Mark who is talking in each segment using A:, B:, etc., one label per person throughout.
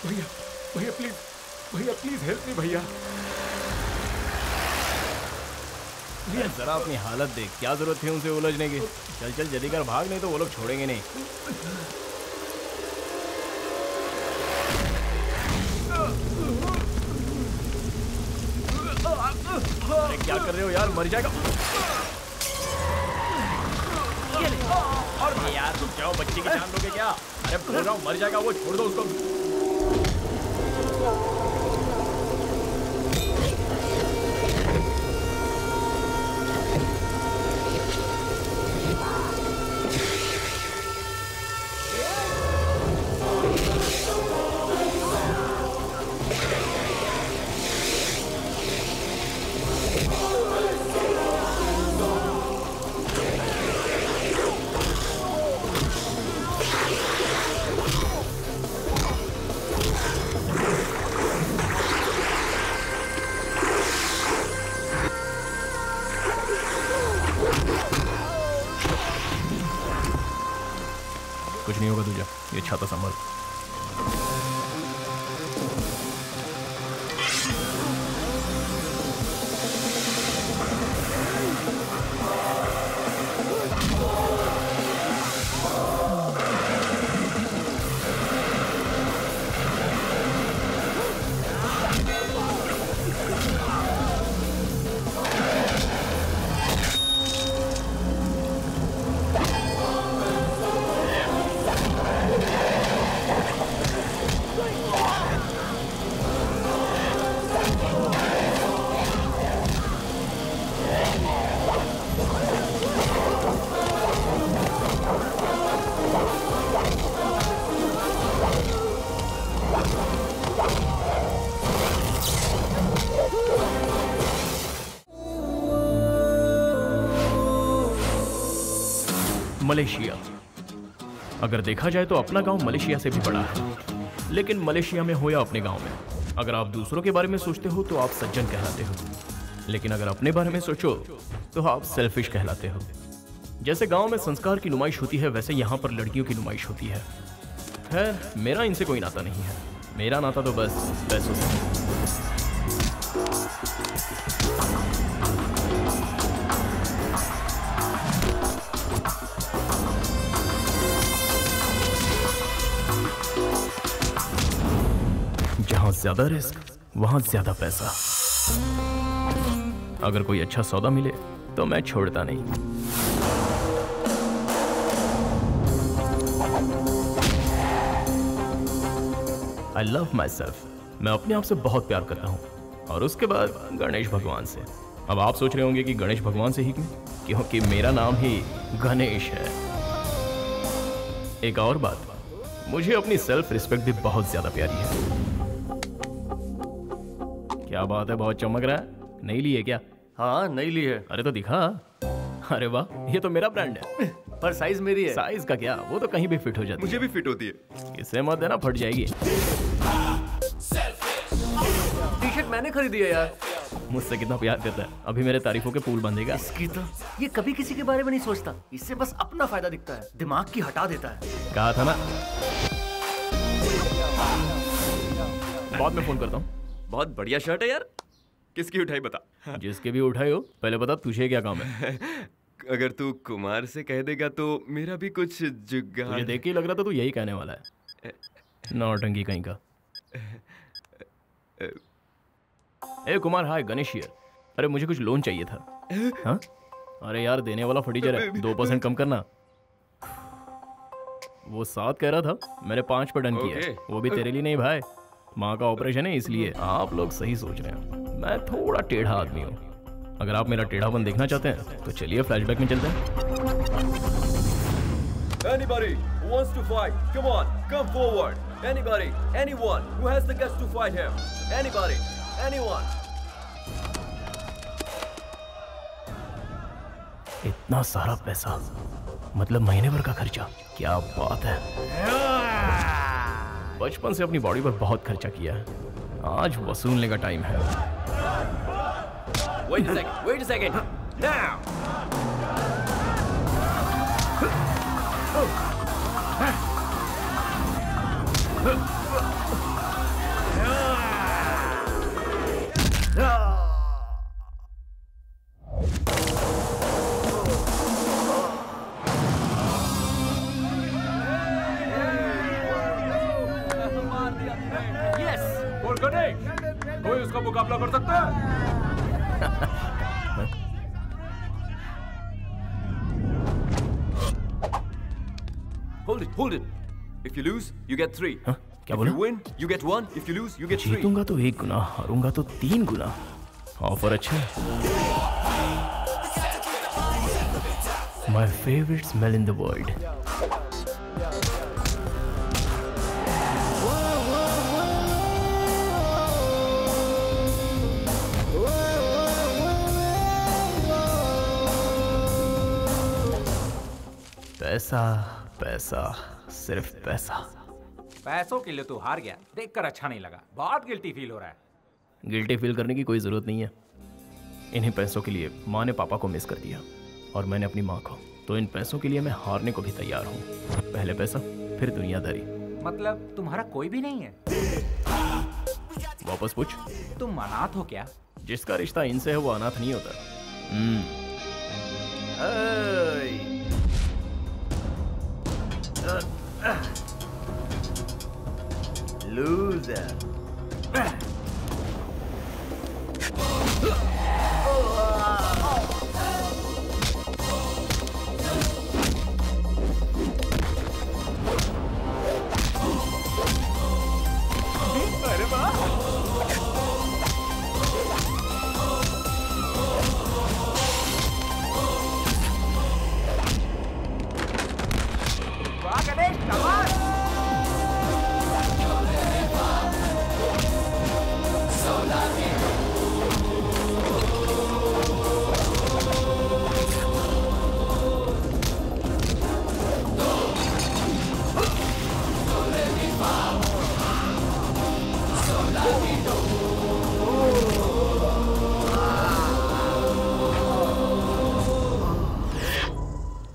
A: भैया भैया प्लीज, भैया प्लीज हेल्प मी भैया।
B: भैया जरा अपनी हालत देख, क्या जरूरत थी उनसे उलझने की। चल चल जल्दी कर, भाग, नहीं तो वो लोग छोड़ेंगे नहीं। अरे क्या कर रहे हो यार, मर जाएगा। और यार तुम जाओ, बच्चे की जान लोगे क्या? अरे बोल रहा हूँ मर जाएगा वो, छोड़ दो उसको। कुछ नहीं होगा तुझे, ये छाता संभाल। मलेशिया, अगर देखा जाए तो अपना गांव मलेशिया से भी बड़ा है, लेकिन मलेशिया में हो या अपने गांव में, अगर आप दूसरों के बारे में सोचते हो तो आप सज्जन कहलाते हो, लेकिन अगर अपने बारे में सोचो तो आप सेल्फिश कहलाते हो। जैसे गांव में संस्कार की नुमाइश होती है, वैसे यहां पर लड़कियों की नुमाइश होती है। खैर मेरा इनसे कोई नाता नहीं है, मेरा नाता तो बस पैसों से। जहां ज्यादा रिस्क वहां ज्यादा पैसा। अगर कोई अच्छा सौदा मिले तो मैं छोड़ता नहीं। आई लव माई सेल्फ, मैं अपने आप से बहुत प्यार करता हूं, और उसके बाद गणेश भगवान से। अब आप सोच रहे होंगे कि गणेश भगवान से ही क्यों? क्योंकि मेरा नाम ही गणेश है। एक और बात, मुझे अपनी सेल्फ रिस्पेक्ट भी बहुत ज्यादा प्यारी है। क्या बात है, बहुत चमक रहा है। नई ली है क्या?
C: हाँ नई ली है।
B: अरे तो दिखा। अरे वाह, ये तो मेरा ब्रांड है।
C: पर साइज मेरी है।
B: साइज का क्या, वो तो कहीं भी फिट हो जाती है।
A: मुझे भी फिट होती है।
B: इसे मत देना, फट जाएगी।
C: टी शर्ट मैंने खरीदी है यार।
B: मुझसे कितना प्यार करता है, अभी मेरे तारीफों के पुल बंधेगा।
C: इसकी तो ये कभी किसी के बारे में नहीं सोचता, इससे बस अपना फायदा दिखता है, दिमाग की हटा देता है।
B: कहा था ना। बाद में फोन करता हूँ।
A: बहुत बढ़िया शर्ट है यार, किसकी उठाई बता।
B: जिसके भी उठाए हो, पहले बता तुझे क्या काम है।
A: अगर तू कुमार से कह देगा तो मेरा भी कुछ जुगाड़।
B: मुझे देख के ही लग रहा था तू यही कहने वाला है। नौटंकी कहीं का। ए कुमार, हाय, गणेश हियर। अरे मुझे कुछ लोन चाहिए था। हाँ? अरे यार देने वाला फटीचर है, 2% कम करना। वो 7 कह रहा था, मैंने 5 पर डन किया है। वो भी तेरे लिए नहीं भाई, माँ का ऑपरेशन है इसलिए। आप लोग सही सोच रहे हैं, मैं थोड़ा टेढ़ा आदमी हूँ। अगर आप मेरा टेढ़ापन देखना चाहते हैं तो चलिए फ्लैशबैक में चलते हैं।
D: Anybody who wants to fight, come on, come forward. Anybody, anyone who has the guts to fight him. Anybody, anyone.
B: इतना सारा पैसा, मतलब महीने भर का खर्चा। क्या बात है। बचपन से अपनी बॉडी पर बहुत खर्चा किया है, आज वसूलने का टाइम है।
D: Wait a second. Now.
E: Ganesh, कोई उसका मुकाबला कर सकता है?
D: Hold it. If you lose, you get 3.
B: हाँ? क्या
D: If
B: बोला?
D: you win, you get 1. If you lose, you get 3.
B: जीतूंगा तो 1 गुना, हारूंगा तो 3 गुना। ऑफर अच्छा है। My favorite smell in the world. पैसा, पैसा, सिर्फ पैसा।
E: पैसों के लिए तू हार गया, देखकर अच्छा नहीं लगा, बहुत गिल्टी फील हो रहा है।
B: गिल्टी फील करने की कोई जरूरत नहीं है। इन्हीं पैसों के लिए माँ ने पापा को मिस कर दिया और मैंने अपनी माँ को। तो इन पैसों के लिए मैं हारने को भी तैयार हूँ। पहले पैसा, फिर दुनियादारी।
E: मतलब तुम्हारा कोई भी नहीं है?
B: वापस पूछ।
E: तुम अनाथ हो क्या?
B: जिसका रिश्ता इनसे है वो अनाथ नहीं होता।
C: Loser.
E: अरे वाह! वाह गणेश, कमाल!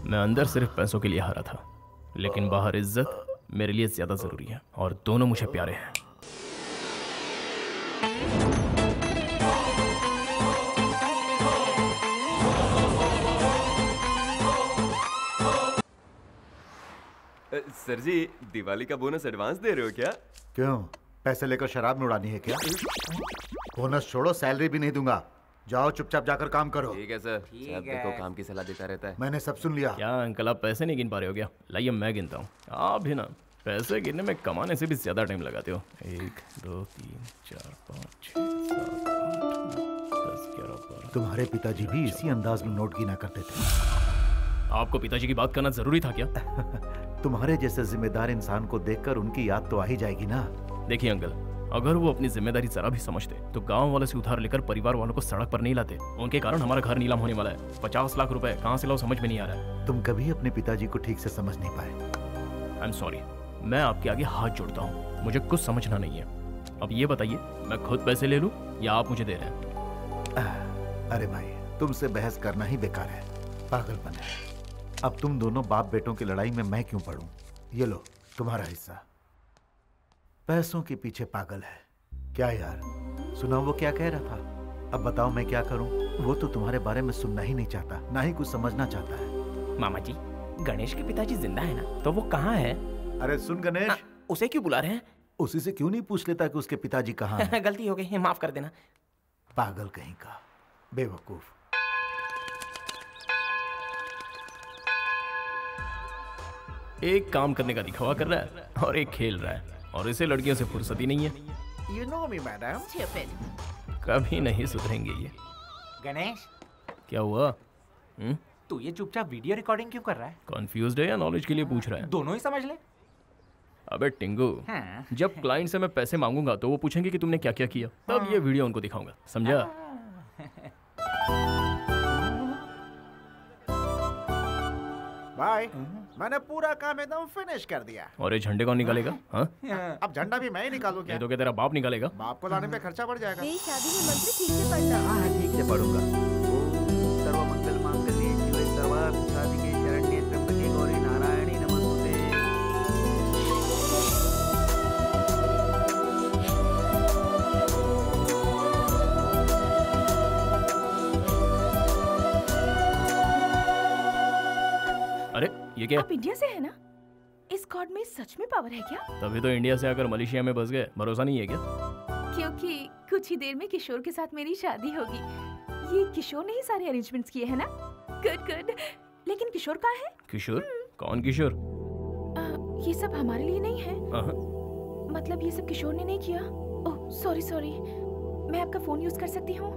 B: मैं अंदर सिर्फ पैसों के लिए हारा था, लेकिन बाहर इज्जत मेरे लिए ज्यादा जरूरी है और दोनों मुझे प्यारे हैं।
A: सर जी, दिवाली का बोनस एडवांस दे रहे हो क्या?
F: क्यों, पैसे लेकर शराब में उड़ानी है क्या? बोनस छोड़ो, सैलरी भी नहीं दूंगा। जाओ चुपचाप जाकर काम करो।
A: ठीक है सर। साहब देखो काम की सलाह देता रहता है।
F: मैंने सब सुन लिया।
B: क्या अंकल, आप पैसे नहीं गिन पा रहे हो क्या? लाइए मैं गिनता हूँ। आप भी ना पैसे गिनने में कमाने से भी ज्यादा टाइम लगाते हो। 1 2 3 4 5 6 7 8 9 10 11 12।
F: तुम्हारे पिताजी भी इसी अंदाज में नोट गिना करते थे।
B: आपको पिताजी की बात करना जरूरी था क्या?
F: तुम्हारे जैसे जिम्मेदार इंसान को देखकर उनकी याद तो आ ही जाएगी ना।
B: देखिए अंकल, अगर वो अपनी जिम्मेदारी जरा भी समझते तो गांव वालों से उधार लेकर परिवार वालों को सड़क पर नहीं लाते। उनके कारण हमारा घर नीलाम होने वाला है। 50 लाख रुपए कहाँ से लाओ समझ में नहीं आ रहा है।
F: तुम कभी अपने पिताजी को ठीक से समझ नहीं पाए।
B: आई एम सॉरी, मैं आपके आगे हाथ जोड़ता हूँ, मुझे कुछ समझना नहीं है। अब ये बताइए, मैं खुद पैसे ले लूँ या आप मुझे दे रहे हैं?
F: अरे भाई, तुमसे बहस करना ही बेकार है, पागलपन है। अब तुम दोनों बाप बेटों की लड़ाई में मैं क्यों पढ़ूं? ये लो तुम्हारा हिस्सा। पैसों के पीछे पागल है क्या यार? सुना वो क्या कह रहा था? अब बताओ मैं क्या करूं? वो तो तुम्हारे बारे में सुनना ही नहीं चाहता, ना ही कुछ समझना चाहता है।
B: मामा जी, गणेश के पिताजी जिंदा है ना? तो वो कहाँ है?
F: अरे सुन गणेश,
B: उसे क्यों बुला रहे हैं?
F: उसी से क्यों नहीं पूछ लेता कि उसके पिताजी कहाँ हैं?
B: गलती हो गई, माफ कर देना।
F: पागल कहीं का, बेवकूफ।
B: एक काम करने का दिखावा कर रहा है और एक खेल रहा है, और इसे लड़कियों से फुर्सत ही नहीं है।
E: You know me, madam.
B: कभी नहीं सुधरेंगे ये।
E: गणेश,
B: क्या हुआ?
E: तू ये चुपचाप वीडियो रिकॉर्डिंग क्यों कर रहा है?
B: कॉन्फ्यूज्ड है या नॉलेज के लिए पूछ रहा है?
E: दोनों ही समझ ले।
B: अबे टिंगू,
E: हाँ।
B: जब क्लाइंट से मैं पैसे मांगूंगा तो वो पूछेंगे कि तुमने क्या क्या किया, तब ये वीडियो उनको दिखाऊंगा, समझा?
G: भाई, मैंने पूरा काम एकदम फिनिश कर दिया।
B: और ये झंडे कौन निकालेगा? हाँ?
G: अब झंडा भी मैं ही निकालू क्या?
B: ये तो क्या तेरा बाप निकालेगा?
G: बाप को लाने पे खर्चा बढ़ जाएगा।
H: मेरी शादी में मंत्र ठीक से पढ़ना।
C: हाँ ठीक से पढ़ूंगा। ओम सर्वमंगल मांगल्ये शिवे सर्वार्थ साधिके शरण्ये त्र्यंबके गौरी नारायणी नमोस्तुते।
B: अरे ये क्या?
H: आप इंडिया से है ना? इस गॉड में सच में पावर है क्या?
B: तभी तो इंडिया से आकर मलेशिया में बस गए, भरोसा नहीं है क्या?
H: क्योंकि कुछ ही देर में किशोर के साथ मेरी शादी होगी। ये किशोर ने ही सारे अरेंजमेंट्स किए हैं ना? Good good. लेकिन किशोर कहाँ है?
B: किशोर? कौन किशोर?
H: ये सब हमारे लिए नहीं है। मतलब ये सब किशोर ने नहीं किया। Oh sorry sorry. मैं आपका फोन यूज कर सकती हूँ?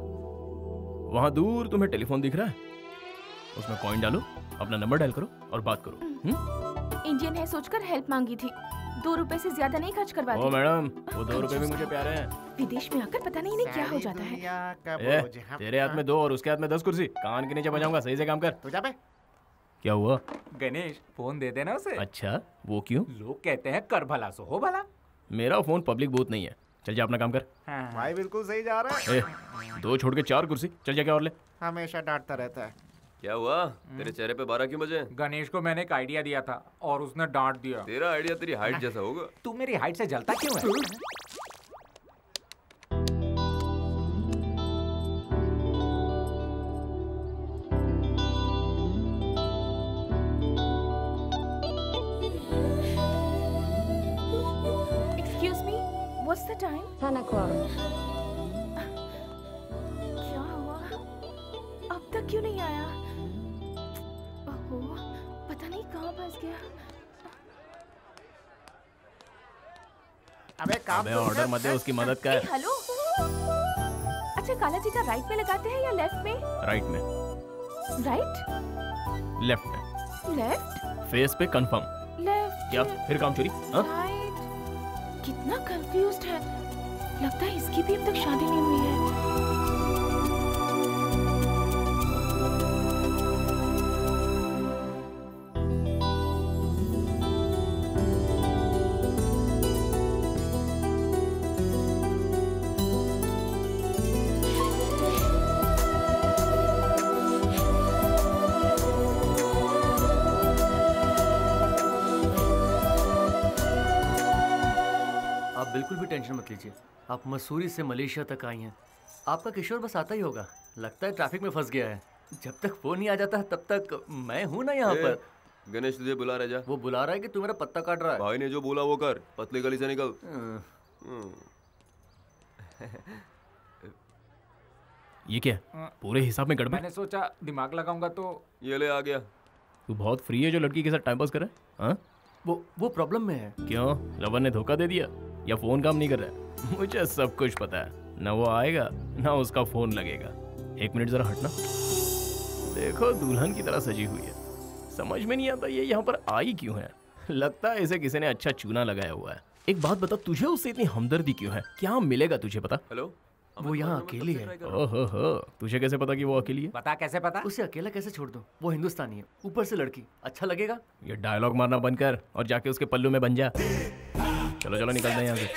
B: वहाँ दूर तुम्हें टेलीफोन दिख रहा है, उसमें कॉइन डालो, अपना नंबर डायल करो और बात करो।
H: इंडियन है सोचकर हेल्प मांगी थी। 2 रुपए से ज्यादा नहीं खर्च करवा दी।
B: ओ मैडम, वो 2 रुपए भी मुझे प्यारे हैं।
H: विदेश में आकर पता नहीं इन्हें क्या हो जाता है।
B: तेरे हाथ में 2 और उसके हाथ में 10 कुर्सी, कान के नीचे बजाऊंगा। सही से काम कर।
G: तू जा बे।
B: क्या हुआ?
E: गणेश फोन दे देना उसे।
B: अच्छा, वो क्यों?
E: लोग कहते हैं कर भला सो हो भला।
B: मेरा फोन पब्लिक बूथ नहीं है। चल जा अपना काम कर।
G: भाई बिल्कुल सही जा रहा है।
B: 2 छोड़ के 4 कुर्सी। चल जा, क्या और ले।
G: हमेशा डांटता रहता है।
A: क्या हुआ? तेरे चेहरे पे 12 क्यों बजे?
E: गणेश को मैंने एक आइडिया दिया था और उसने डांट दिया।
A: तेरा आइडिया तेरी हाइट जैसा होगा।
E: तू मेरी हाइट से जलता क्यों है?
H: Excuse me, what's the time?
I: 10 o'clock.
H: क्या हुआ? अब तक क्यों नहीं आया? ओहो, पता नहीं कहाँ फंस गया।
G: अबे काम
B: अबे ऑर्डर मत दे, उसकी मदद कर।
H: हेलो। अच्छा, काला जी का राइट में लगाते हैं या लेफ्ट में?
B: राइट में।
H: राइट?
B: लेफ्ट में।
H: लेफ्ट?
B: फेस पे कंफर्म।
H: लेफ्ट?
B: क्या फिर काम चोरी? हाँ?
H: राइट? कितना कंफ्यूज्ड है। लगता है इसकी भी अब तक शादी नहीं हुई है।
J: आप बिल्कुल भी टेंशन मत लीजिए। आप मसूरी से मलेशिया तक आई हैं। आपका किशोर बस आता ही होगा। लगता है ट्रैफिक में फंस गया है। जब तक फोन नहीं आ जाता तब तक मैं हूं ना यहाँ पर।
A: गणेश तुझे बुला रहा है, जा।
J: वो बुला रहा है कि तू मेरा पत्ता काट रहा है।
A: भाई ने जो बोला वो कर, पतली गली से निकल।
B: ये क्या? पूरे हिसाब में गड़बड़।
E: मैंने सोचा दिमाग लगाऊंगा तो
A: ये ले आ गया।
B: तू बहुत फ्री है जो लड़की के साथ टाइम पास कर रहा है? हाँ?
J: वो प्रॉब्लम में है।
B: क्यों? लवर ने धोखा दे दिया या फोन काम नहीं कर रहा है? मुझे सब कुछ पता है। ना वो आएगा ना उसका फोन लगेगा। 1 मिनट जरा हटना। देखो दुल्हन की तरह सजी हुई है। समझ में नहीं आता ये यहाँ पर आई क्यों है। लगता है इसे किसी ने अच्छा चूना लगाया हुआ है। एक बात बता, तुझे उससे इतनी हमदर्दी क्यों है? क्या मिलेगा तुझे पता?
A: हेलो,
J: वो यहाँ अकेली है।
B: ओहो, तुझे कैसे पता कि वो अकेली है?
E: बता कैसे पता?
J: उसे अकेला कैसे छोड़ दूं? वो हिंदुस्तानी है, ऊपर से लड़की। अच्छा लगेगा?
B: ये डायलॉग मारना बंद कर और जाके उसके पल्लू में बन जा। चलो चलो निकलते हैं यहाँ से।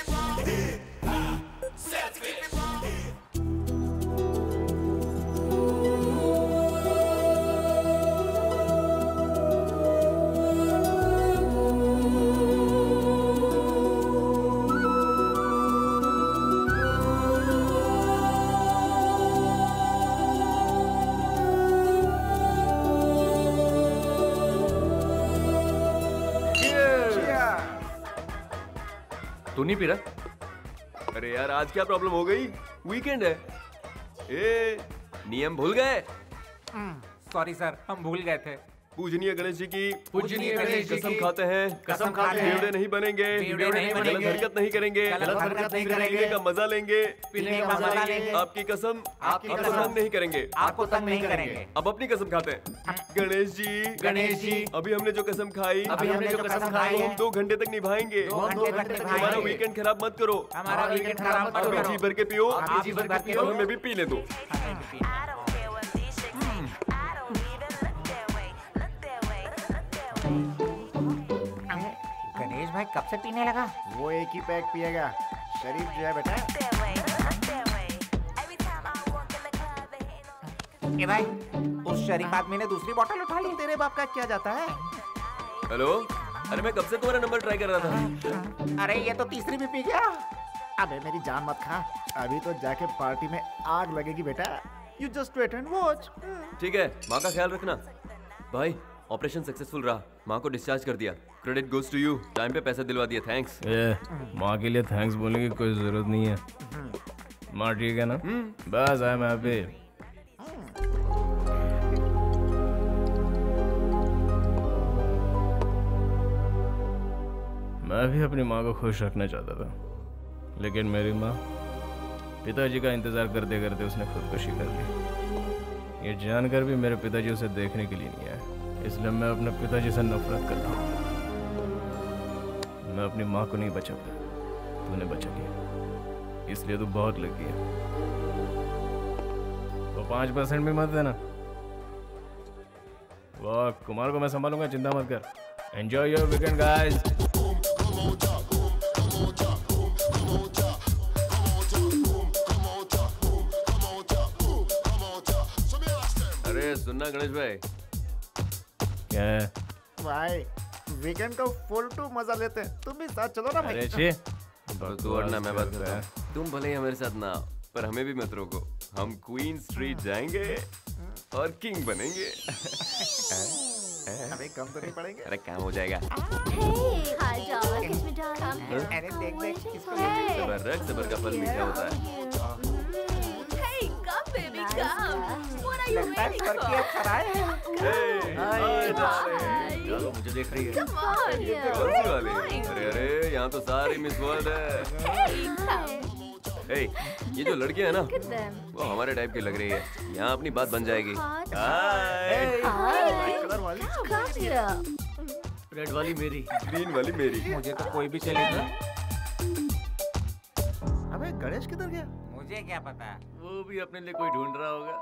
J: तू नहीं पी रहा?
A: अरे यार आज क्या प्रॉब्लम हो गई? वीकेंड है। ए, नियम भूल गए?
E: सॉरी सर, हम भूल गए थे।
A: पूजनीय गणेश जी की
E: पूजनीय गणेश जी
A: कसम
E: की
A: खाते हैं,
E: कसम खाते हैं,
A: बेवड़े नहीं बनेंगे,
E: बेवड़े नहीं बनेंगे,
A: गलत हरकत नहीं करेंगे,
E: गलत हरकत नहीं करेंगे,
A: पीने का मजा लेंगे,
E: पीने का मजा लेंगे,
A: आपकी कसम
E: आपकी
A: आपको
E: कसम,
A: तंग नहीं करेंगे,
E: आपको तंग नहीं करेंगे।
A: अब अपनी कसम खाते हैं। गणेश जी, अभी हमने जो कसम खाई,
E: अभी हमने जो कसम खाई है,
A: 2 घंटे तक निभाएंगे।
E: 2 घंटे तक निभाएंगे।
A: हमारा वीकेंड खराब मत करो।
E: हमारा वीकेंड खराब मत
A: आप भी
E: करो।
A: जी भर के पियो,
E: आप जी भर के पियो,
A: और हमें भी पीने दो।
E: गणेश भाई कब से पीने लगा?
G: वो एक ही पैक पिएगा। शरीफ जो है बेटा।
E: ए भाई, उस शरीफ आदमी ने दूसरी बोतल उठा ली।
G: तेरे बाप का क्या जाता है?
A: हेलो, अरे मैं कब से तुम्हारा नंबर ट्राई कर रहा था।
E: अरे ये तो तीसरी भी पी गया।
G: अबे मेरी जान मत खा। अभी तो जाके पार्टी में आग लगेगी बेटा। You just wait and watch.
A: ठीक है, माँ का ख्याल रखना। भाई ऑपरेशन सक्सेसफुल रहा, माँ को डिस्चार्ज कर दिया। Credit goes to you, time पे पैसे दिलवा दिए, थैंक्स।
B: माँ के लिए थैंक्स बोलने की कोई जरूरत नहीं है। माँ ठीक है ना? बस आई एम हैप्पी। मैं भी अपनी माँ को खुश रखना चाहता था, लेकिन मेरी माँ पिताजी का इंतजार करते करते उसने खुदकुशी कर ली। ये जानकर भी मेरे पिताजी उसे देखने के लिए नहीं आए, इसलिए मैं अपने पिताजी से नफरत करता हूँ। मैं अपनी माँ को नहीं बचा पाया, तूने बचा लिया, इसलिए तू बहुत लगी है। तो 5% भी मत देना। वाह, कुमार को मैं संभालूंगा, चिंता मत कर। Enjoy your weekend guys.
A: अरे सुनना गणेश भाई,
B: क्या है
G: भाई? वीकेंड का फुल टू मजा लेते हैं, तुम भी साथ चलो ना भाई।
B: अरे छे,
A: तू और ना मैं बात करता हूँ। तुम भले ही हमारे साथ ना आओ, पर हमें भी मत रोको। हम क्वीन स्ट्रीट जाएंगे और किंग बनेंगे।
G: अरे कम तो नहीं पड़ेंगे?
A: अरे काम हो जाएगा।
G: अरे देख देख किसको
A: सबर रख, सबर का फल मीठा होता है।
J: चलो, मुझे देख रही है।
A: कौन सी वाली? अरे अरे, यहाँ तो सारी मिस वर्ल्ड है। Hey, ये जो लड़की है ना, वो हमारे टाइप की लग रही है। यहाँ अपनी बात बन जाएगी।
J: रेड वाली मेरी,
A: ग्रीन वाली मेरी।
E: मुझे तो कोई भी चलेगा।
G: अबे गणेश किधर गया?
E: मुझे क्या पता।
J: वो भी अपने लिए कोई ढूंढ रहा होगा।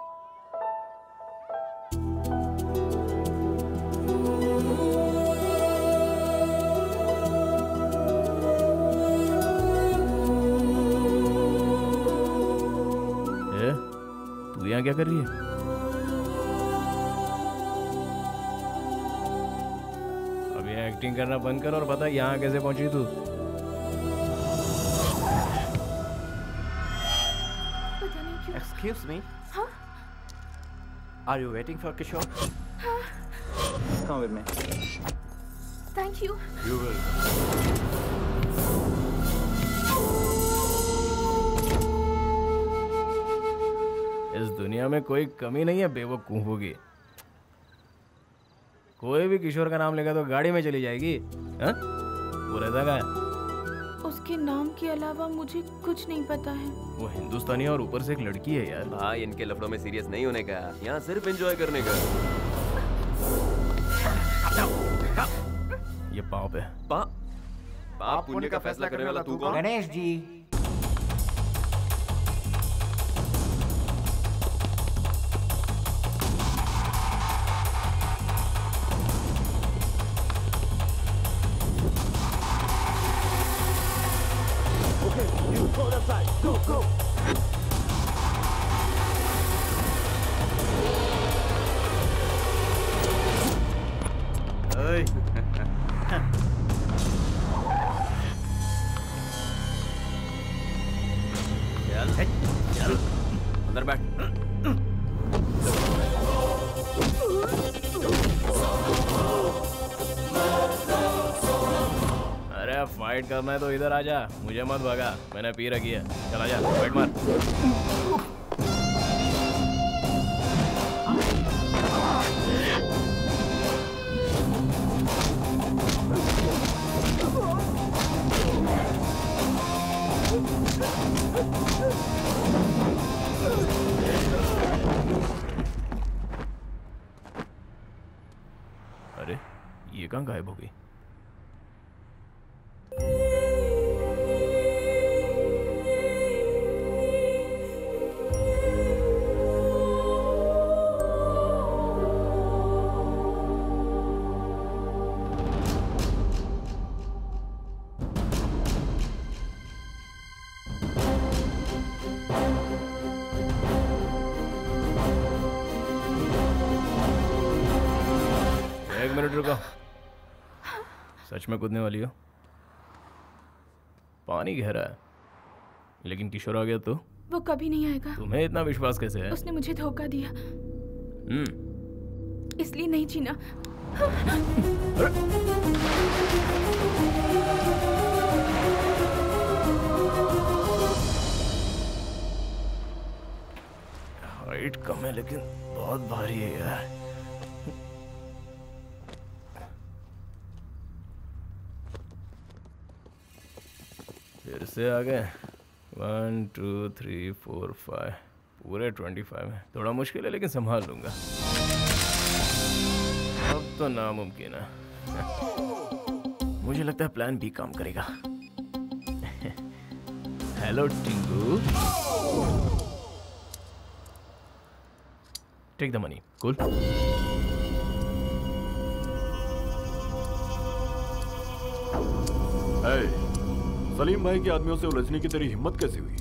B: तू यहाँ क्या कर रही है? अब यहाँ एक्टिंग करना बंद कर और बता यहाँ कैसे पहुंची तू?
G: Excuse me.
H: Huh?
G: Are you waiting for Kishore? Come with me.
H: Thank you.
J: You will.
B: इस दुनिया में कोई कमी नहीं है बेवकूफों की। कोई भी किशोर का नाम लेगा तो गाड़ी में चली जाएगी। हाँ? वो रहता क्या है?
H: उसके नाम के अलावा मुझे कुछ नहीं पता है।
B: वो हिंदुस्तानी और ऊपर से एक लड़की है यार।
A: भाई, इनके लफड़ों में सीरियस नहीं होने का, यहाँ सिर्फ एंजॉय करने का।
B: ये पाप है।
A: पाप पुण्य का फैसला करने वाला तू कौन?
E: गणेश जी,
A: चल अंदर बैठ।
B: अरे अब फाइट करना है तो इधर आजा, मुझे मत भगा, मैंने पी रखी है। चल आजा, फाइट मार। अरे ये कहाँ गायब हो गई? एक मिनट रुको। सच में कूदने वाली हो? पानी गहरा है, लेकिन किशोर आ गया तो?
H: वो कभी नहीं आएगा।
B: तुम्हें इतना विश्वास कैसे है?
H: उसने मुझे धोखा दिया, इसलिए नहीं जीना।
B: हाइट कम है लेकिन बहुत भारी है यार। फिर से आ गए। 1 2 3 4 5 पूरे 25 है। थोड़ा मुश्किल है लेकिन संभाल लूंगा। अब तो नामुमकिन है। मुझे लगता है प्लान बी काम करेगा। Hello Tingu. Take the money. Cool.
I: Salim भाई के आदमियों से उलझने की तेरी हिम्मत कैसे हुई?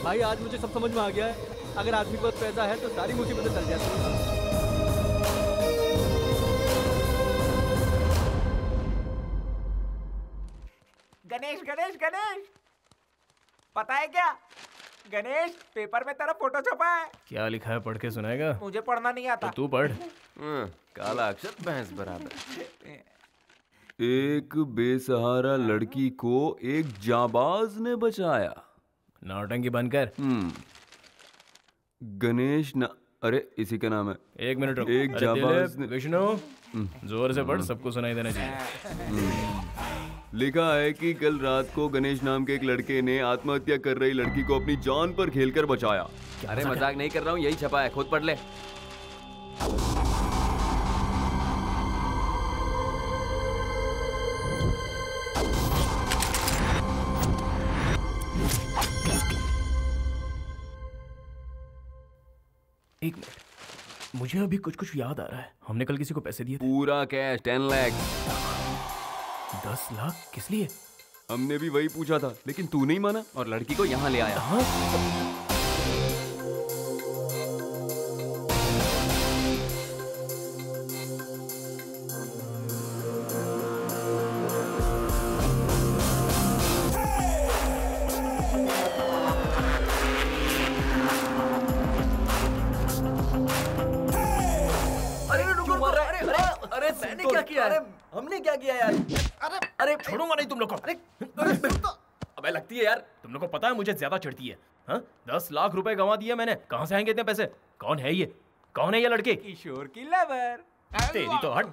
K: भाई आज मुझे सब समझ में आ गया है। अगर आदमी के पास पैसा है तो सारी मुसीबतें टल जाती हैं।
E: गणेश गणेश गणेश, पता है क्या गणेश, पेपर में तेरा फोटो छपा है।
B: क्या लिखा है पढ़ के सुनाएगा?
E: मुझे पढ़ना नहीं आता।
B: तो तू पढ़।
A: काला अक्षर भैंस बराबर। एक बेसहारा लड़की को एक जाबाज ने बचाया।
B: नौटंकी बंद कर।
A: गणेश ना, अरे इसी का नाम है।
B: एक मिनट रुक।
A: एक जाबाज ने।
B: विष्णु जोर से पढ़, सबको सुनाई देना चाहिए।
A: लिखा है कि कल रात को गणेश नाम के एक लड़के ने आत्महत्या कर रही लड़की को अपनी जान पर खेलकर बचाया। अरे मजाक नहीं कर रहा हूँ, यही छपा है, खुद पढ़ ले।
B: एक मिनट, मुझे अभी कुछ कुछ याद आ रहा है। हमने कल किसी को पैसे दिए थे।
A: पूरा कैश 10 लाख।
B: 10 लाख किस लिए?
A: हमने भी वही पूछा था लेकिन तू नहीं माना और लड़की को यहाँ ले आया।
B: हाँ?
J: मैंने क्या किया? अरे हमने क्या किया यार?
B: अरे छोड़ूंगा नहीं तुम लोग को।
A: अबे लगती है यार।
B: तुम लोग को पता है मुझे ज्यादा चढ़ती है। हाँ? 10 लाख रुपए गंवा दिए मैंने। कहाँ से आएंगे इतने पैसे? कौन है ये? कौन है ये लड़के?
E: किशोर की लवर।
B: तेरी तो हट।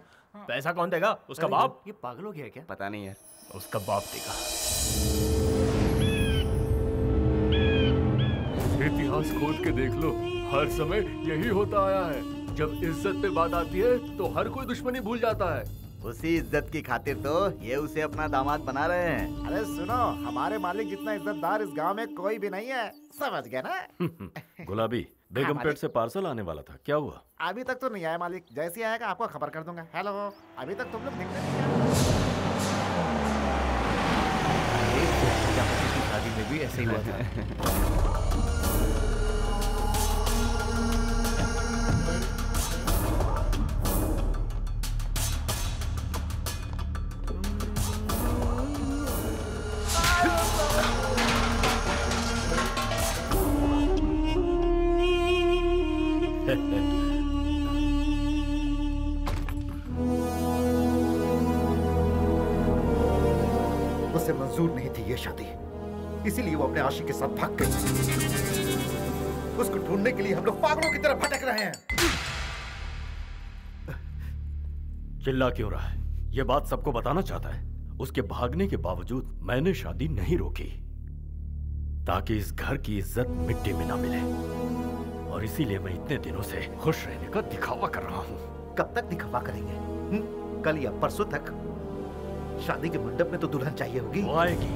B: पैसा कौन देगा? उसका बाप?
J: ये पागल हो गया क्या?
A: पता नहीं यार।
B: उसका बाप देगा।
I: इतिहास खोद के देख लो, हर समय यही होता आया है। जब इज्जत पे बात आती है तो हर कोई दुश्मनी भूल जाता है।
G: उसी इज्जत की खातिर तो ये उसे अपना दामाद बना रहे हैं। अरे सुनो, हमारे मालिक जितना इज्जतदार इस गांव में कोई भी नहीं है, समझ गए ना?
I: गुलाबी, बेगमपेट से पार्सल आने वाला था, क्या हुआ?
G: अभी तक तो नहीं आया मालिक, जैसे ही आएगा आपको खबर कर दूंगा। हेलो, अभी तक तुम लोग दिखते नहीं।
J: शादी में भी ऐसे ही हुआ था।
G: उसे मंजूर नहीं थी ये शादी, इसीलिए वो अपने आशिक के साथ भाग गई। उसको ढूंढने के लिए हम लोग पागलों की तरह भटक रहे हैं।
I: चिल्ला क्यों रहा है? ये बात सबको बताना चाहता है। उसके भागने के बावजूद मैंने शादी नहीं रोकी, ताकि इस घर की इज्जत मिट्टी में ना मिले। और इसीलिए मैं इतने दिनों से खुश रहने का दिखावा कर रहा हूँ।
G: कब तक दिखावा करेंगे? कल या परसों तक? शादी के मंडप में तो दुल्हन चाहिए होगी।
I: वो आएगी,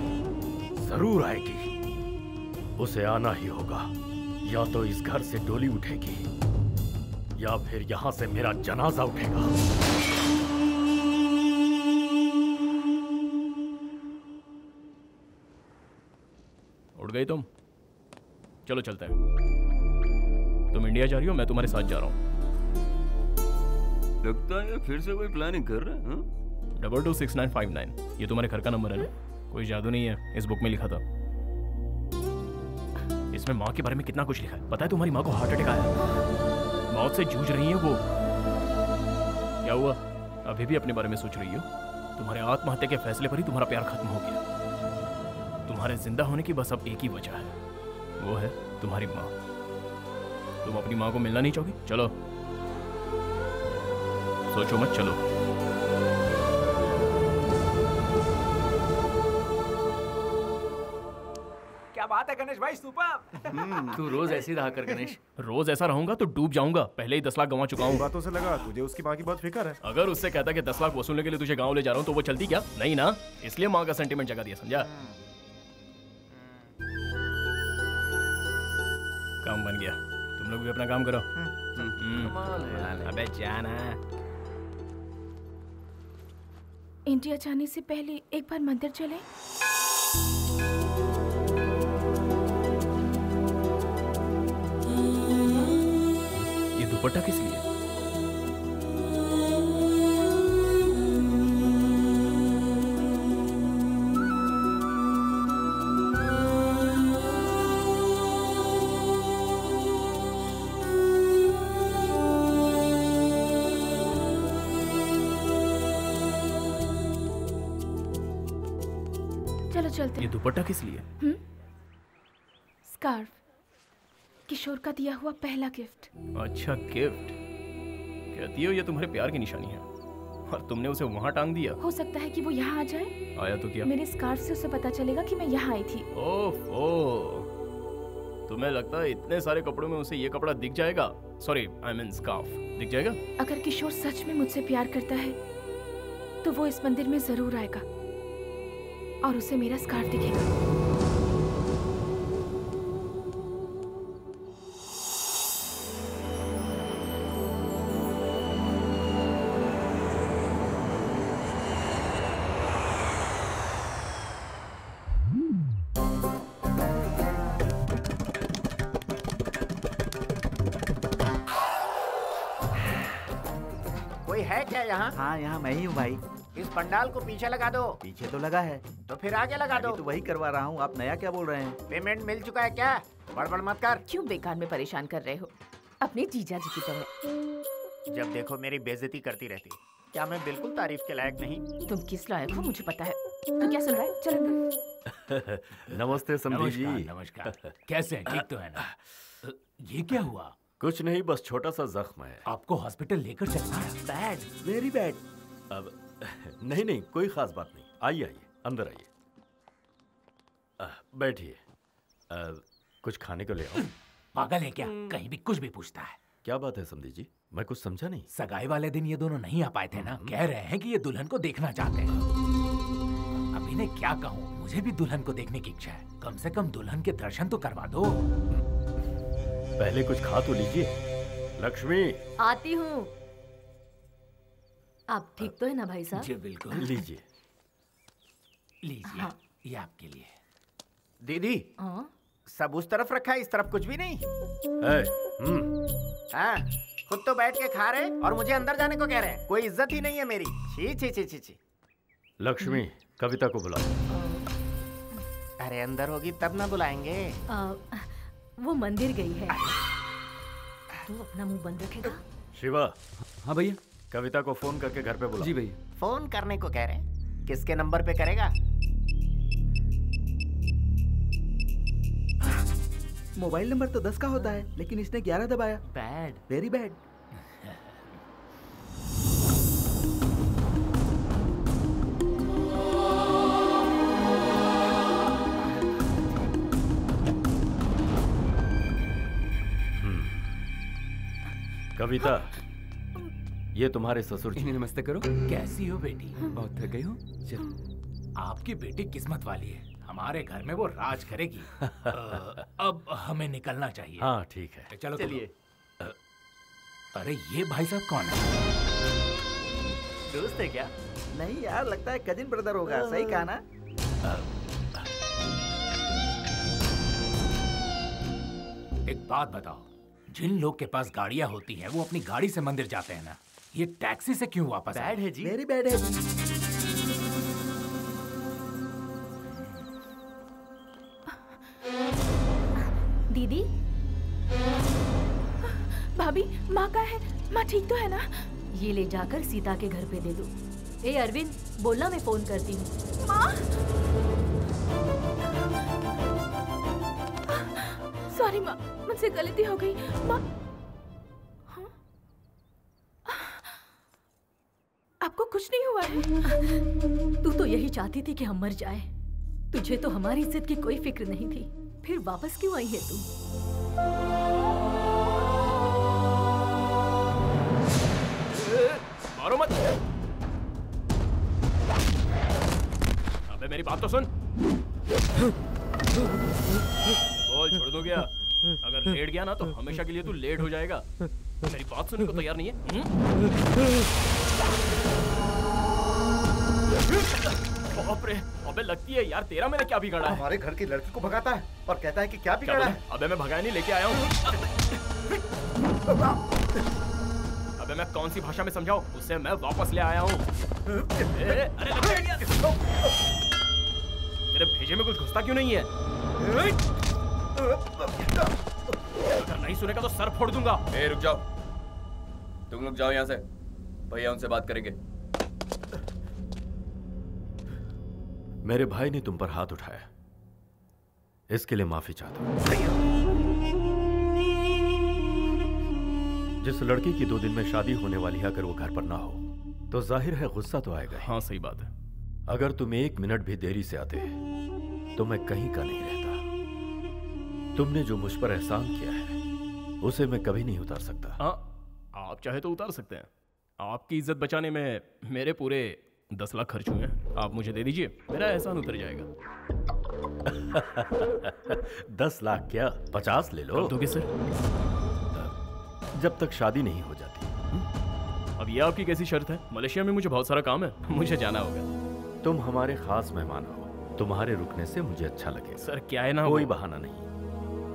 I: जरूर आएगी। उसे आना ही होगा। या तो इस घर से डोली उठेगी या फिर यहाँ से मेरा जनाजा उठेगा।
B: उठ गई तुम? चलो चलते हैं। तुम इंडिया जा रही हो, मैं तुम्हारे साथ जा रहा हूँ।
A: लगता है फिर से कोई प्लानिंग कर रहा है।
B: 226959 ये तुम्हारे घर का नंबर है ना? कोई जादू नहीं है, इस बुक में लिखा था। इसमें माँ के बारे में कितना कुछ लिखा है। पता है तुम्हारी माँ को हार्ट अटैक आया, मौत से जूझ रही है वो। क्या हुआ, अभी भी अपने बारे में सोच रही हो? तुम्हारे आत्महत्या के फैसले पर ही तुम्हारा प्यार खत्म हो गया। तुम्हारे जिंदा होने की बस अब एक ही वजह है, वो है तुम्हारी माँ। तुम अपनी माँ को मिलना नहीं चाहोगी? चलो सोचो मत, चलो।
E: क्या बात है गणेश भाई, सुपर।
J: तू रोज ऐसे ही रहा कर गणेश।
B: रोज ऐसा रहूंगा तो डूब जाऊंगा। पहले ही 10 लाख गंवा चुका हूँ।
L: बातों से लगा तुझे उसकी माँ की बहुत फिक्र है।
B: अगर उससे कहता कि 10 लाख वसूलने के लिए तुझे गांव ले जा रहा हूँ तो वो चलती क्या? नहीं ना, इसलिए माँ का सेंटीमेंट जगा दिया, समझा? काम बन गया, तुम लोग भी अपना काम करो। अबे जाना।
H: इंडिया जाने से पहले एक बार मंदिर चले।
B: ये दुपट्टा किस लिए?
H: चलो चलते।
B: ये दुपट्टा किस लिए?
H: स्कार्फ, किशोर का दिया हुआ पहला गिफ्ट।
B: अच्छा, गिफ्ट। कहती हो ये तुम्हारे प्यार की निशानी है, और तुमने उसे वहां टांग दिया।
H: हो सकता है कि वो यहाँ आ जाए।
B: आया तो क्या?
H: मेरे स्कार्फ से उसे पता चलेगा कि मैं यहाँ आई थी।
B: ओफो, तुम्हें लगता है इतने सारे कपड़ों में उसे ये कपड़ा दिख जाएगा? सॉरी, आई मीन स्कार्फ दिख जाएगा?
H: अगर किशोर सच में मुझसे प्यार करता है तो वो इस मंदिर में जरूर आएगा और उसे मेरा स्कार्फ दिखेगा।
E: कोई है क्या यहाँ?
G: हाँ, यहाँ मैं ही हूँ भाई।
E: इस पंडाल को पीछे लगा दो।
G: पीछे तो लगा है,
E: तो फिर आगे लगा दो।
G: तो वही करवा रहा हूँ। आप नया क्या बोल रहे हैं?
E: पेमेंट मिल चुका है क्या? बड़बड़ मत कर।
M: क्यों बेकार में परेशान कर रहे हो? अपने जीजा जी की तरह।
E: जब देखो मेरी बेइज्जती करती रहती। क्या मैं बिल्कुल तारीफ के लायक नहीं?
M: तुम किस लायक हो मुझे पता है। तू क्या सुन रहा है? चल अंदर।
I: नमस्ते समधी जी।
N: नमस्कार। कैसे हैं? ठीक तो है ना? ये क्या हुआ?
I: कुछ नहीं, बस छोटा सा जख्म है।
N: आपको हॉस्पिटल लेकर चलना है।
G: Bad, very bad.
I: अब नहीं, कोई खास बात नहीं। आइए आइए, अंदर आइए, बैठिए। कुछ खाने को ले आओ।
N: पागल है क्या? कहीं भी कुछ भी पूछता है।
I: क्या बात है समधी जी? मैं कुछ समझा नहीं।
N: सगाई वाले दिन ये दोनों नहीं आ पाए थे ना? कह रहे हैं कि ये दुल्हन को देखना चाहते हैं। अब इन्हें क्या कहूँ, मुझे भी दुल्हन को देखने की इच्छा है। कम से कम दुल्हन के दर्शन तो करवा दो।
I: पहले कुछ खा तो लीजिए। लक्ष्मी,
M: आती हूँ। आप ठीक तो है ना भाई साहब?
N: जी बिल्कुल।
I: लीजिए
N: लीजिए। हाँ। ये आपके लिए।
E: दीदी, सब उस तरफ रखा है, इस तरफ कुछ भी नहीं। हाँ, खुद तो बैठ के खा रहे और मुझे अंदर जाने को कह रहे हैं। कोई इज्जत ही नहीं है मेरी। छी छी छी छी छी।
I: लक्ष्मी, कविता को बुलाओ।
E: अरे अंदर होगी तब ना बुलाएंगे।
M: वो मंदिर गई है। तू अपना मुंह बंद रखेगा?
I: शिवा।
C: हाँ भैया।
I: कविता को फोन करके घर पे बुलाओ।
C: जी भैया।
E: फोन करने को कह रहे हैं? किसके नंबर पे करेगा?
G: मोबाइल नंबर तो 10 का होता है, लेकिन इसने 11 दबाया।
J: Bad,
G: very bad.
I: कविता, ये तुम्हारे ससुर जी।
C: नमस्ते करो।
N: कैसी हो बेटी?
C: बहुत थक गई हो? चल।
N: आपकी बेटी किस्मत वाली है, हमारे घर में वो राज करेगी। अब हमें निकलना चाहिए।
I: हाँ ठीक है,
N: चलो
G: चलिए।
N: अरे ये भाई साहब कौन है?
J: दोस्त है क्या?
G: नहीं यार, लगता है कजिन ब्रदर होगा। सही कहा ना?
N: एक बात बताओ, जिन लोग के पास गाड़ियां होती हैं वो अपनी गाड़ी से मंदिर जाते हैं ना? ये टैक्सी से क्यों वापस आए?
J: बैड है जी।
C: वेरी बैड है जी।
H: दीदी, भाभी, माँ का है? माँ ठीक तो है ना?
M: ये ले जाकर सीता के घर पे दे दो। ए अरविंद, बोलना मैं फोन करती हूँ।
H: माँ, सॉरी माँ, मुझसे गलती हो गई माँ। आपको कुछ नहीं हुआ है?
M: तू तो यही चाहती थी कि हम मर जाए। तुझे तो हमारी इज्जत की कोई फिक्र नहीं थी, फिर वापस क्यों आई है तू?
B: मारो मत। अबे मेरी बात तो सुन। बोल, छोड़ दो क्या? अगर लेट गया ना तो हमेशा के लिए तू लेट हो जाएगा। मेरी बात सुनने को तैयार नहीं है? बाप रे, अबे लगती है यार, तेरा मैंने क्या बिगाड़ा है?
F: हमारे घर की लड़की को भगाता है और कहता है कि क्या बिगाड़ा है?
B: अबे मैं भगाया नहीं, लेके आया हूँ। अबे मैं कौन सी भाषा में समझाऊं? उसे मैं वापस ले आया हूँ। अरे तेरे भेजे में कुछ घुसता क्यों नहीं है? अगर नहीं सुनेगा तो सर फोड़ दूंगा।
A: रुक जाओ, तुम लोग जाओ यहाँ से, भैया उनसे बात करेंगे।
I: मेरे भाई ने तुम पर हाथ उठाया, इसके लिए माफी चाहता हूं। जिस लड़की की 2 दिन में शादी होने वाली है, अगर वो घर पर ना हो तो जाहिर है गुस्सा तो आएगा।
B: हाँ सही बात है।
I: अगर तुम 1 मिनट भी देरी से आते तो मैं कहीं का नहीं रहता। तुमने जो मुझ पर एहसान किया है उसे मैं कभी नहीं उतार सकता।
B: हाँ, आप चाहे तो उतार सकते हैं। आपकी इज्जत बचाने में मेरे पूरे 10 लाख खर्च हुए हैं। आप मुझे दे दीजिए, मेरा एहसान उतर जाएगा।
I: 10 लाख क्या, 50 ले लो।
B: दोगे सर?
I: जब तक शादी नहीं हो जाती।
B: अब ये आपकी कैसी शर्त है? मलेशिया में मुझे बहुत सारा काम है, मुझे जाना होगा।
I: तुम हमारे खास मेहमान हो, तुम्हारे रुकने से मुझे अच्छा लगेगा।
B: सर क्या है ना,
I: कोई बहाना नहीं।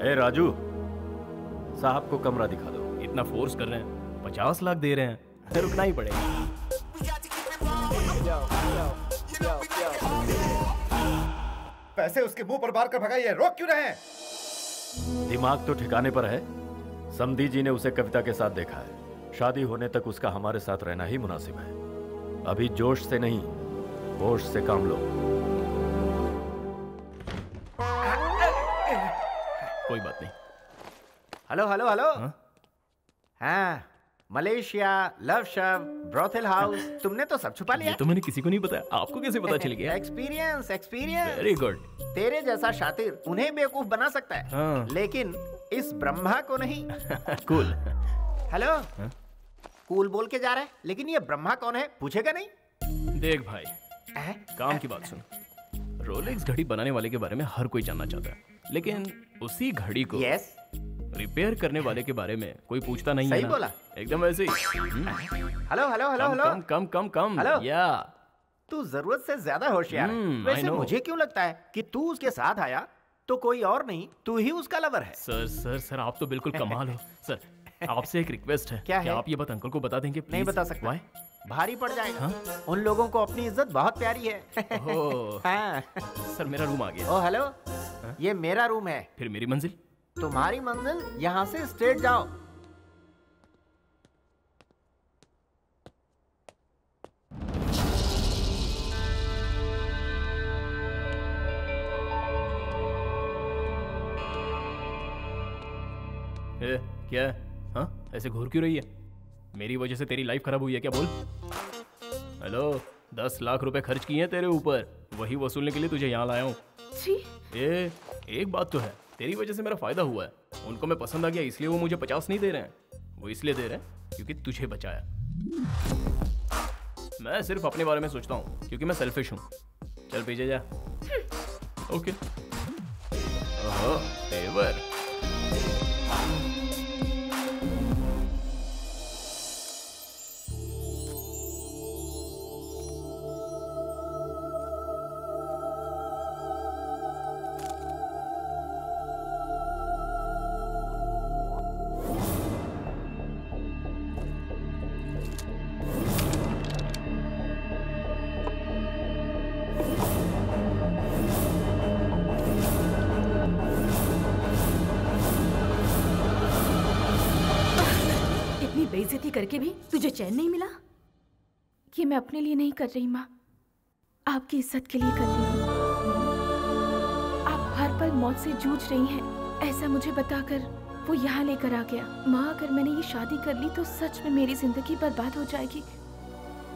I: ए राजू, साहब को कमरा दिखा दो।
B: इतना फोर्स कर रहे हैं, 50 लाख दे रहे हैं, रुकना ही पड़ेगा।
F: पैसे उसके मुंह पर मार कर भगाइए, रोक क्यों रहे हैं?
I: दिमाग तो ठिकाने पर है। समधी जी ने उसे कविता के साथ देखा है। शादी होने तक उसका हमारे साथ रहना ही मुनासिब है। अभी जोश से नहीं, होश से काम लो।
B: कोई बात नहीं।
G: Hello hello hello. हाँ, मलेशिया, लव शव, ब्रोथल हाउस, तुमने तो सब छुपा लिया।
B: ये तो मैंने किसी को नहीं बताया, आपको कैसे पता चल गया?
G: Experience, experience.
B: Very good.
G: तेरे जैसा शातिर उन्हें बेवकूफ बना सकता है,
B: हाँ।
G: लेकिन इस ब्रह्मा को नहीं।
B: कूल।
G: हेलो, कूल बोल के जा रहा है, लेकिन ये ब्रह्मा कौन है पूछेगा नहीं?
B: देख भाई, काम की बात सुन। रोलेक्स घड़ी बनाने वाले के बारे में हर कोई जानना चाहता है, लेकिन उसी घड़ी को रिपेयर करने वाले के बारे में कोई पूछता नहीं है।
G: सही बोला।
B: एकदम ऐसे ही।
G: Hello hello hello hello.
B: Come come come.
G: Hello.
B: या
G: तू जरूरत से ज्यादा होशियार है। वैसे मुझे क्यों लगता है कि तू उसके साथ आया तो कोई और नहीं, तू ही उसका लवर है।
B: सर सर सर, आप तो बिल्कुल कमाल हो। सर, आपसे एक रिक्वेस्ट है।
G: क्या है?
B: आप ये बात अंकल को बता देंगे?
G: नहीं बता सकता।
B: Why?
G: भारी पड़ जाएगा। उन लोगों को अपनी इज्जत बहुत प्यारी है।
B: हाँ। सर मेरा रूम आ गया।
G: ओ हेलो, ये मेरा रूम है।
B: फिर मेरी मंजिल?
G: तुम्हारी मंजिल यहाँ से स्ट्रेट जाओ।
B: क्या है? हाँ, ऐसे घूर क्यों रही है? मेरी वजह से तेरी लाइफ खराब हुई है क्या? बोल। हेलो, 10 लाख रुपए खर्च किए हैं तेरे ऊपर, वही वसूलने के लिए तुझे यहाँ लाया हूँ। एक बात तो है, तेरी वजह से मेरा फायदा हुआ है। उनको मैं पसंद आ गया, इसलिए वो मुझे 50 नहीं दे रहे हैं। वो इसलिए दे रहे हैं क्योंकि तुझे बचाया। मैं सिर्फ अपने बारे में सोचता हूँ क्योंकि मैं सेल्फिश हूँ। चल पीछे जा। ओके। ओहो, फेवर।
M: करके भी तुझे चैन नहीं मिला?
H: ये मैं अपने लिए नहीं कर रही माँ, आपकी इज्जत के लिए कर रही हूँ। आप हर पल मौत से जूझ रही हैं, ऐसा मुझे बताकर वो यहाँ लेकर आ गया। माँ, अगर मैंने ये शादी कर ली तो सच में मेरी जिंदगी बर्बाद हो जाएगी।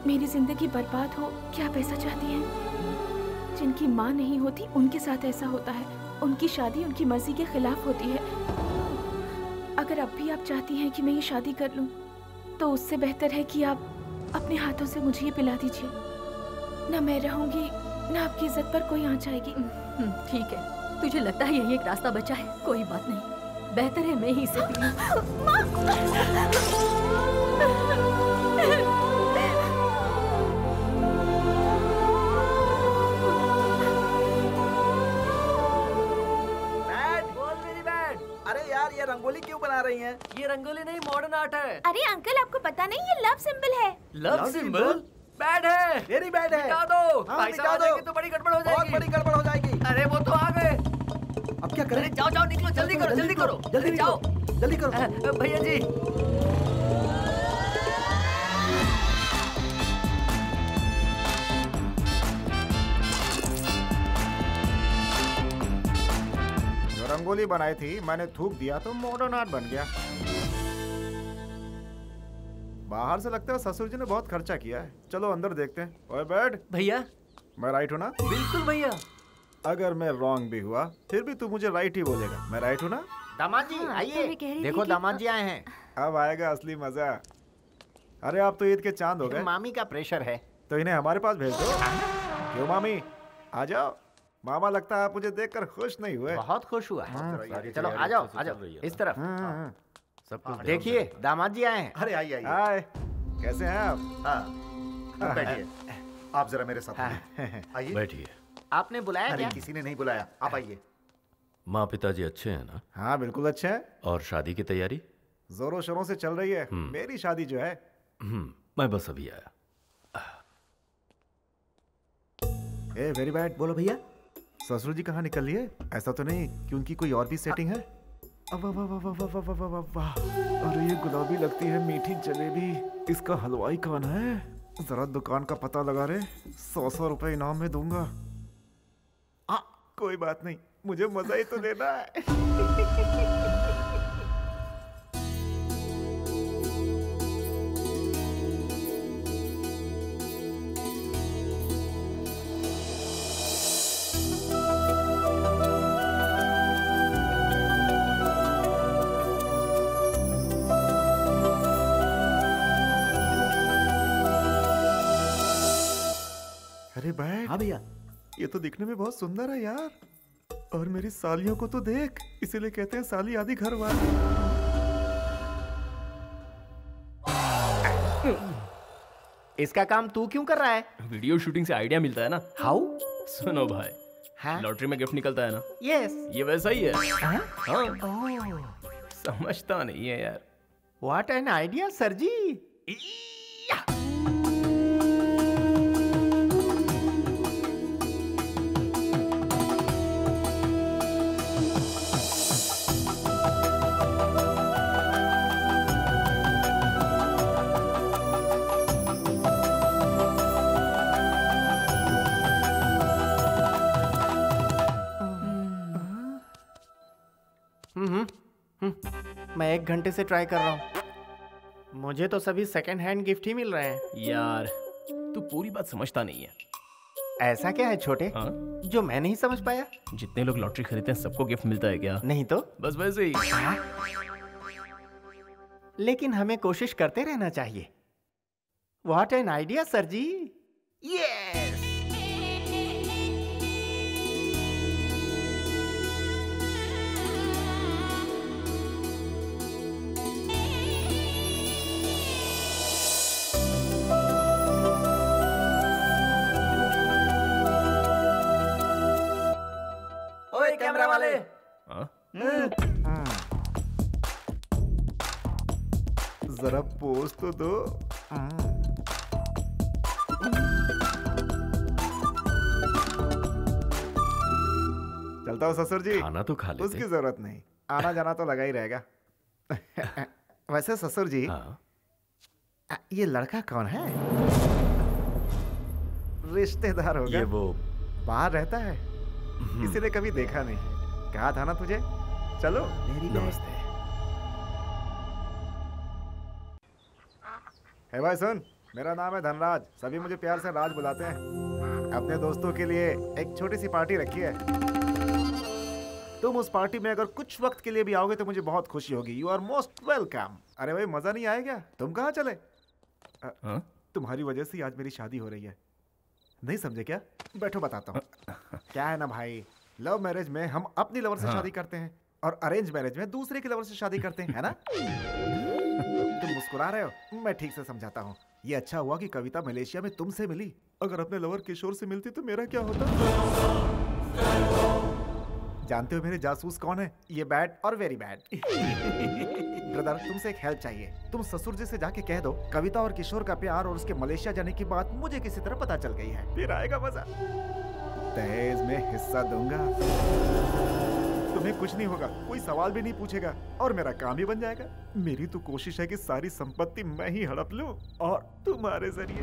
H: मेरी जिंदगी बर्बाद हो, क्या आप ऐसा चाहती हैं? जिनकी माँ नहीं होती उनके साथ ऐसा होता है। उनकी शादी उनकी मर्जी के खिलाफ होती है। अगर अब भी आप चाहती हैं कि मैं ये शादी कर लूं, तो उससे बेहतर है कि आप अपने हाथों से मुझे ये पिला दीजिए। ना मैं रहूंगी, ना आपकी इज्जत पर कोई आंच आएगी।
M: ठीक है, तुझे लगता है यही एक रास्ता बचा है? कोई बात नहीं, बेहतर है मैं ही इसे पी
G: अरे यार, ये रंगोली क्यों बना रही हैं?
J: ये रंगोली नहीं, मॉडर्न आर्ट है।
O: अरे अंकल, आपको पता नहीं ये लव सिंबल है।
J: Love symbol? बैड है।
G: वेरी बैड है।
J: मिटा दो।
G: हाँ,
J: भाई साहब आ जाएंगे तो बड़ी गड़बड़ हो जाएगी।
G: बहुत बड़ी गड़बड़ हो जाएगी।
J: अरे वो तो आ गए।
G: अब क्या करें?
J: अरे जाओ जाओ, निकलो, जल्दी करो, जल्दी करो,
G: जल्दी
J: जाओ,
G: जल्दी करो।
J: भैया जी।
L: रंगोली बनाई थी, मैंने थूक दिया तो मॉडर्न आर्ट बन गया। बाहर से लगता है ससुर जी ने बहुत खर्चा किया है। चलो अंदर देखते हैं। ओए बैठ।
J: भैया,
L: मैं राइट हूँ ना?
J: बिल्कुल भैया।
L: अगर मैं रॉन्ग भी हुआ फिर भी तू मुझे राइट ही बोलेगा। मैं राइट हूँ ना?
G: दामाद जी आइए, देखो दामाद जी आए हैं।
L: अब आएगा असली मजा। अरे आप तो ईद के चांद हो गए।
G: मामी का प्रेशर है
L: तो इन्हें हमारे पास भेज दो। क्यों मामी, आ जाओ। मामा लगता है आप मुझे देखकर खुश नहीं हुए।
G: बहुत खुश हुआ। चलो आ जाओ, आ जाओ इस तरफ।
I: सब कुछ
G: देखिए दामाद जी आए हैं।
F: अरे आइए आइए।
L: हाय, कैसे हैं आप?
F: हाँ, बैठिए। आप जरा मेरे साथ आइए।
I: बैठिए।
G: आपने बुलाया
F: अरे
G: क्या?
F: किसी ने नहीं बुलाया, आप आइए।
I: माँ पिताजी अच्छे हैं ना?
L: हाँ बिल्कुल अच्छे हैं।
I: और शादी की तैयारी
L: जोरों शोरों से चल रही है। मेरी शादी जो है।
I: मैं बस अभी आया।
L: A very bad.
F: बोलो भैया।
L: ससुर जी कहाँ निकल लिए? ऐसा तो नहीं कि उनकी कोई और भी सेटिंग है? वाह वाह वाह वाह वाह वाह वाह वाह। अरे ये गुलाबी लगती है मीठी जलेबी। इसका हलवाई कौन है? जरा दुकान का पता लगा रे। 100 रुपए इनाम में दूंगा। कोई बात नहीं, मुझे मजा ही तो लेना है। अरे भाई।
F: हाँ भैया।
L: ये तो दिखने में बहुत सुंदर है यार। और मेरी सालियों को तो देख, इसीलिए कहते हैं साली आदि घर वाली।
G: इसका काम तू क्यों कर रहा है?
B: वीडियो शूटिंग से आइडिया मिलता है ना।
G: हाउ?
B: सुनो भाई,
G: हाँ?
B: लॉटरी में गिफ्ट निकलता है ना।
G: यस।
B: ये वैसा ही है।
G: हाँ?
B: समझता नहीं है यार।
G: व्हाट एन आइडिया सर जी। मैं 1 घंटे से ट्राई कर रहा हूँ। मुझे तो सभी सेकंड हैंड गिफ्ट ही मिल रहे हैं।
B: यार तू पूरी बात समझता नहीं है।
G: ऐसा क्या है छोटे?
B: हाँ?
G: जो मैं नहीं समझ पाया?
B: जितने लोग लॉटरी खरीदते हैं सबको गिफ्ट मिलता है क्या?
G: नहीं तो
B: बस वैसे ही।
G: लेकिन हमें कोशिश करते रहना चाहिए। What an idea sir ji. Yes.
J: ओए कैमरा वाले।
L: जरा पोज तो दो। चलता हूँ ससुर जी।
I: खाना तो खा लेते।
L: उसकी जरूरत नहीं, आना जाना तो लगा ही रहेगा। वैसे ससुर जी, ये लड़का कौन है? रिश्तेदार होगा।
I: ये वो
L: बाहर रहता है, किसी ने कभी देखा नहीं। कहा था ना तुझे। चलो।
I: नमस्ते।
L: है भाई सुन, मेरा नाम है धनराज, सभी मुझे प्यार से राज बुलाते हैं। अपने दोस्तों के लिए एक छोटी सी पार्टी रखी है। तुम उस पार्टी में अगर कुछ वक्त के लिए भी आओगे तो मुझे बहुत खुशी होगी। You are most welcome. अरे भाई मजा नहीं आएगा? तुम कहाँ चले? तुम्हारी वजह से आज मेरी शादी हो रही है, नहीं समझे क्या? बैठो बताता हूँ। क्या है ना भाई, लव मैरिज में हम अपनी लवर से शादी करते हैं और अरेंज मैरिज में दूसरे के लवर से शादी करते हैं, है ना? तुम मुस्कुरा रहे हो, मैं ठीक से समझाता हूँ। ये अच्छा हुआ कि कविता मलेशिया में तुमसे मिली। अगर अपने लवर किशोर से मिलती तो मेरा क्या होता? जानते हो मेरे जासूस कौन है? ये बैड और वेरी बैड। ब्रदर, तुमसे एक हेल्प चाहिए। तुम ससुर जी से जाके कह दो कविता और किशोर का प्यार और उसके मलेशिया जाने की बात मुझे किसी तरह पता चल गई है। फिर आएगा मजा। दहेज में हिस्सा दूंगा, तुम्हें कुछ नहीं होगा, कोई सवाल भी नहीं पूछेगा और मेरा काम ही बन जाएगा। मेरी तो कोशिश है कि सारी संपत्ति मैं ही हड़प लूं और तुम्हारे जरिए।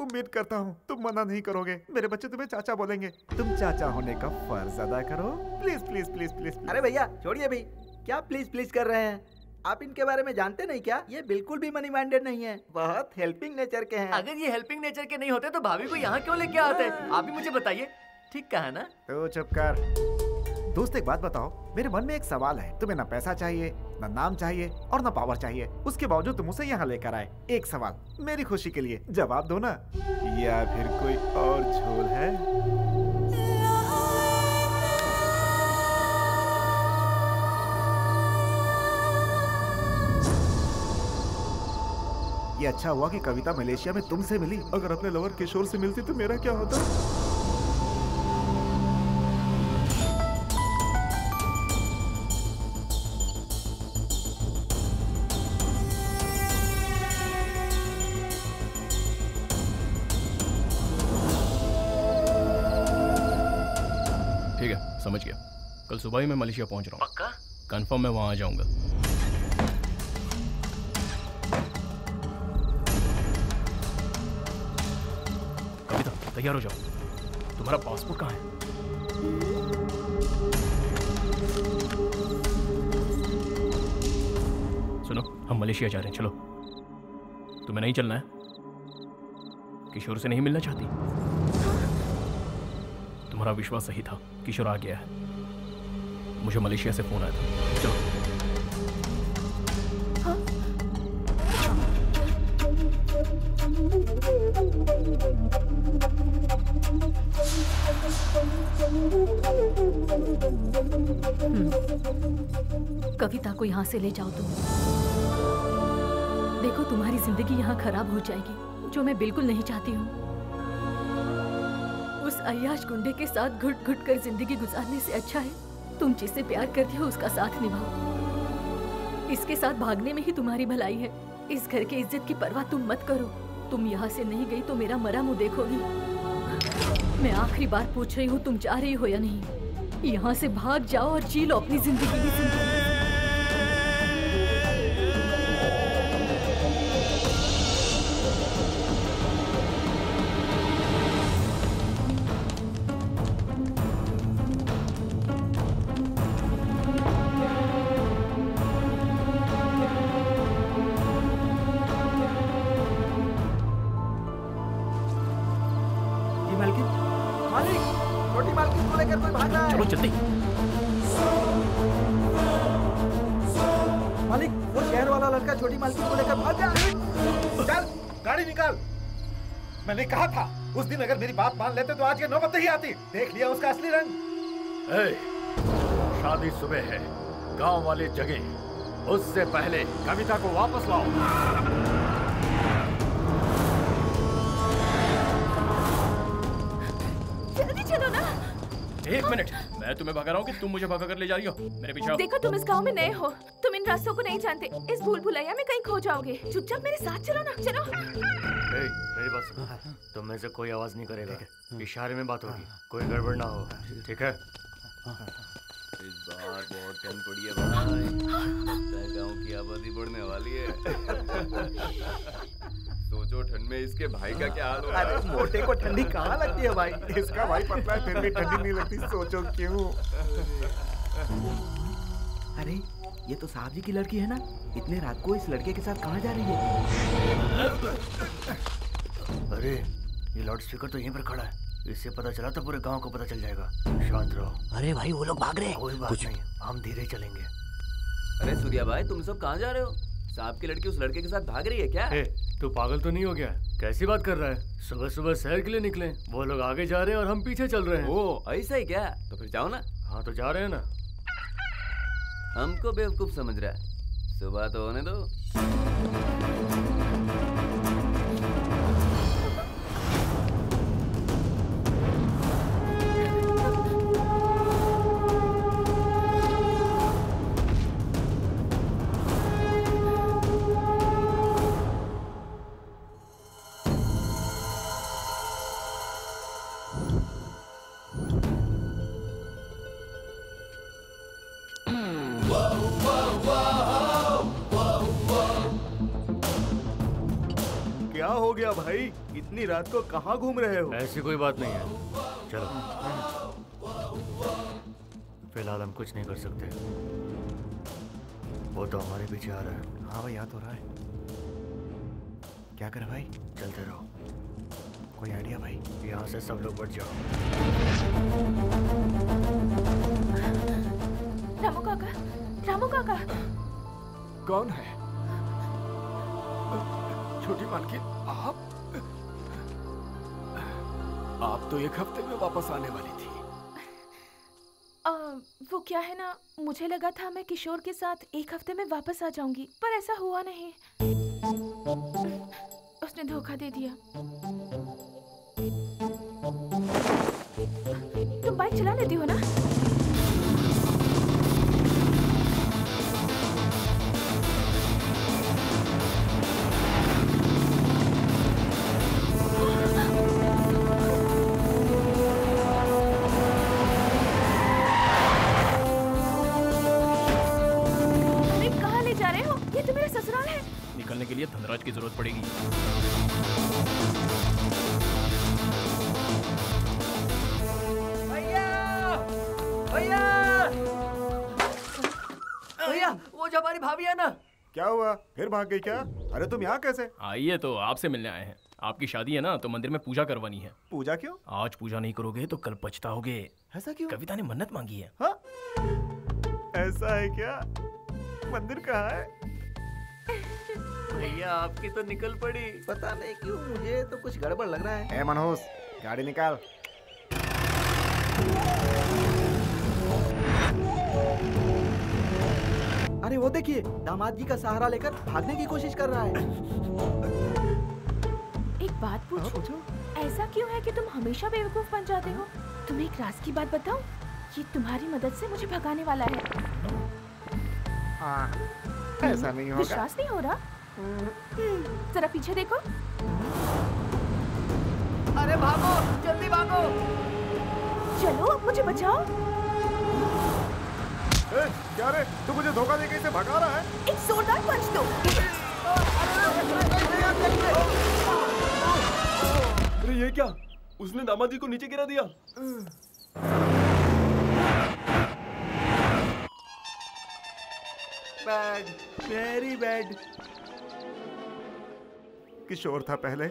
L: उम्मीद करता हूँ तुम मना नहीं करोगे। मेरे बच्चे तुम्हें चाचा बोलेंगे। तुम चाचा होने का फर्ज अदा करो। Please please please please.
C: अरे भैया छोड़िए भाई, क्या प्लीज प्लीज कर रहे हैं? आप इनके बारे में जानते नहीं क्या? ये बिल्कुल भी मनी माइंडेड नहीं है, बहुत हेल्पिंग नेचर के हैं।
J: अगर ये हेल्पिंग नेचर के नहीं होते तो भाभी को यहाँ क्यों लेके आते? आप ही मुझे बताइए। ठीक कहा ना?
L: तो चुप कर। दोस्त एक बात बताओ, मेरे मन में एक सवाल है। तुम्हें ना पैसा चाहिए, ना नाम चाहिए और ना पावर चाहिए, उसके बावजूद तुम उसे यहाँ लेकर आए। एक सवाल मेरी खुशी के लिए जवाब दो ना, या फिर कोई और झोल है? ये अच्छा हुआ कि कविता मलेशिया में तुमसे मिली। अगर अपने लवर किशोर से मिलती तो मेरा क्या होता?
B: ठीक है, समझ गया। कल सुबह ही मैं मलेशिया पहुंच रहा हूँ।
J: पक्का?
B: कंफर्म मैं वहां आ जाऊंगा। कविता, तैयार हो जाओ। तुम्हारा पासपोर्ट कहाँ है? सुनो, हम मलेशिया जा रहे हैं, चलो। तुम्हें नहीं चलना है? किशोर से नहीं मिलना चाहती? तुम्हारा विश्वास सही था, किशोर आ गया है। मुझे मलेशिया से फोन आया था। चलो।
M: कविता को यहाँ से ले जाओ तुम। देखो तुम्हारी जिंदगी यहाँ खराब हो जाएगी, जो मैं बिल्कुल नहीं चाहती हूँ। उस अय्याश गुंडे के साथ घुट घुट कर जिंदगी गुजारने से अच्छा है तुम जिससे प्यार करती हो उसका साथ निभाओ। इसके साथ भागने में ही तुम्हारी भलाई है। इस घर की इज्जत की परवाह तुम मत करो। तुम यहाँ से नहीं गई तो मेरा मरा मुंह देखोगी। मैं आखिरी बार पूछ रही हूँ, तुम जा रही हो या नहीं? यहाँ से भाग जाओ और जी लो अपनी जिंदगी की जिंदगी।
C: छोटी मालकिन को लेकर कोई भाग रहा है।
B: चलो जल्दी।
C: मालिक, वो शहर वाला लड़का छोटी मालकिन को लेकर भाग गया।
L: चल गाड़ी निकाल। मैंने कहा था उस दिन अगर मेरी बात मान लेते तो आज ये नौबत नहीं आती। देख लिया उसका असली रंग।
I: शादी सुबह है, गांव वाले जगह। उससे पहले कविता को वापस लाओ।
H: चलो ना।
B: एक मिनट, मैं तुम्हें भगा रहा हूँ कि तुम मुझे भगा कर ले जा रही हो? मेरे पीछे आओ।
H: देखो तुम इस गांव में नए हो, तुम इन रास्तों को नहीं जानते। इस भूल भुलैया में कहीं खो जाओगे। चुपचाप मेरे साथ चलो ना। चलो।
J: मेरी बात सुनो, तुम में से कोई आवाज नहीं करेगा। इशारे में बात होगी, कोई गड़बड़ ना हो, ठीक है?
A: इस बार बहुत ठंड पड़ी है भाई, लगता है गांव की आबादी बढ़ने वाली है। सोचो ठंड में इसके भाई का क्या हाल होगा।
L: अरे मोटे को ठंडी कहाँ लगती है भाई, इसका भाई पतला है फिर भी ठंडी नहीं लगती, सोचो क्यों।
C: अरे ये तो साहब जी की लड़की है ना, इतने रात को इस लड़के के साथ कहाँ जा रही है?
J: अरे ये लाउड स्पीकर तो यहीं पर खड़ा है, इससे पता चला तो पूरे गांव को पता चल जाएगा। शांत रहो।
C: अरे भाई वो लोग भाग रहे हैं।
J: कोई बात नहीं, हम धीरे चलेंगे।
A: अरे सूर्या भाई तुम सब कहाँ जा रहे हो? साहब की लड़की उस लड़के के साथ भाग रही है क्या?
J: तू पागल तो नहीं हो गया? कैसी बात कर रहा है? सुबह सुबह शहर के लिए निकले, वो लोग आगे जा रहे हैं और हम पीछे चल रहे हैं।
A: ओ ऐसा ही क्या? तो फिर जाओ ना।
J: हाँ तो जा रहे हैं ना।
A: हमको बेवकूफ समझ रहा है, सुबह तो होने दो।
L: क्या हो गया भाई, इतनी रात को कहाँ घूम रहे हो?
J: ऐसी कोई बात नहीं है, चलो। फिलहाल हम कुछ नहीं कर सकते, वो तो हमारे पीछे आ रहा है।
L: हाँ भाई याद हो रहा है। क्या करे भाई?
J: चलते रहो।
L: कोई आइडिया भाई?
J: यहाँ से सब लोग बढ़ जाओ।
H: रामू काका, रामू काका।
L: कौन है? छोटी मालकिन, आप तो 1 हफ्ते में वापस आने वाली थी।
H: वो क्या है ना, मुझे लगा था मैं किशोर के साथ 1 हफ्ते में वापस आ जाऊंगी, पर ऐसा हुआ नहीं। उसने धोखा दे दिया। तुम बाइक चला लेती हो ना?
B: निकलने के लिए धनराज की जरूरत पड़ेगी।
J: भैया, भैया, भैया, वो जो हमारी भाभी है ना।
L: क्या हुआ, फिर भाग गई क्या? अरे तुम यहाँ कैसे?
B: आइए, तो आपसे मिलने आए हैं। आपकी शादी है ना, तो मंदिर में पूजा करवानी है।
L: पूजा क्यों?
B: आज पूजा नहीं करोगे तो कल पछताओगे।
L: ऐसा क्यों?
B: कविता ने मन्नत मांगी है।
L: हाँ? ऐसा है क्या? मंदिर कहाँ है?
J: भैया आपकी तो निकल पड़ी।
C: पता नहीं क्यों मुझे तो कुछ गड़बड़ लग रहा है।
L: ए मनोज, गाड़ी निकाल।
C: अरे वो देखिए, दामाद जी का सहारा लेकर भागने की कोशिश कर रहा है।
H: एक बात पूछूं? ऐसा क्यों है कि तुम हमेशा बेवकूफ बन जाते हो? तुम्हें एक राज की बात बताऊं? ये तुम्हारी मदद से मुझे भगाने वाला है।
L: ऐसा नहीं होगा।
H: विश्वास नहीं हो रहा? जरा पीछे देखो।
J: अरे भागो, जल्दी भागो।
H: चलो, मुझे बचाओ।
L: क्या रे, तू मुझे धोखा देके इसे भगा रहा है?
H: एक जोरदार पंच दो।
D: अरे ये क्या? उसने दामाद जी को नीचे गिरा दिया।
L: Bad, very bad. किशोर था पहले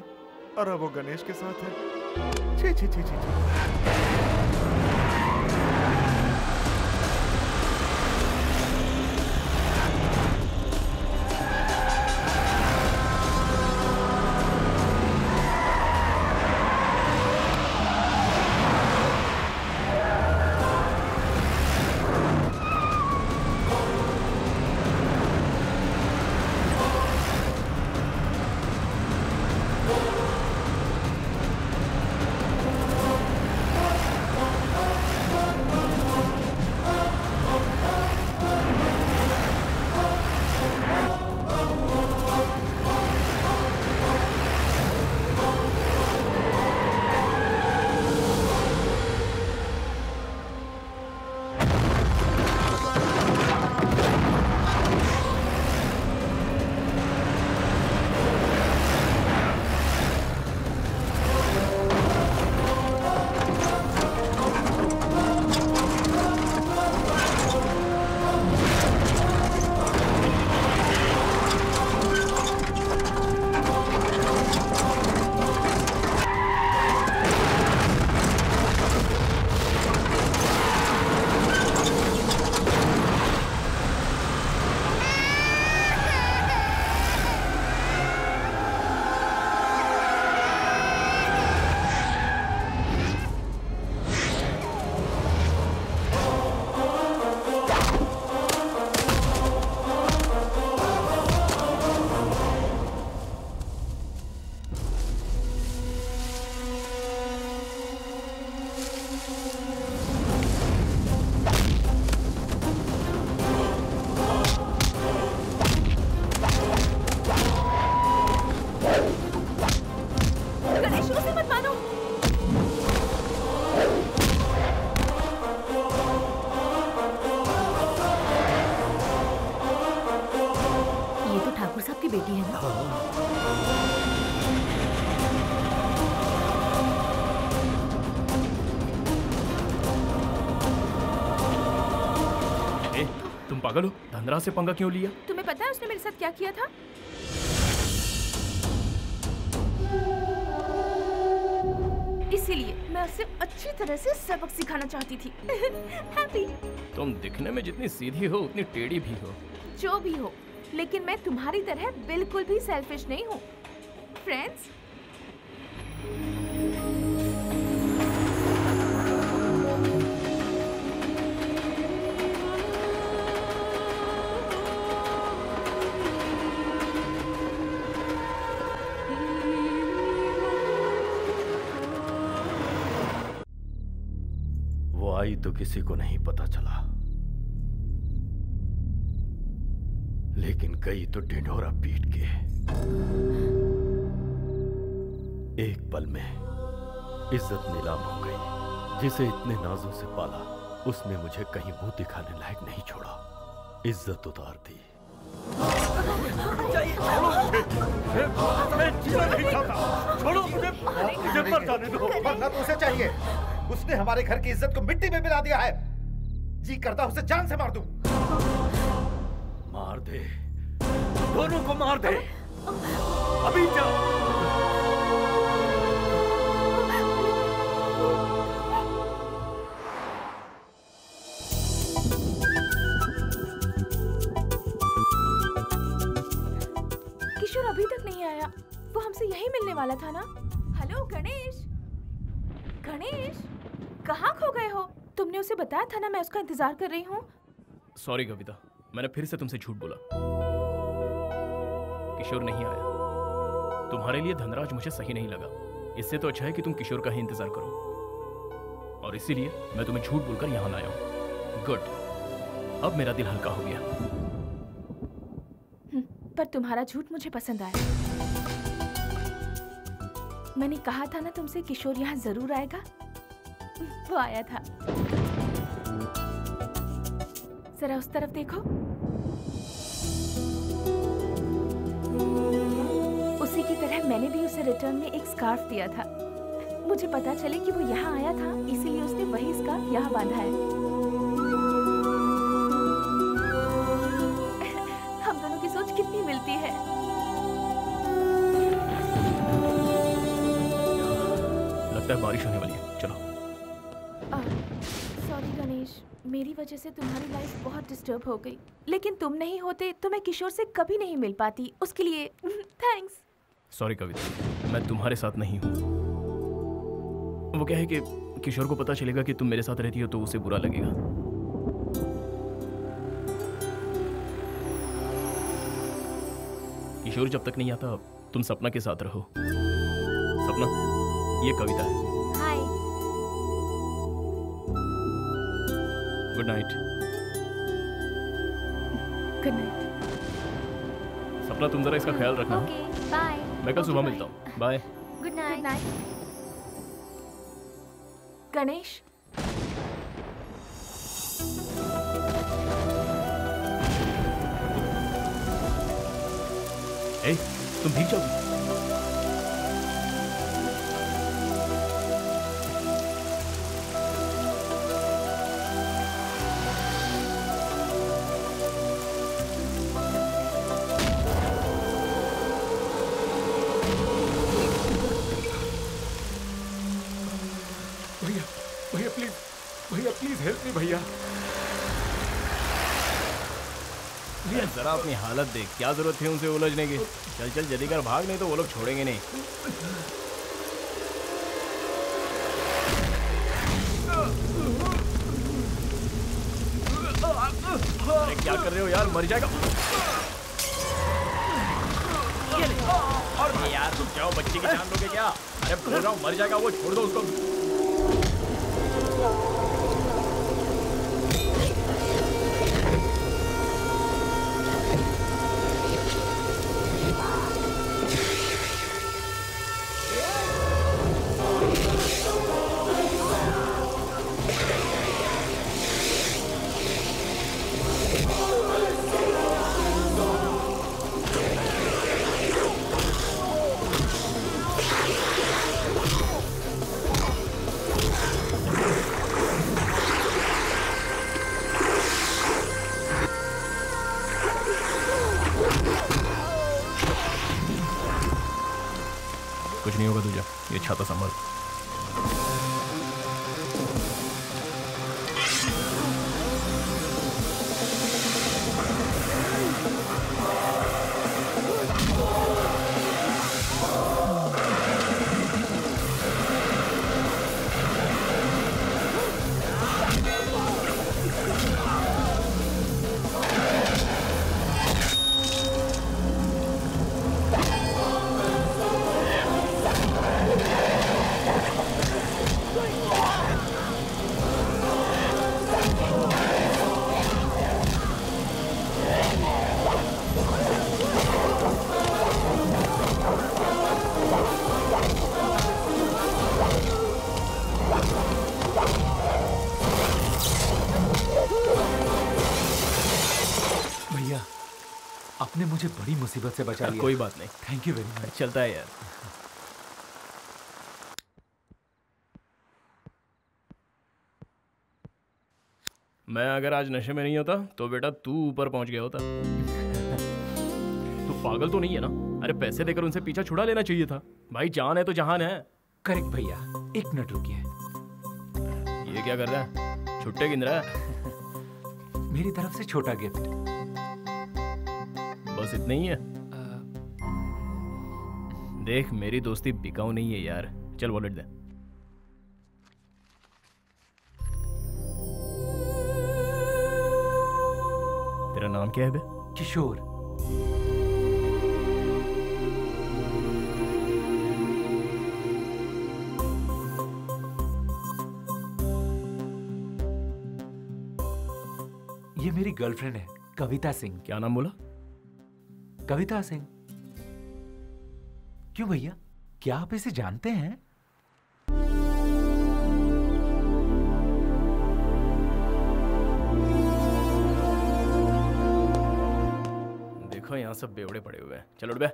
L: और अब वो गणेश के साथ है। छी छी छी छी छी।
H: गणेश उसे मत मारो।
M: ये तो ठाकुर साहब की बेटी है ना?
B: ए, तुम पागल हो? धनराज से पंगा क्यों लिया?
H: तुम्हें पता है उसने मेरे साथ क्या किया था? इसीलिए मैं उसे अच्छी तरह से सबक सिखाना चाहती थी। हैप्पी।
B: तुम दिखने में जितनी सीधी हो उतनी टेढ़ी भी हो।
H: जो भी हो, लेकिन मैं तुम्हारी तरह बिल्कुल भी सेल्फिश नहीं हूँ। फ्रेंड्स,
I: वो आई तो किसी को नहीं पता चला, लेकिन कई तो ढिंढोरा पीट के एक पल में इज्जत नीलाम हो गई। जिसे इतने नाजों से पाला, उसने मुझे कहीं मुंह दिखाने लायक नहीं छोड़ा, इज्जत उतार दी।
F: मैं जीना नहीं चाहता। छोड़ो मुझे, मुझे मर जाने दो। मरना तो उसे चाहिए। उसने हमारे घर की इज्जत को मिट्टी में मिला दिया है। जी करता उसे जान से मार दूं।
I: मार दे, दोनों को मार दे, अभी जा।
H: किशोर अभी तक नहीं आया। वो हमसे यही मिलने वाला था ना? हेलो गणेश, गणेश कहाँ खो गए हो? तुमने उसे बताया था ना मैं उसका इंतजार कर रही हूँ।
B: सॉरी कविता, मैंने फिर से तुमसे झूठ बोला। किशोर नहीं आया। तुम्हारे लिए धनराज मुझे सही नहीं लगा। इससे तो अच्छा है कि तुम किशोर का ही इंतजार करो, और इसीलिए मैं तुम्हें झूठ बोलकर यहाँ लाया हूँ। गुड, अब मेरा दिल हल्का हो गया।
H: पर तुम्हारा झूठ मुझे पसंद आया। मैंने कहा था ना तुमसे किशोर यहाँ जरूर आएगा। वो आया था। जरा उस तरफ देखो। उसी की तरह मैंने भी उसे रिटर्न में एक स्कार्फ दिया था। मुझे पता चले कि वो यहाँ आया था, इसीलिए उसने वही स्कार्फ यहाँ बांधा है। हम दोनों की सोच कितनी मिलती है।
B: लगता है बारिश होने वाली है। चलो।
H: सॉरी गणेश, मेरी वजह से तुम्हारी लाइफ बहुत डिस्टर्ब हो गई। लेकिन तुम नहीं होते तो मैं किशोर से कभी नहीं मिल पाती। उसके लिए थैंक्स।
B: सॉरी कविता, मैं तुम्हारे साथ नहीं हूँ। वो क्या है कि किशोर को पता चलेगा कि तुम मेरे साथ रहती हो तो उसे बुरा लगेगा। किशोर जब तक नहीं आता तुम सपना के साथ रहो। सपना, ये कविता है।
H: Hi.
B: Good night.
H: Good night.
B: Sapna, तुम जरा इसका ख्याल रखना।
O: Okay, bye.
B: मैं कल सुबह मिलता हूँ। बाय।
O: Good night.
H: गणेश,
B: ए, तुम भीग जाओगी।
L: भैया, भैया प्लीज, भैया प्लीज हेल्प मी भैया।
B: भैया जरा अपनी हालत देख, क्या जरूरत थी उनसे उलझने की। चल चल जल्दी कर, भाग, नहीं तो वो लोग छोड़ेंगे नहीं। अरे क्या कर रहे हो यार, मर जाएगा। और यार तुम जाओ, बच्चे की जान लोगे क्या? अरे बोल रहा हूँ मर जाएगा वो, छोड़ दो उसको। छाता संभाल।
N: आपने मुझे बड़ी मुसीबत से बचा लिया।
B: कोई बात नहीं,
N: थैंक यू वेरी मच।
B: चलता है यार। मैं अगर आज नशे में नहीं होता तो बेटा तू ऊपर पहुंच गया होता। तू पागल तो नहीं है ना? अरे पैसे देकर उनसे पीछा छुड़ा लेना चाहिए था। भाई जान है तो जहान है।
N: करेक्ट भैया, एक मिनट रुकिए।
B: ये क्या कर रहा है? छुट्टे गिन रहा है?
N: मेरी तरफ से छोटा गिफ्ट।
B: बस इतना ही है? देख मेरी दोस्ती बिकाऊ नहीं है यार। चल वॉलेट दे। तेरा नाम क्या है बे?
N: किशोर। ये मेरी गर्लफ्रेंड है, कविता सिंह।
B: क्या नाम बोला?
N: कविता सिंह। क्यों भैया, क्या आप इसे जानते हैं?
B: देखो यहाँ सब बेवड़े पड़े हुए हैं। चलो उठ बे।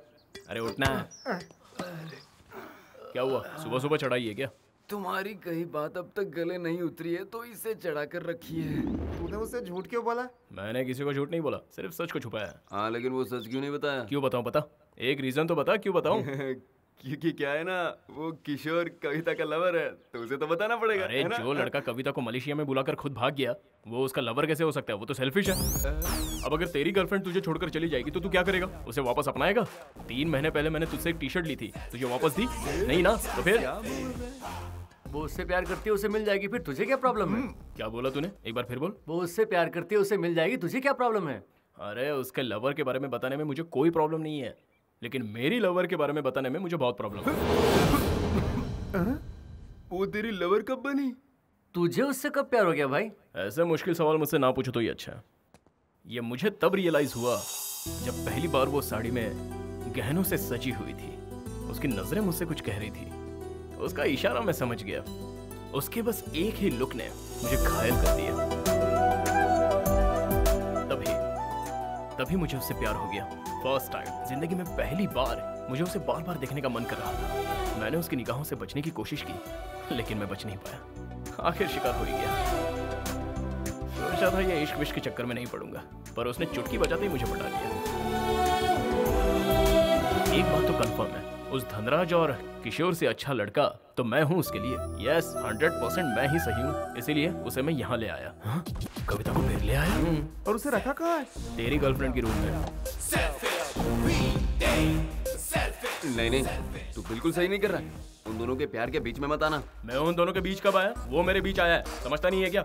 B: अरे उठना है। क्या हुआ? सुबह सुबह चढ़ाई है क्या?
A: तुम्हारी कही बात अब तक गले नहीं उतरी है तो इसे चढ़ा कर रखी है।
L: तूने उसे झूठ क्यों बोला?
B: मैंने किसी को झूठ नहीं बोला, सिर्फ सच को छुपाया।
A: हाँ लेकिन वो सच क्यों नहीं बताया?
B: क्यों बताऊं? बता, एक रीजन तो बता, क्यों बताऊं?
A: क्योंकि क्या है ना, वो किशोर कविता का लवर है तो उसे तो बताना पड़ेगा।
B: अरे जो लड़का कविता को मलेशिया में बुलाकर खुद भाग गया वो उसका लवर कैसे हो सकता है? वो तो सेल्फिश है। अब अगर तेरी गर्लफ्रेंड तुझे छोड़कर चली जाएगी तो तू क्या करेगा? उसे वापस अपनाएगा? 3 महीने पहले मैंने तुझसे एक टी-शर्ट ली थी, तुझे वापस दी नहीं ना? तो फिर
J: वो उससे प्यार करती है, उसे मिल जाएगी, फिर तुझे क्या प्रॉब्लम है?
B: क्या बोला तूने? एक बार फिर बोल।
J: वो उससे प्यार करती है, उसे मिल जाएगी, तुझे क्या प्रॉब्लम है?
B: अरे उसके लवर के बारे में बताने में मुझे कोई प्रॉब्लम नहीं है, लेकिन मेरी लवर के बारे में बताने में मुझे बहुत प्रॉब्लम है।
A: वो तेरी लवर कब बनी?
J: तुझे उससे कब प्यार हो गया भाई?
B: ऐसे मुश्किल सवाल मुझसे ना पूछो तो ये अच्छा है। ये मुझे तब रियलाइज हुआ जब पहली बार वो साड़ी में गहनों से सजी हुई थी। उसकी नजरें मुझसे कुछ कह रही थी, उसका इशारा मैं समझ गया। उसके बस एक ही लुक ने मुझे घायल कर दिया। तभी मुझे उससे प्यार हो गया। फर्स्ट टाइम जिंदगी में पहली बार मुझे उसे बार बार देखने का मन कर रहा था। मैंने उसकी निगाहों से बचने की कोशिश की लेकिन मैं बच नहीं पाया। आखिर शिकार हो ही गया। सोचा था ये इश्क विश्क के चक्कर में नहीं पड़ूंगा, पर उसने चुटकी बजाते ही मुझे पटा दिया। एक बात तो कंफर्म है, उस धनराज और किशोर से अच्छा लड़का तो मैं हूँ उसके लिए। यस 100% मैं ही सही हूँ, इसीलिए उसे मैं यहाँ ले आया। हाँ? कविता को फिर ले आया?
L: और उसे रखा कहाँ है?
B: तेरी गर्लफ्रेंड की रूम में।
A: नहीं तू बिल्कुल सही नहीं कर रहा है। उन दोनों के प्यार के बीच में मत आना।
B: मैं उन दोनों के बीच कब आया? वो मेरे बीच आया है, समझता नहीं है क्या?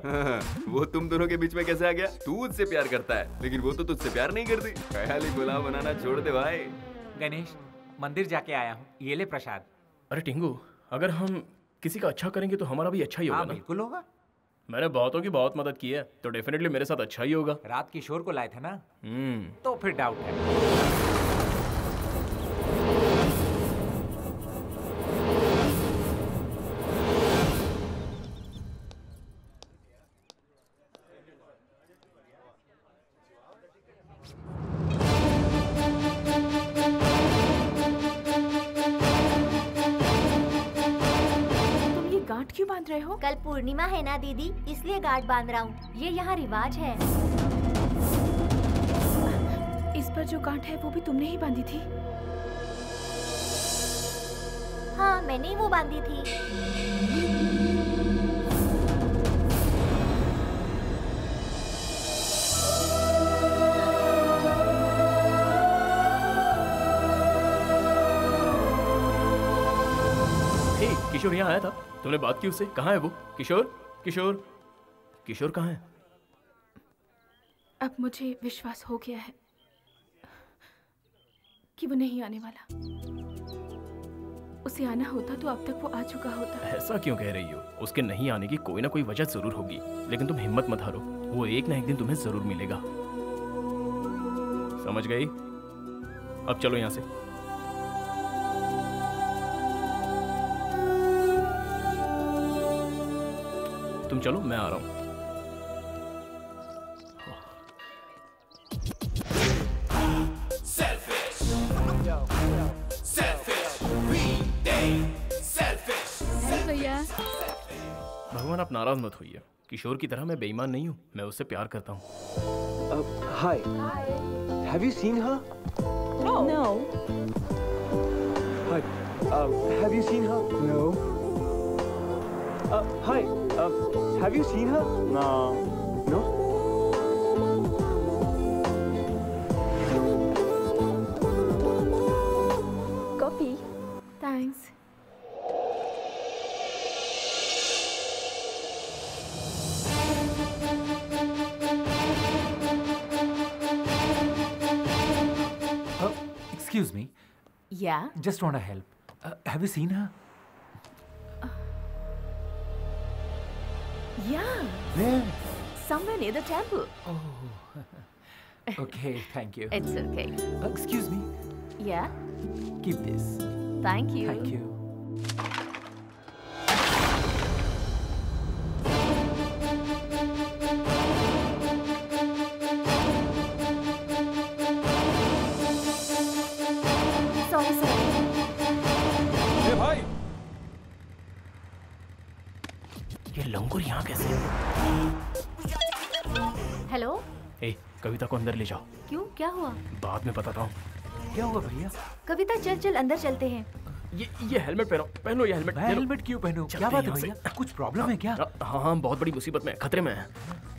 A: वो तुम दोनों के बीच में कैसे आ गया? तू उससे प्यार करता है लेकिन वो तो तुझसे प्यार नहीं करती। खाली गुलाम बनाना छोड़ दे भाई।
E: गणेश, मंदिर जाके आया हूँ, ये ले प्रसाद।
B: अरे टिंगू, अगर हम किसी का अच्छा करेंगे तो हमारा भी अच्छा ही होगा ना?
E: बिल्कुल होगा।
B: मैंने बहुतों की बहुत मदद की है तो डेफिनेटली मेरे साथ अच्छा ही होगा।
E: रात किशोर को लाए थे ना, तो फिर डाउट है।
H: क्यों बांध रहे हो?
O: कल पूर्णिमा है ना दीदी, इसलिए गांठ बांध रहा हूँ। ये यहाँ रिवाज है।
H: इस पर जो गांठ है वो भी तुमने ही बांधी थी?
O: हाँ, मैंने ही वो बांधी थी।
B: किशोर यहाँ आया था, तुमने बात की उससे? कहाँ है वो? किशोर किशोर किशोर कहाँ है?
H: अब मुझे विश्वास हो गया है कि वो नहीं आने वाला। उसे आना होता तो अब तक वो आ चुका होता।
B: ऐसा क्यों कह रही हो? उसके नहीं आने की कोई ना कोई वजह जरूर होगी, लेकिन तुम हिम्मत मत हारो, वो एक ना एक दिन तुम्हें जरूर मिलेगा। समझ गई? अब चलो यहाँ से। तुम चलो, मैं आ रहा हूँ।
M: भैया,
B: भगवान आप नाराज मत होइए। किशोर की तरह मैं बेईमान नहीं हूँ, मैं उससे प्यार करता हूँ।
P: Hi, have you seen her?
M: No.
P: Hi, have you seen her? No. Hi, have you seen her? No. No?
H: Coffee. Thanks.
N: Excuse me.
H: Yeah?
N: Just want to help. Have you seen her?
H: Yeah.
N: Where?
H: Somewhere near the temple.
N: Oh. Okay, thank you.
H: It's okay.
N: Excuse me.
H: Yeah?
N: Keep this.
H: Thank you.
N: Thank you.
H: Sorry, sorry.
P: Hey, भाई!
B: ये लंगूर यहाँ कैसे?
O: Hello?
B: ए, कविता को अंदर ले जाओ।
O: क्यों? क्या हुआ?
B: बाद में बताता हूँ।
N: क्या हुआ भैया?
O: कविता चल चल अंदर चलते हैं।
B: ये हेलमेट पहनो ये हेलमेट।
N: मैं हेलमेट क्यों पहनूं? क्या बात है भैया? कुछ प्रॉब्लम है क्या?
B: हाँ, बहुत बड़ी मुसीबत में, खतरे में है।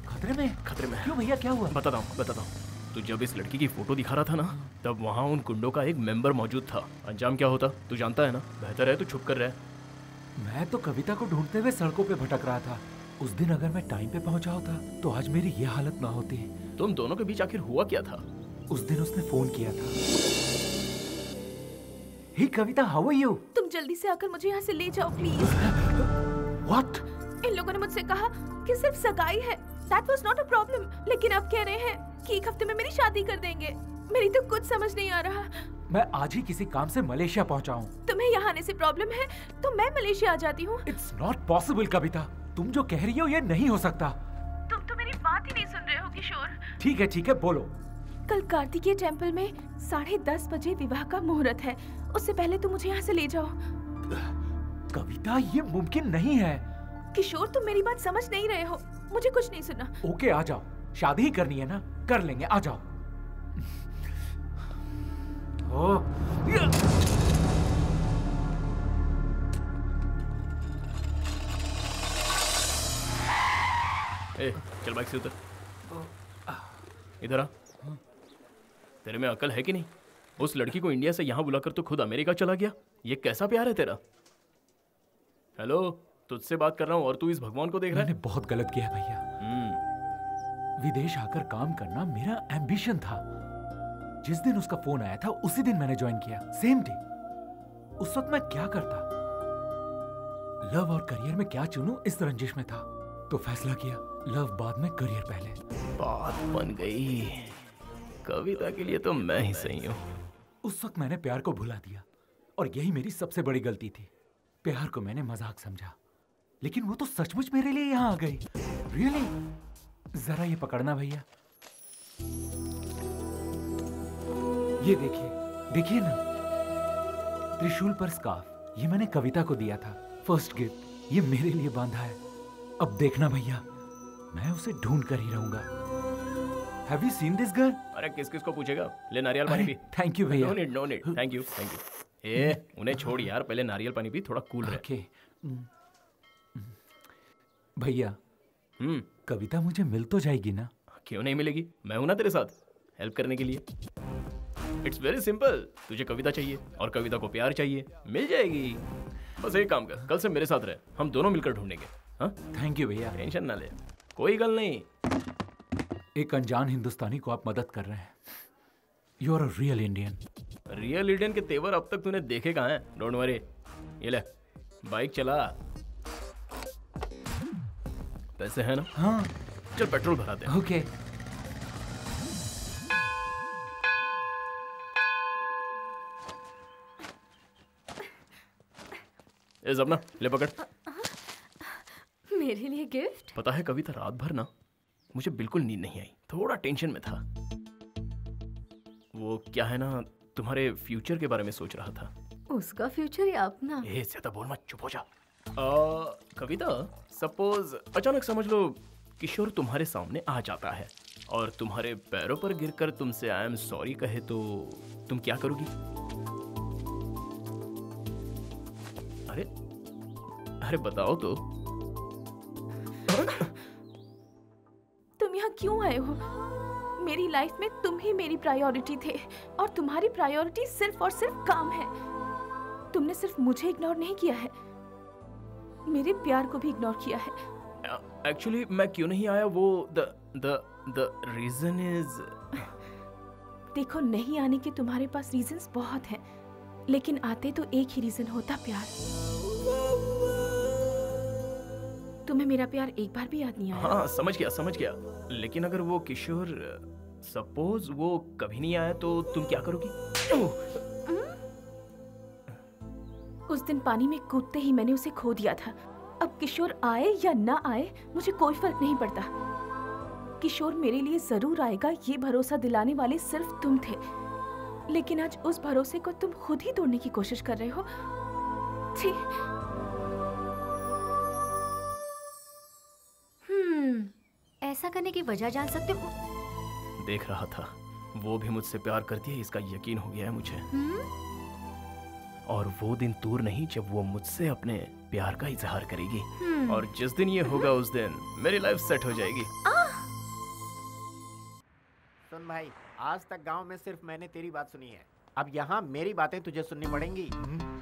N: खतरे में?
B: खतरे में।
N: क्यों भैया, क्या हुआ?
B: बताता हूँ। तू जब इस लड़की की फोटो दिखा रहा था ना, तब वहाँ उन गुंडों का एक मेंबर मौजूद था। अंजाम क्या होता तू जानता है ना? बेहतर है तू छुप कर रहे।
N: मैं तो कविता को ढूंढते हुए सड़कों पे भटक रहा था। उस दिन अगर मैं टाइम पे पहुंचा होता तो आज मेरी ये हालत ना होती।
B: तुम दोनों के बीच आखिर हुआ क्या था?
N: उस दिन उसने फोन किया था। हे कविता, हाउ आर यू?
H: तुम जल्दी से आकर मुझे यहाँ से ले जाओ प्लीज।
N: व्हाट?
H: इन लोगों ने मुझसे कहा कि सिर्फ सगाई है। That was not a problem. लेकिन अब कह रहे हैं कि एक हफ्ते में मेरी शादी कर देंगे। मेरी तो कुछ समझ नहीं आ रहा।
N: मैं आज ही किसी काम से मलेशिया पहुंचा हूँ।
H: तुम्हें यहाँ आने से प्रॉब्लम है तो मैं मलेशिया आ जाती हूँ।
N: It's not possible कविता। तुम जो कह रही हो ये नहीं हो सकता।
H: तुम तो मेरी बात ही नहीं सुन रहे हो किशोर।
N: ठीक है, बोलो।
H: कल कार्तिकेय टेम्पल में 10:30 बजे विवाह का मुहूर्त है। उससे पहले तुम मुझे यहाँ से ले जाओ।
N: कविता, ये मुमकिन नहीं है।
H: किशोर, तुम मेरी बात समझ नहीं रहे हो। मुझे कुछ नहीं सुना।
N: ओके, आ जाओ। शादी ही करनी है ना? कर लेंगे, आ जाओ।
B: ए, चल बाइक से उतर। इधर आ। तेरे में अकल है कि नहीं? उस लड़की को इंडिया से यहाँ बुलाकर तो खुद अमेरिका चला गया। ये कैसा प्यार है तेरा? हेलो, तुझसे बात कर रहा हूँ और तू इस भगवान को देख रहा है?
N: मैंने बहुत गलत किया भैया। विदेश आकर काम करना मेरा एम्बिशन था। जिस दिन उसका फोन आया था उसी दिन मैंने ज्वाइन किया, सेम डे। उस वक्त मैं क्या करता, लव और करियर में क्या चुनूं, इस रंजिश में था। तो फैसला किया, लव बाद में, करियर पहले।
B: बात बन गई। कविता के लिए तो मैं ही सही हूँ।
N: उस वक्त मैंने प्यार को भुला दिया और यही मेरी सबसे बड़ी गलती थी। प्यार को मैंने मजाक समझा, लेकिन वो तो सचमुच मेरे लिए यहाँ आ गई। रियली? जरा ये पकड़ना भैया। ये देखिए ना, त्रिशूल पर स्कार्फ। ये मैंने कविता को दिया था, फर्स्ट गिफ्ट। ये मेरे लिए बांधा है। अब देखना भैया, मैं उसे ढूंढ कर ही रहूंगा। Have you seen this girl?
B: अरे किस किस को पूछेगा? ले नारियल पानी पी।
N: थैंक यू भैया।
B: No need, thank you. उन्हें छोड़ यार, पहले नारियल पानी पी, थोड़ा कूल रहे।
N: भैया कविता मुझे मिल तो जाएगी ना?
B: क्यों नहीं मिलेगी, मैं हूं ना तेरे साथ हेल्प करने के लिए। इट्स वेरी सिंपल, तुझे कविता चाहिए और कविता को प्यार चाहिए, मिल जाएगी। बस एक काम कर, कल से मेरे साथ रहे, हम दोनों मिलकर ढूंढेंगे। हाँ
N: थैंक यू भैया।
B: टेंशन ना ले, कोई गल नहीं।
N: एक अनजान हिंदुस्तानी को आप मदद कर रहे हैं। You are a real Indian.
B: Real Indian के तेवर अब तक तूने देखे कहाँ हैं? डोंट वरी, ये ले बाइक चला। पैसे हैं ना?
N: हाँ।
B: चल पेट्रोल भरा दे।
N: ओके।
B: अपना ले पकड़।
M: मेरे लिए गिफ्ट?
B: पता है कविता, रात भर ना मुझे बिल्कुल नींद नहीं आई, थोड़ा टेंशन में था। वो क्या है ना, तुम्हारे फ्यूचर के बारे में सोच रहा था।
M: उसका फ्यूचर या अपना?
B: ज्यादा बोल मत, चुप हो जा। कविता, सपोज अचानक समझ लो किशोर तुम्हारे सामने आ जाता है और तुम्हारे पैरों पर गिरकर तुमसे आई एम सॉरी कहे तो तुम क्या करोगी? अरे बताओ तो।
H: तुम यहाँ क्यों आए हो? मेरी लाइफ में तुम ही मेरी प्रायोरिटी थे और तुम्हारी प्रायोरिटी सिर्फ और सिर्फ काम है। तुमने सिर्फ मुझे इग्नोर नहीं किया है, मेरे प्यार को भी इग्नोर किया है।
B: एक्चुअली मैं क्यों नहीं आया, वो द रीजन इज।
H: देखो, नहीं आने के तुम्हारे पास रीजंस बहुत हैं, लेकिन आते तो एक ही रीजन होता, प्यार। तुम्हें मेरा प्यार एक बार भी याद नहीं आया?
B: हाँ समझ गया, लेकिन अगर वो किशोर सपोज वो कभी नहीं आया तो तुम क्या करोगी?
H: उस दिन पानी में कूदते ही मैंने उसे खो दिया था। अब किशोर आए या ना आए मुझे कोई फर्क नहीं पड़ता। किशोर मेरे लिए जरूर आएगा, ये भरोसा दिलाने वाले सिर्फ तुम थे, लेकिन आज उस भरोसे को तुम खुद ही तोड़ने की कोशिश कर रहे हो।
O: ऐसा करने की वजह जान सकते हो?
B: देख रहा था, वो भी मुझसे प्यार करती है, इसका यकीन हो गया है मुझे। और वो दिन दूर नहीं जब वो मुझसे अपने प्यार का इजहार करेगी, और जिस दिन ये होगा उस दिन मेरी लाइफ सेट हो जाएगी।
C: सुन भाई, आज तक गांव में सिर्फ मैंने तेरी बात सुनी है, अब यहाँ मेरी बातें तुझे सुननी पड़ेंगी।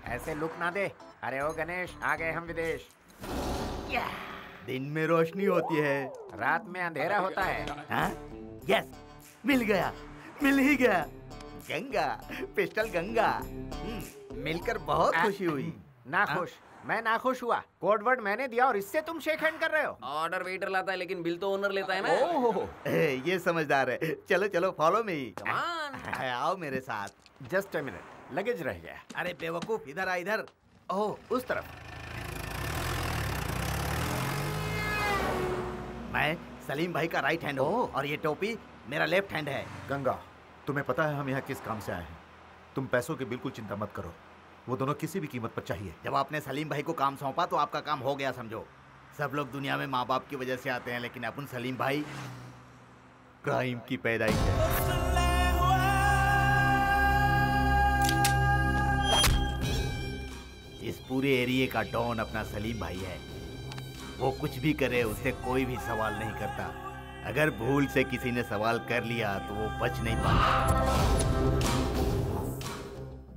C: ऐसे लुक ना दे। अरे ओ गणेश, आ गए हम विदेश।
G: दिन में रोशनी होती है,
C: रात में अंधेरा होता है।
G: हाँ? यस, मिल गया, मिल ही गया। गंगा, पिस्टल गंगा। मिलकर बहुत खुशी हुई।
C: ना खुश, मैं ना खुश हुआ। कोड वर्ड मैंने दिया और इससे तुम शेक हैंड कर रहे हो।
A: ऑर्डर वेटर लाता है लेकिन बिल तो ओनर लेता है ना।
G: ओह, ये समझदार है। चलो चलो फॉलो मी। आओ मेरे साथ।
C: जस्ट अ मिनट, लगेज रह गया।
G: अरे बेवकूफ, इधर आ इधर।
C: ओह, उस तरफ।
G: मैं सलीम भाई का राइट हैंड हूँ और ये टोपी मेरा लेफ्ट हैंड है।
F: गंगा, तुम्हें पता है हम यहाँ किस काम से आए हैं? तुम पैसों की बिल्कुल चिंता मत करो, वो दोनों किसी भी कीमत पर चाहिए।
G: जब आपने सलीम भाई को काम सौंपा तो आपका काम हो गया समझो। सब लोग दुनिया में माँ बाप की वजह से आते हैं, लेकिन अपन सलीम भाई क्राइम की पैदाइश है। इस पूरे एरिया का डॉन अपना सलीम भाई है। वो कुछ भी करे उससे कोई भी सवाल नहीं करता। अगर भूल से किसी ने सवाल कर लिया तो वो बच नहीं पाता।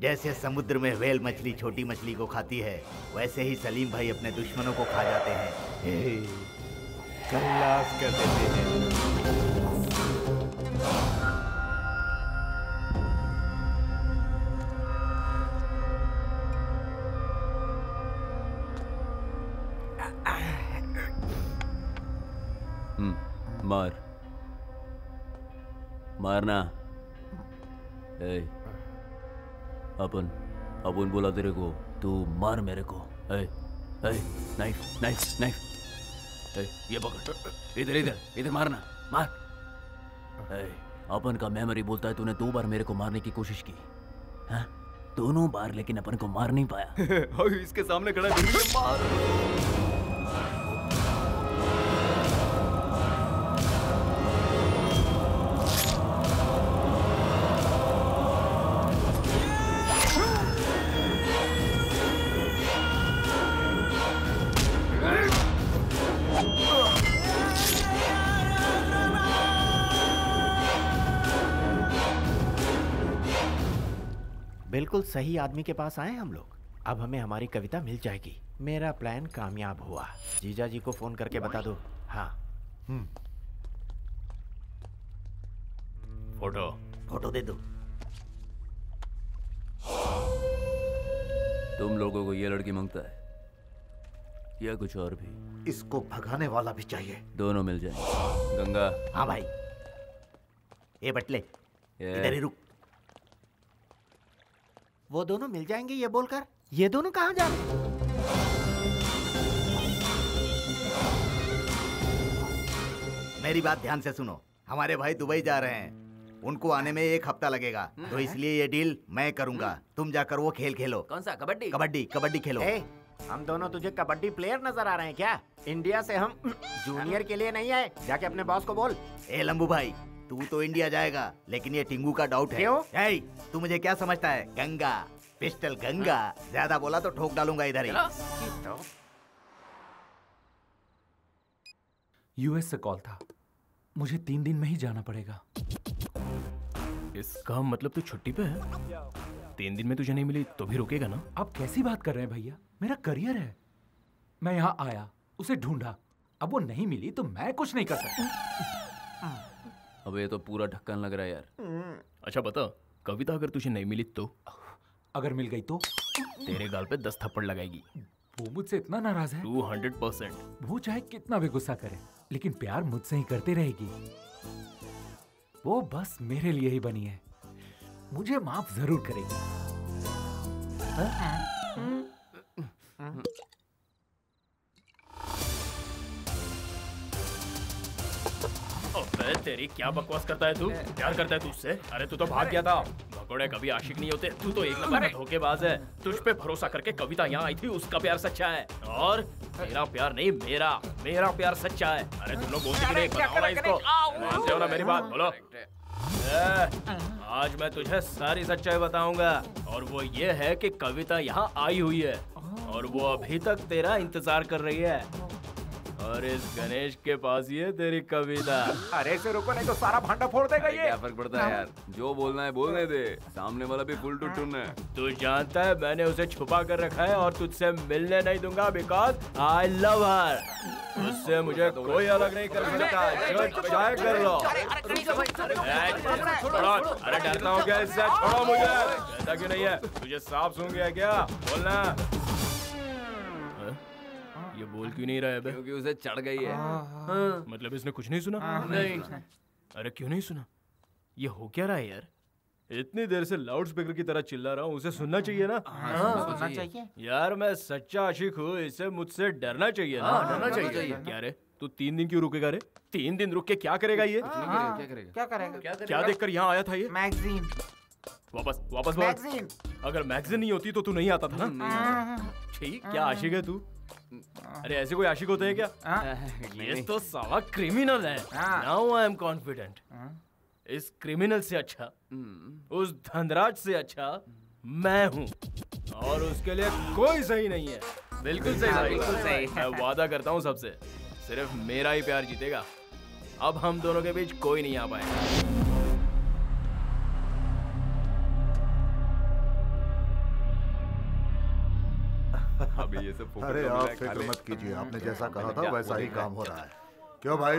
G: जैसे समुद्र में व्हेल मछली छोटी मछली को खाती है, वैसे ही सलीम भाई अपने दुश्मनों को खा जाते हैं, खल्लास कर देते हैं।
A: मार मारना। अपन बोला तेरे को, तू मार मेरे को। नाइफ नाइफ नाइफ, ये पकड़, इधर इधर इधर मारना, मार। अपन का मेमोरी बोलता है तूने 2 बार मेरे को मारने की कोशिश की, हाँ? दोनों बार, लेकिन अपन को मार नहीं पाया।
D: इसके सामने खड़ा है, मार।
C: बिल्कुल सही आदमी के पास आए हम लोग। अब हमें हमारी कविता मिल जाएगी। मेरा प्लान कामयाब हुआ। जीजा जी को फोन करके बता दो। हाँ।
G: फोटो दे दो।
A: तुम लोगों को ये लड़की मांगता है या कुछ और भी?
F: इसको भगाने वाला भी चाहिए।
A: दोनों मिल जाए। गंगा।
G: हाँ भाई। ये बटले इधर ही रुक।
C: वो दोनों मिल जाएंगे ये बोलकर ये दोनों कहाँ जा रहे?
G: मेरी बात ध्यान से सुनो। हमारे भाई दुबई जा रहे हैं, उनको आने में 1 हफ्ता लगेगा, तो इसलिए ये डील मैं करूंगा। तुम जाकर वो खेल खेलो।
C: कौन सा? कबड्डी?
G: कबड्डी कबड्डी खेलो।
C: हम दोनों तुझे कबड्डी प्लेयर नजर आ रहे हैं क्या? इंडिया से हम जूनियर के लिए नहीं आए। जाके अपने बॉस को बोल।
G: ए लंबू भाई, तू तो इंडिया जाएगा, लेकिन ये टिंगू का डाउट है।
C: क्यों?
G: तू मुझे क्या समझता है? गंगा, पिस्टल गंगा। ज्यादा बोला तो ठोक डालूंगा इधर ही।
N: यूएस से कॉल था, मुझे 3 दिन में ही जाना पड़ेगा।
B: इसका मतलब तू छुट्टी पे है? 3 दिन में तुझे नहीं मिली तो भी रुकेगा ना?
N: आप कैसी बात कर रहे हैं भैया? मेरा करियर है। मैं यहाँ आया, उसे ढूंढा, अब वो नहीं मिली तो मैं कुछ नहीं कर सकता।
A: अब ये तो पूरा ढक्कन लग रहा है यार।
B: अच्छा बता, कविता अगर तुझे नहीं मिली तो?
N: अगर मिल गई तो?
B: तेरे गाल पे 10 थप्पड़ लगाएगी।
N: वो मुझसे इतना नाराज है?
B: 200%।
N: वो चाहे कितना भी गुस्सा करे, लेकिन प्यार मुझसे ही करती रहेगी। वो बस मेरे लिए ही बनी है, मुझे माफ जरूर करेगी।
B: अबे तेरी क्या बकवास करता है तू? प्यार करता है तू उससे? अरे तू तो भाग गया था। भगोड़े कभी आशिक नहीं होते। तू तो एक नंबर का धोखेबाज है। तुझ पे भरोसा करके कविता यहाँ आई थी, उसका प्यार सच्चा है। और तेरा प्यार नहीं, मेरा प्यार सच्चा है। अरे तुम लोग बोलते नहीं, बताओ ना इसको। मानते हो ना मेरी बात? बोलो। आज मैं तुझे सारी सच्चाई बताऊंगा, और वो ये है कि कविता यहाँ आई हुई है और वो अभी तक तेरा इंतजार कर रही है, और इस गणेश के पास ये तेरी कविता।
E: अरे इसे रुको नहीं तो सारा भांडा फोड़ देगा ये।
A: क्या फर्क पड़ता है यार, जो बोलना है बोलने दे। सामने वाला भी फुल टू टून है।
B: तू जानता है मैंने उसे छुपा कर रखा है और तुझसे मिलने नहीं दूंगा, बिकॉज आई लव हर। उससे मुझे कोई अलग नहीं कर सकता, जो चाहे कर लो। अरे डरता हूँ क्या इससे? छोड़ो मुझे। ऐसा क्यों नहीं है? तुझे सांप सूंघ गया क्या? बोलना। ये बोल क्यों नहीं रहा है बे?
A: क्योंकि उसे चढ़ गई है।
B: मतलब इसने कुछ नहीं सुना?
A: नहीं।
B: अरे क्यों नहीं सुना? ये हो क्या रहा है यार? इतनी देर से लाउड स्पीकर की तरह चिल्ला रहा हूँ, उसे सुनना चाहिए ना?
C: सुनना चाहिए
B: यार मैं सच्चा आशिक हूँ, इसे मुझसे डरना चाहिए ना?
C: डरना चाहिए।
B: क्या रे, तू 3 दिन क्यों रुकेगा रे? 3 दिन रुक के क्या करेगा ये?
C: क्या करेगा?
B: क्या देखकर यहाँ आया था ये?
C: मैगजीन।
B: वापस बोल।
C: मैगजीन।
B: अगर मैगजीन नहीं होती तो तू नहीं आता था ना? ठीक, क्या आशिक है तू? अरे ऐसे कोई आशिक होते हैं क्या? ये तो साला क्रिमिनल है। Now I am confident. इस क्रिमिनल से अच्छा, उस धनराज से अच्छा मैं हूँ, और उसके लिए कोई सही नहीं है। बिल्कुल सही, बिल्कुल सही। मैं वादा करता हूँ सबसे, सिर्फ मेरा ही प्यार जीतेगा। अब हम दोनों के बीच कोई नहीं आ पाएगा।
A: अभी ये सब
F: अरे आप फिक्र मत कीजिए, आपने जैसा कहा था वैसा ही काम हो रहा है। क्यों भाई,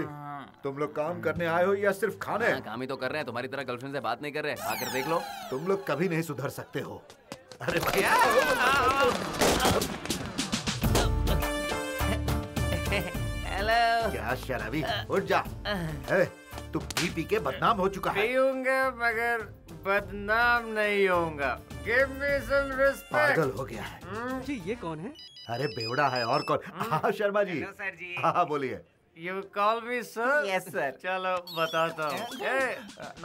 F: तुम लोग काम करने आए हो या सिर्फ खाने?
A: काम ही तो कर रहे हैं, तुम्हारी तरह गर्लफ्रेंड से बात नहीं कर रहे। आकर देख लो।
F: तुम लोग कभी नहीं सुधर सकते हो। अरे भाई
C: हेलो।
F: क्या शराबी, उठ जा। तू पी के बदनाम हो चुका है।
J: पीऊंगा मगर बदनाम नहीं होऊंगा। Give me some respect।
F: पागल हो गया है।
K: जी ये कौन है?
F: अरे बेवड़ा है और कौन? हाँ शर्मा जी।
J: हेलो सर जी।
F: हाँ बोलिए।
J: You call me sir?
C: Yes sir।
J: चलो बताता हूँ। Hey,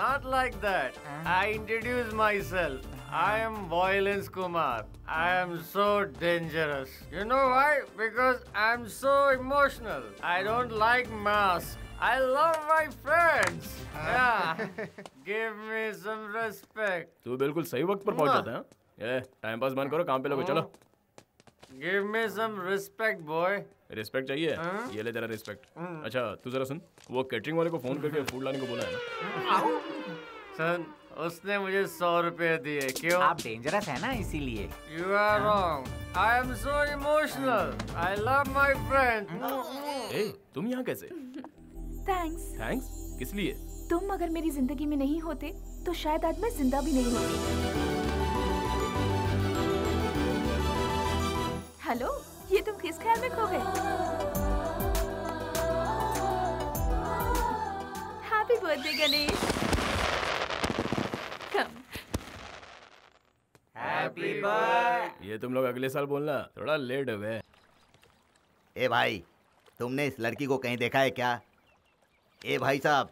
J: not like that। I introduce myself। I am Violence Kumar। I am so dangerous। You know why? Because I am so emotional। I don't like masks। I love my friends। Yeah। Give me some respect।
B: तू बिल्कुल सही वक्त पर पहुंच जाता है। ये time pass बंद करो, काम पे लोगो। चलो।
J: Give me some respect, boy।
B: Respect चाहिए? ये ले तेरा रिस्पेक्ट। अच्छा तू जरा सुन, वो कैटरिंग वाले को फोन करके फूड लाने को बोला है ना?
J: सुन, उसने मुझे 100 रुपए दिए। क्यों?
E: आप डेंजरस है ना इसीलिए।
J: You are wrong. I am so emotional. I love my friend.
B: ए, तुम यहाँ कैसे?
H: थैंक्स।
B: थैंक्स? किस लिए?
H: तुम अगर मेरी जिंदगी में नहीं होते तो शायद आज मैं जिंदा भी नहीं होती। हेलो, ये तुम किस ख्याल में खो गए? Happy birthday Ganesh.
J: Happy birthday.
B: ये तुम लोग अगले साल बोलना, थोड़ा लेट हुए।
G: ए भाई, तुमने इस लड़की को कहीं देखा है क्या? ए भाई साहब,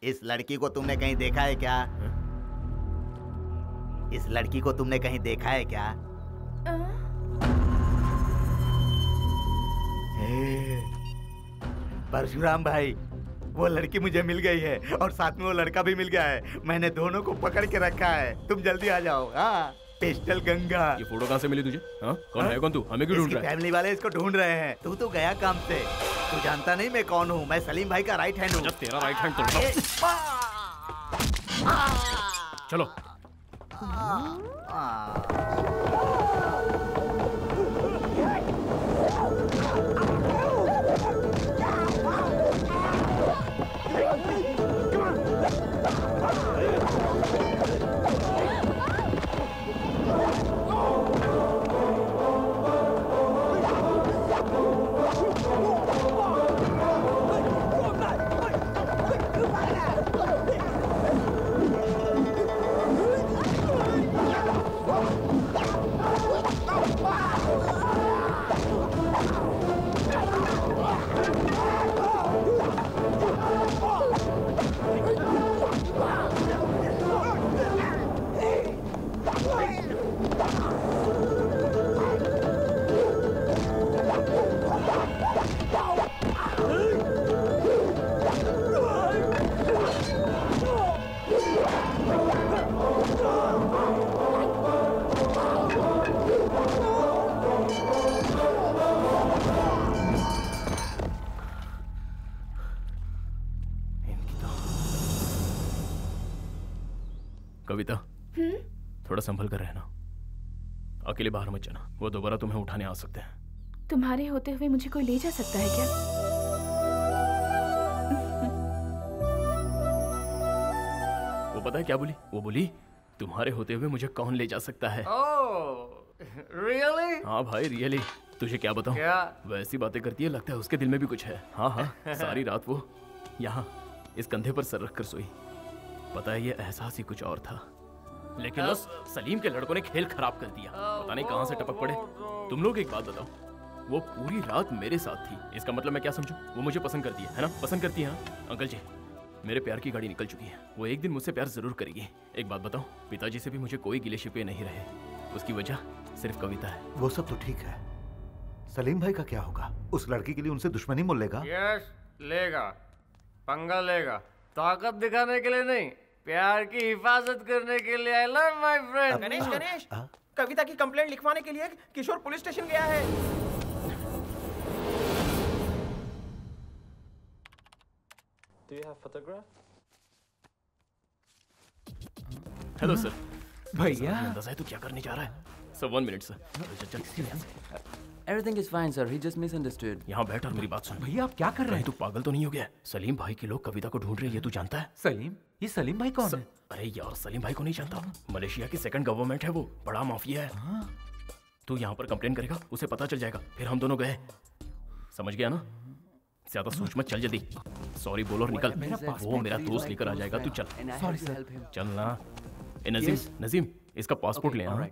G: इस लड़की को तुमने कहीं देखा है क्या? इस लड़की को तुमने कहीं देखा है क्या? परशुराम भाई, वो लड़की मुझे मिल गई है और साथ में वो लड़का भी मिल गया है। मैंने दोनों को पकड़ के रखा है। तुम जल्दी आ जाओ। हाँ, पिस्टल गंगा।
B: ये फोटो कहाँ से मिली तुझे? हाँ? कौन है कौन तू? हमें क्यों ढूंढ रहा है?
G: फैमिली वाले इसको ढूंढ रहे हैं। तू तो गया काम से। तू जानता नहीं मैं कौन हूँ? मैं सलीम भाई का राइट हैंड हूँ।
B: तेरा राइट हैंड तोड़। चलो। कविता, थोड़ा संभल कर रहना। अकेले बाहर मत जाना, वो दोबारा तुम्हें उठाने आ सकते हैं।
H: तुम्हारे होते हुए मुझे कोई ले जा सकता है क्या?
B: वो पता है क्या बोली? वो बोली तुम्हारे होते हुए मुझे कौन ले जा सकता है।
J: रियली?
B: हाँ भाई रियली। तुझे क्या बताऊं?
J: क्या?
B: वैसी बातें करती है, लगता है उसके दिल में भी कुछ है। हाँ हाँ, सारी रात वो यहाँ इस कंधे पर सर रख कर सोई। पता है ये एहसास ही कुछ और था, लेकिन उस सलीम के लड़कों ने खेल खराब कर दिया। पता नहीं कहाँ से टपक पड़े। तुम लोग एक बात बताओ, वो पूरी रात मेरे साथ थी, इसका मतलब मैं क्या समझूं? वो मुझे पसंद करती है ना? पसंद करती है हाँ? अंकल जी, मेरे प्यार की गाड़ी निकल चुकी है। वो एक दिन मुझसे प्यार जरूर करेगी। एक बात बताओ, पिताजी से भी मुझे कोई गिले शिकवे नहीं रहे। उसकी वजह सिर्फ कविता है।
F: वो सब तो ठीक है, सलीम भाई का क्या होगा? उस लड़की के लिए उनसे दुश्मनी मोल लेगा?
J: यस, लेगा, पंगा लेगा। ताकत दिखाने के लिए नहीं, प्यार की हिफाजत करने के लिए। I love my friend.
E: Ganesh, Ganesh, Kavita की कंप्लेंट लिखवाने के लिए किशोर पुलिस स्टेशन गया है।
P: Do you have photograph?
B: Hello sir.
N: भैया
B: अंदाजा है तू क्या करने जा रहा है? Sir 1 minute sir.
A: Everything is fine, sir. He just misunderstood.
B: यहाँ बैठ और मेरी बात सुन।
N: भैया आप क्या कर रहे हैं?
B: तू पागल तो नहीं हो गया? सलीम भाई के लोग कविता को ढूंढ रहे हैं, ये तू जानता है?
N: सलीम? ये सलीम भाई कौन है?
B: अरे यार सलीम भाई को नहीं जानता? मलेशिया की सेकंड गवर्नमेंट है, वो बड़ा माफिया है। तू यहाँ पर कंप्लेन करेगा, उसे पता चल जाएगा, फिर हम दोनों गए। समझ गया ना? ज्यादा सोच मत, चल जल्दी। सॉरी बोल और निकल। वो मेरा दोस्त लेकर आ जाएगा, तू चल।
N: Sorry sir.
B: चल ना। ए नजीम, नजीम इसका पासपोर्ट ले आ।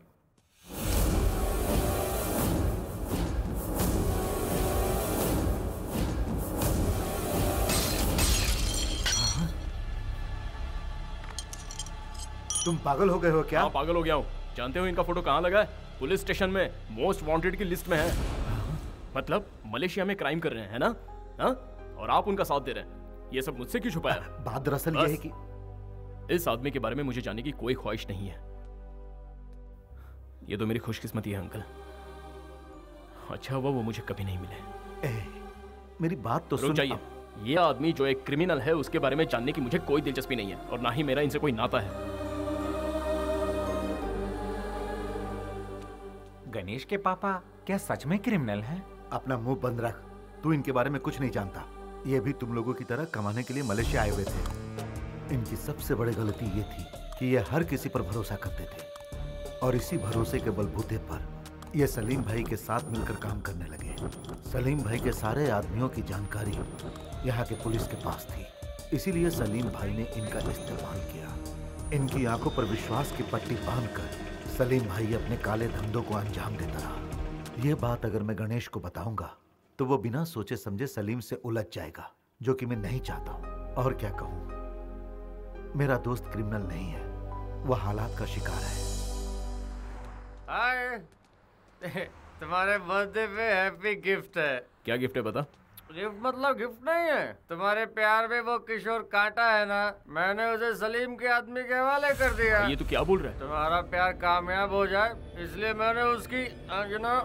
F: तुम पागल हो गए हो क्या?
B: हाँ पागल हो गया हूँ। जानते हो इनका फोटो कहाँ लगा है? पुलिस स्टेशन में मोस्ट वांटेड की लिस्ट में है। मतलब मलेशिया में क्राइम कर रहे हैं, है ना? हाँ? और आप उनका साथ दे रहे हैं। ये सब मुझसे क्यों छुपाया?
F: बात दरअसल ये है कि
B: इस आदमी के बारे में मुझे जानने की कोई ख्वाहिश नहीं है। ये तो मेरी खुशकिस्मती है अंकल। अच्छा हुआ वो मुझे कभी नहीं मिले।
F: मेरी बात तो
B: रुक
F: सुन।
B: जाइए। ये आदमी जो एक क्रिमिनल है उसके बारे में जानने की मुझे कोई दिलचस्पी नहीं है और ना ही मेरा इनसे कोई नाता है।
N: गणेश के पापा क्या सच में क्रिमिनल हैं?
F: अपना मुंह बंद रख, तू इनके बारे में कुछ नहीं जानता। ये भी तुम लोगों की तरह कमाने के लिए मलेशिया आए हुए थे। इनकी सबसे बड़ी गलती ये थी कि ये हर किसी पर भरोसा करते थे और इसी भरोसे के बलबूते पर ये सलीम भाई के साथ मिलकर काम करने लगे। सलीम भाई के सारे आदमियों की जानकारी यहाँ के पुलिस के पास थी, इसीलिए सलीम भाई ने इनका इस्तेमाल किया। इनकी आंखों पर विश्वास की पट्टी बांधकर सलीम भाई अपने काले धंधों को अंजाम देता रहा। ये बात अगर मैं गणेश को बताऊंगा तो वो बिना सोचे समझे सलीम से उलझ जाएगा, जो कि मैं नहीं चाहता हूँ। और क्या कहूँ, मेरा दोस्त क्रिमिनल नहीं है, वह हालात का शिकार है।
J: हाय, तुम्हारे बर्थडे पे हैप्पी गिफ्ट है।
B: क्या गिफ्ट है बता?
J: गिफ्ट मतलब गिफ्ट नहीं है, तुम्हारे प्यार में वो किशोर कांटा है ना, मैंने उसे सलीम के आदमी के हवाले कर दिया।
B: ये तू क्या बोल रहा है?
J: तुम्हारा प्यार कामयाब हो जाए इसलिए मैंने उसकी you know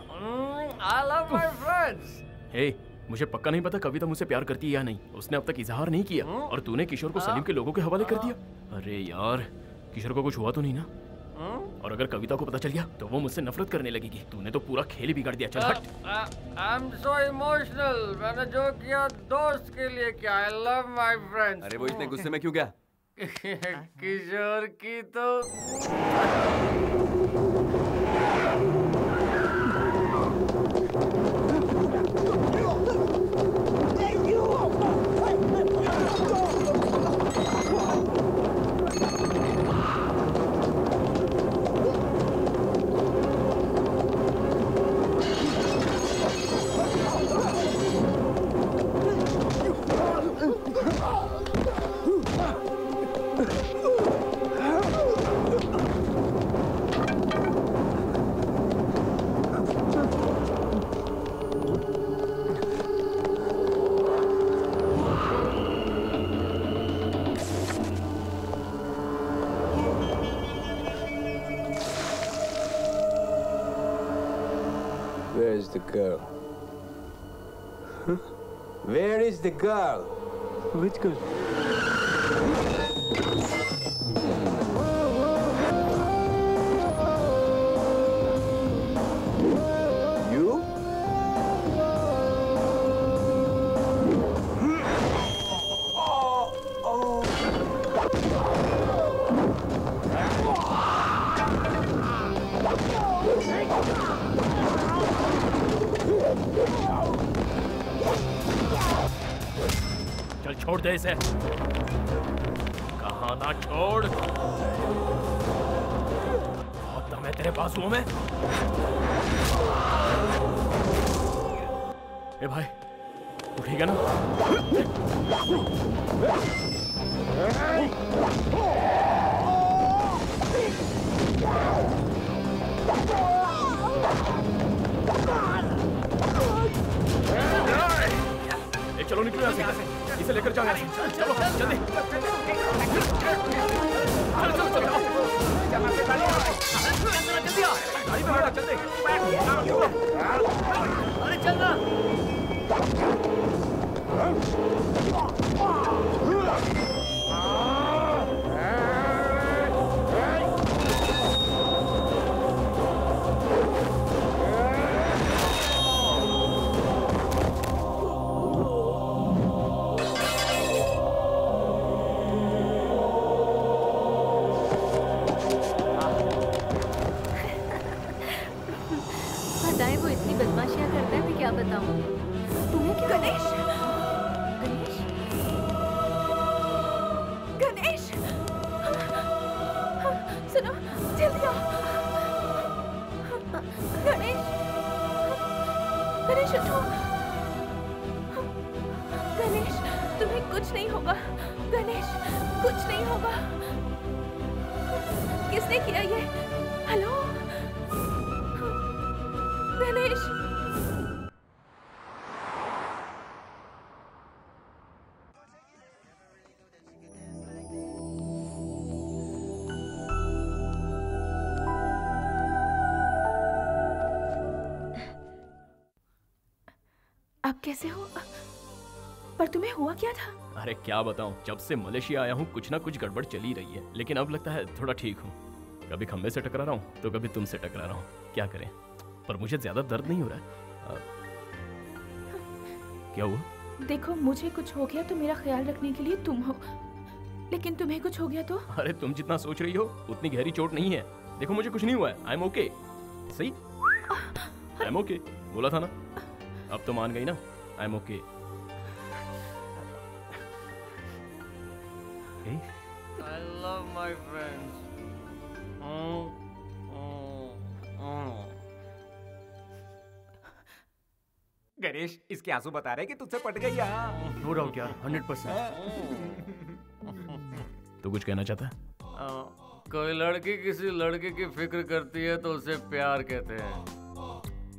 J: I love my friends.
B: Hey, मुझे पक्का नहीं पता कविता मुझसे प्यार करती है या नहीं। उसने अब तक इजहार नहीं किया और तूने किशोर को सलीम के लोगों के हवाले कर दिया। अरे यार, किशोर को कुछ हुआ तो नहीं ना? और अगर कविता को पता चल गया तो वो मुझसे नफरत करने लगेगी। तूने तो पूरा खेल ही बिगाड़ दिया। चल हट।
J: I am so emotional. मैंने जो किया दोस्त के लिए किया। आई लव माय फ्रेंड्स।
D: अरे वो इतने गुस्से में क्यों गया?
J: किशोर की तो
Q: Where's the girl? Huh? Where is the girl? Which girl? You?
B: चल छोड़ दे इसे। कहा ना छोड़। बहुत दम है तेरे बाजुओं में। ए भाई, तू ठीक है ना? चलो निकलो यहाँ से। इसे लेकर जाओ यहाँ से। चलो जल्दी। जल्दी आ। गाड़ी में बैठो जल्दी। अरे चलना।
M: बदमाशियां करता है, मैं क्या बताऊं? तुम्हें क्या? गणेश, गणेश, गणेश, सुनो, जल्दी आओ। गणेश, गणेश उठो। गणेश, तुम्हें कुछ नहीं होगा। गणेश, कुछ नहीं होगा। किसने किया ये? हेलो गणेश। आप कैसे हो?
H: पर तुम्हें हुआ क्या था?
B: अरे क्या बताऊं, जब से मलेशिया आया हूँ कुछ ना कुछ गड़बड़ चली रही है, लेकिन अब लगता है थोड़ा ठीक हूँ। कभी खंबे से टकरा रहा हूँ तो कभी तुमसे टकरा रहा हूँ, क्या करें। पर मुझे ज्यादा दर्द नहीं हो रहा है। क्या हुआ?
H: देखो, मुझे कुछ हो गया तो मेरा ख्याल रखने के लिए तुम हो, लेकिन तुम्हें कुछ हो गया तो?
B: अरे तुम जितना सोच रही हो उतनी गहरी चोट नहीं है। देखो मुझे कुछ नहीं हुआ है, आई एम ओके। सही, आई एम ओके बोला था ना। अब तो मान गई ना, I am okay.
J: I love my friends.
E: Ganesh, इसके आंसू बता रहे कि तुझसे पट गई यहाँ।
G: नो डाउट यार, 100%।
B: तो कुछ कहना चाहता है?
J: कोई लड़की किसी लड़के की फिक्र करती है तो उसे प्यार कहते हैं।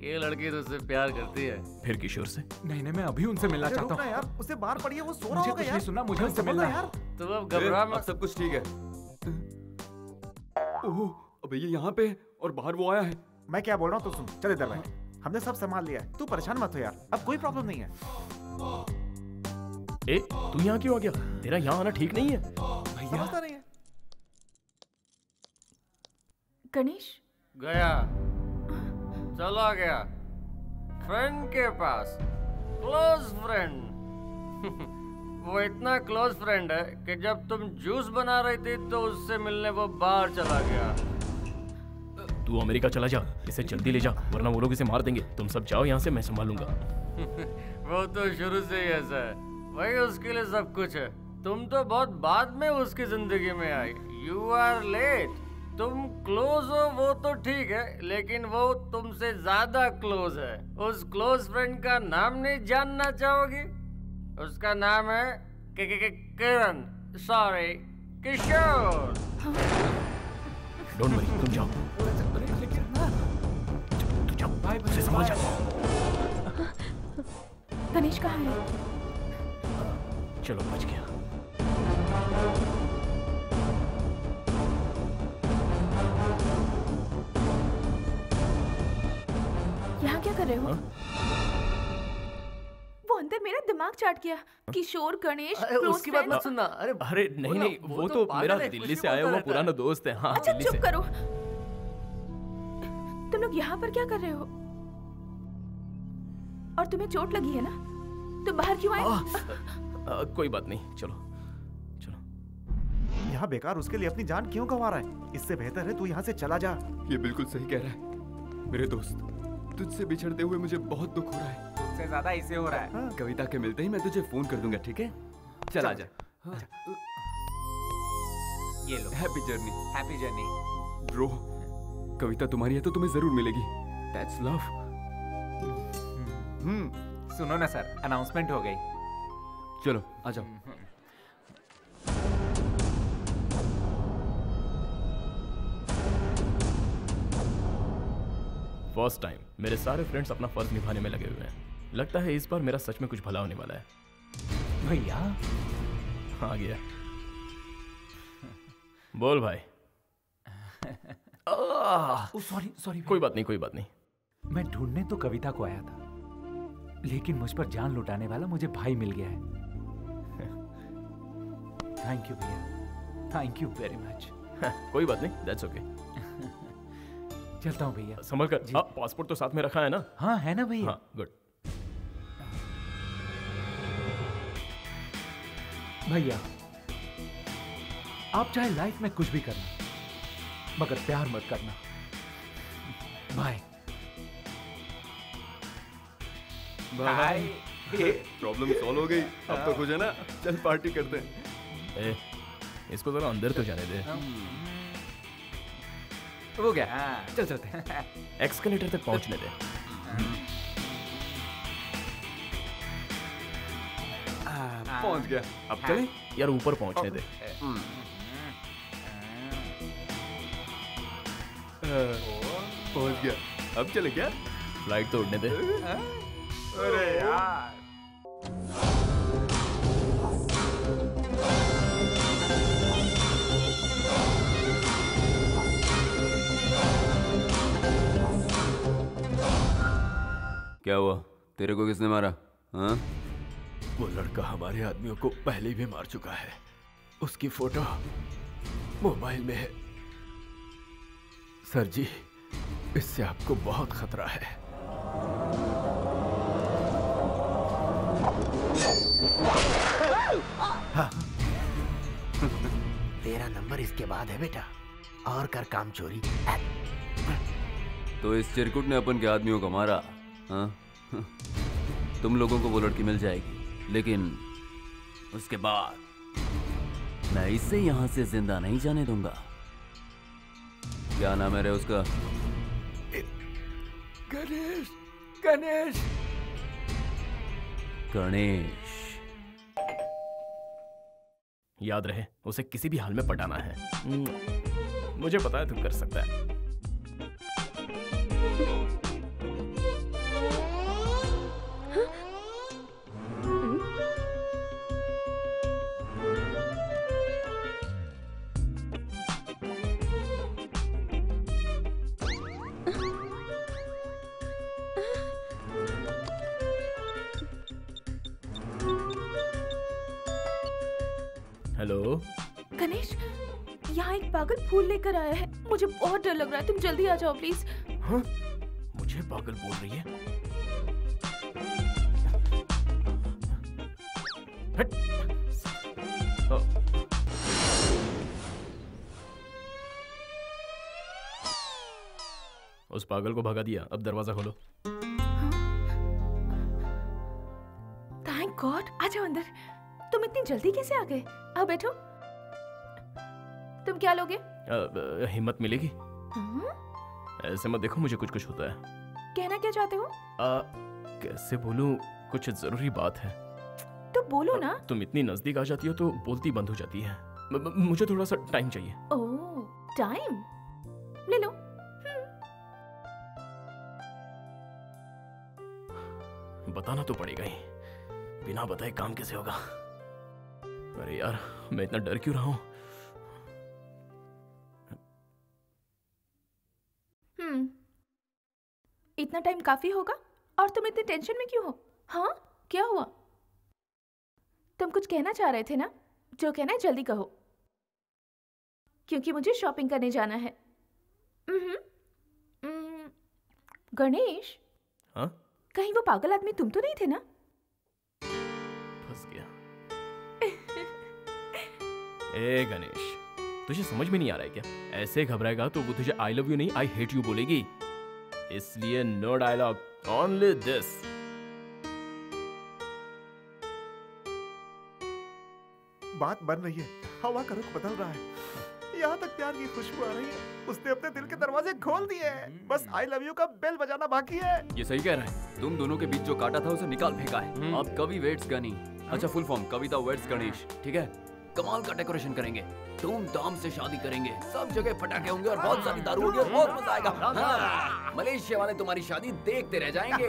J: ये लड़की तो उससे प्यार करती है।
B: फिर किशोर से?
N: नहीं नहीं, मैं अभी उनसे मिलना चाहता हूँ
L: यार, उसे बाहर पड़ी है, वो सो रहा
N: मुझे
L: होगा
N: कुछ
L: यार।
N: नहीं सुनना, मुझे उनसे मिलना
L: यार।
J: तो अब घबरा मत।
D: अब सब कुछ ठीक है। ओह, अबे ये यहाँ पे है और बाहर वो आया है।
L: मैं क्या बोल रहा हूँ तो सुन, चल इधर बैठ। हमने सब संभाल लिया है, तू परेशान मत हो यार, अब कोई प्रॉब्लम नहीं है।
B: ए, तू यहाँ क्यों आ गया? तेरा यहाँ आना ठीक नहीं है।
L: समझता नहीं है।
H: गणेश
J: गया, चला गया फ्रेंड के पास, क्लोज फ्रेंड। वो इतना क्लोज फ्रेंड है कि जब तुम जूस बना रही थी तो उससे मिलने वो बाहर चला गया।
B: तू अमेरिका चला जा, इसे जल्दी ले जा, वरना वो लोग इसे मार देंगे। तुम सब जाओ यहाँ से, मैं संभालूंगा।
J: वो तो शुरू से ही ऐसा है, वही उसके लिए सब कुछ है। तुम तो बहुत बाद में उसकी जिंदगी में आई। You are late. तुम क्लोज हो वो तो ठीक है, लेकिन वो तुमसे ज्यादा क्लोज है। उस क्लोज फ्रेंड का नाम नहीं जानना चाहोगी? उसका नाम है किरण, सॉरी किशोर।
B: डोंट वरी, तुम जाओ। तू जाओ, उसे संभाल जा।
H: गणेश कहाँ है?
B: चलो, बच गया।
H: यहाँ क्या कर रहे हो? वो अंदर मेरा दिमाग चाट गया। किशोर, गणेश,
J: उसकी बात मत सुनना।
B: अरे नहीं नहीं, वो तो मेरा दिल्ली से आया हुआ पुराना दोस्त है। हाँ,
H: अच्छा
B: दिल्ली
H: चुप
B: से।
H: करो। तुम लोग यहाँ पर क्या कर रहे हो? और तुम्हें चोट लगी है ना? तुम बाहर क्यों आए?
B: कोई बात नहीं, चलो।
L: यहाँ बेकार उसके लिए अपनी जान क्यों गंवा रहा है? इससे बेहतर है तू यहाँ से चला जा।
D: ये बिल्कुल सही कह रहा है मेरे दोस्त। तुझसे बिछड़ते हुए मुझे बहुत दुख हो रहा है।
E: तुझसे ज्यादा इसे हो रहा है।
D: कविता के मिलते ही मैं तुझे फोन कर दूंगा, ठीक है? चल आजा।
E: ये लो।
D: Happy journey.
E: Happy journey.
D: Bro, Kavita तुम्हारी है तो तुम्हें जरूर मिलेगी। That's love.
E: सुनो ना सर, अनाउंसमेंट हो गई।
D: चलो आ जाओ।
B: फर्स्ट टाइम मेरे सारे फ्रेंड्स अपना फर्ज निभाने में लगे हुए हैं। लगता है इस बार मेरा सच में कुछ भला होने वाला है।
N: भैया
B: आ गया। बोल भाई।
N: सॉरी सॉरी,
B: कोई बात नहीं, कोई बात नहीं।
N: मैं ढूंढने तो कविता को आया था, लेकिन मुझ पर जान लुटाने वाला मुझे भाई मिल गया है। थैंक यू भैया, थैंक यू वेरी मच।
B: कोई बात नहीं, दैट्स ओके।
N: चलता हूँ भैया।
B: संभल कर। हाँ, पासपोर्ट तो साथ में रखा है ना?
N: हाँ है ना भैया।
B: हाँ, गुड।
N: भैया आप चाहे लाइफ में कुछ भी करना, मगर प्यार मत करना। Bye
D: bye. प्रॉब्लम सॉल्व हो गई। अब तो खुश है ना? चल पार्टी करते हैं।
B: इसको जरा अंदर तो जाने दे।
E: हो गया, चल चलते हैं।
B: एक्सकलेटर तक पहुंचने दे।
D: पहुंच गया, अब चलें?
B: यार ऊपर पहुंचने दे।
D: पहुंच गया, अब चले क्या?
B: फ्लाइट तो उड़ने दे।
E: अरे यार।
A: क्या हुआ? तेरे को किसने मारा? हाँ?
I: वो लड़का हमारे आदमियों को पहले भी मार चुका है। उसकी फोटो मोबाइल में है। सर जी, इससे आपको बहुत खतरा है।
C: हाँ। तेरा नंबर इसके बाद है बेटा, और कर काम चोरी।
A: तो इस चिरकुट ने अपन के आदमियों को मारा, हाँ? तुम लोगों को वो लड़की मिल जाएगी, लेकिन उसके बाद मैं इसे यहाँ से जिंदा नहीं जाने दूंगा। क्या नाम है रे उसका?
I: गणेश। गणेश।
A: गणेश।
B: याद रहे, उसे किसी भी हाल में पटाना है। मुझे पता है तुम कर सकता है। हेलो
H: गणेश, यहाँ एक पागल फूल लेकर आया है। मुझे बहुत डर लग रहा है, तुम जल्दी आ जाओ प्लीज।
B: हाँ? मुझे पागल बोल रही है? हट। उस पागल को भगा दिया, अब दरवाजा खोलो।
H: थैंक गॉड, आ जाओ अंदर। तुम इतनी जल्दी कैसे आ गए? आओ बैठो। तुम क्या लोगे?
B: हिम्मत मिलेगी? ऐसे मत देखो, मुझे कुछ कुछ होता है।
H: कहना क्या चाहते हो?
B: कैसे बोलूं, कुछ जरूरी बात है।
H: तो बोलो ना।
B: तुम इतनी नजदीक आ जाती हो तो बोलती बंद हो जाती है। मुझे थोड़ा सा टाइम चाहिए।
H: ओह, टाइम ले लो।
B: बताना तो पड़ेगा ही, बिना बताए काम कैसे होगा? अरे यार, मैं इतना डर क्यों रहा हूं?
H: इतना टाइम काफी होगा? और तुम इतने टेंशन में क्यों हो? हाँ, क्या हुआ? तुम कुछ कहना चाह रहे थे ना? जो कहना है जल्दी कहो, क्योंकि मुझे शॉपिंग करने जाना है। गणेश।
B: हाँ?
H: कहीं वो पागल आदमी तुम तो नहीं थे ना?
B: फंस गया। ए गणेश, तुझे समझ में नहीं आ रहा है क्या? ऐसे घबराएगा तो वो तुझे आई लव यू नहीं आई हेट यू बोलेगी। इसलिए नो डायलॉग, ओनली दिस।
L: बात बन रही है, हवा का रुख बदल रहा है, यहाँ तक प्यार की खुशबू आ रही है। उसने अपने दिल के दरवाजे खोल दिए हैं, बस आई लव यू का बेल बजाना बाकी है।
A: ये सही कह रहा है। तुम दोनों के बीच जो काटा था उसे निकाल फेंका है। अब कवि वेट्स गनी, अच्छा फुल फॉर्म कविता वेट्स गणेश, ठीक है? कमाल का डेकोरेशन करेंगे, धूमधाम से शादी करेंगे, सब जगह पटाखे होंगे और बहुत सारी दारू होगी और बहुत मजा आएगा। हाँ, मलेशिया वाले तुम्हारी शादी देखते रह जाएंगे।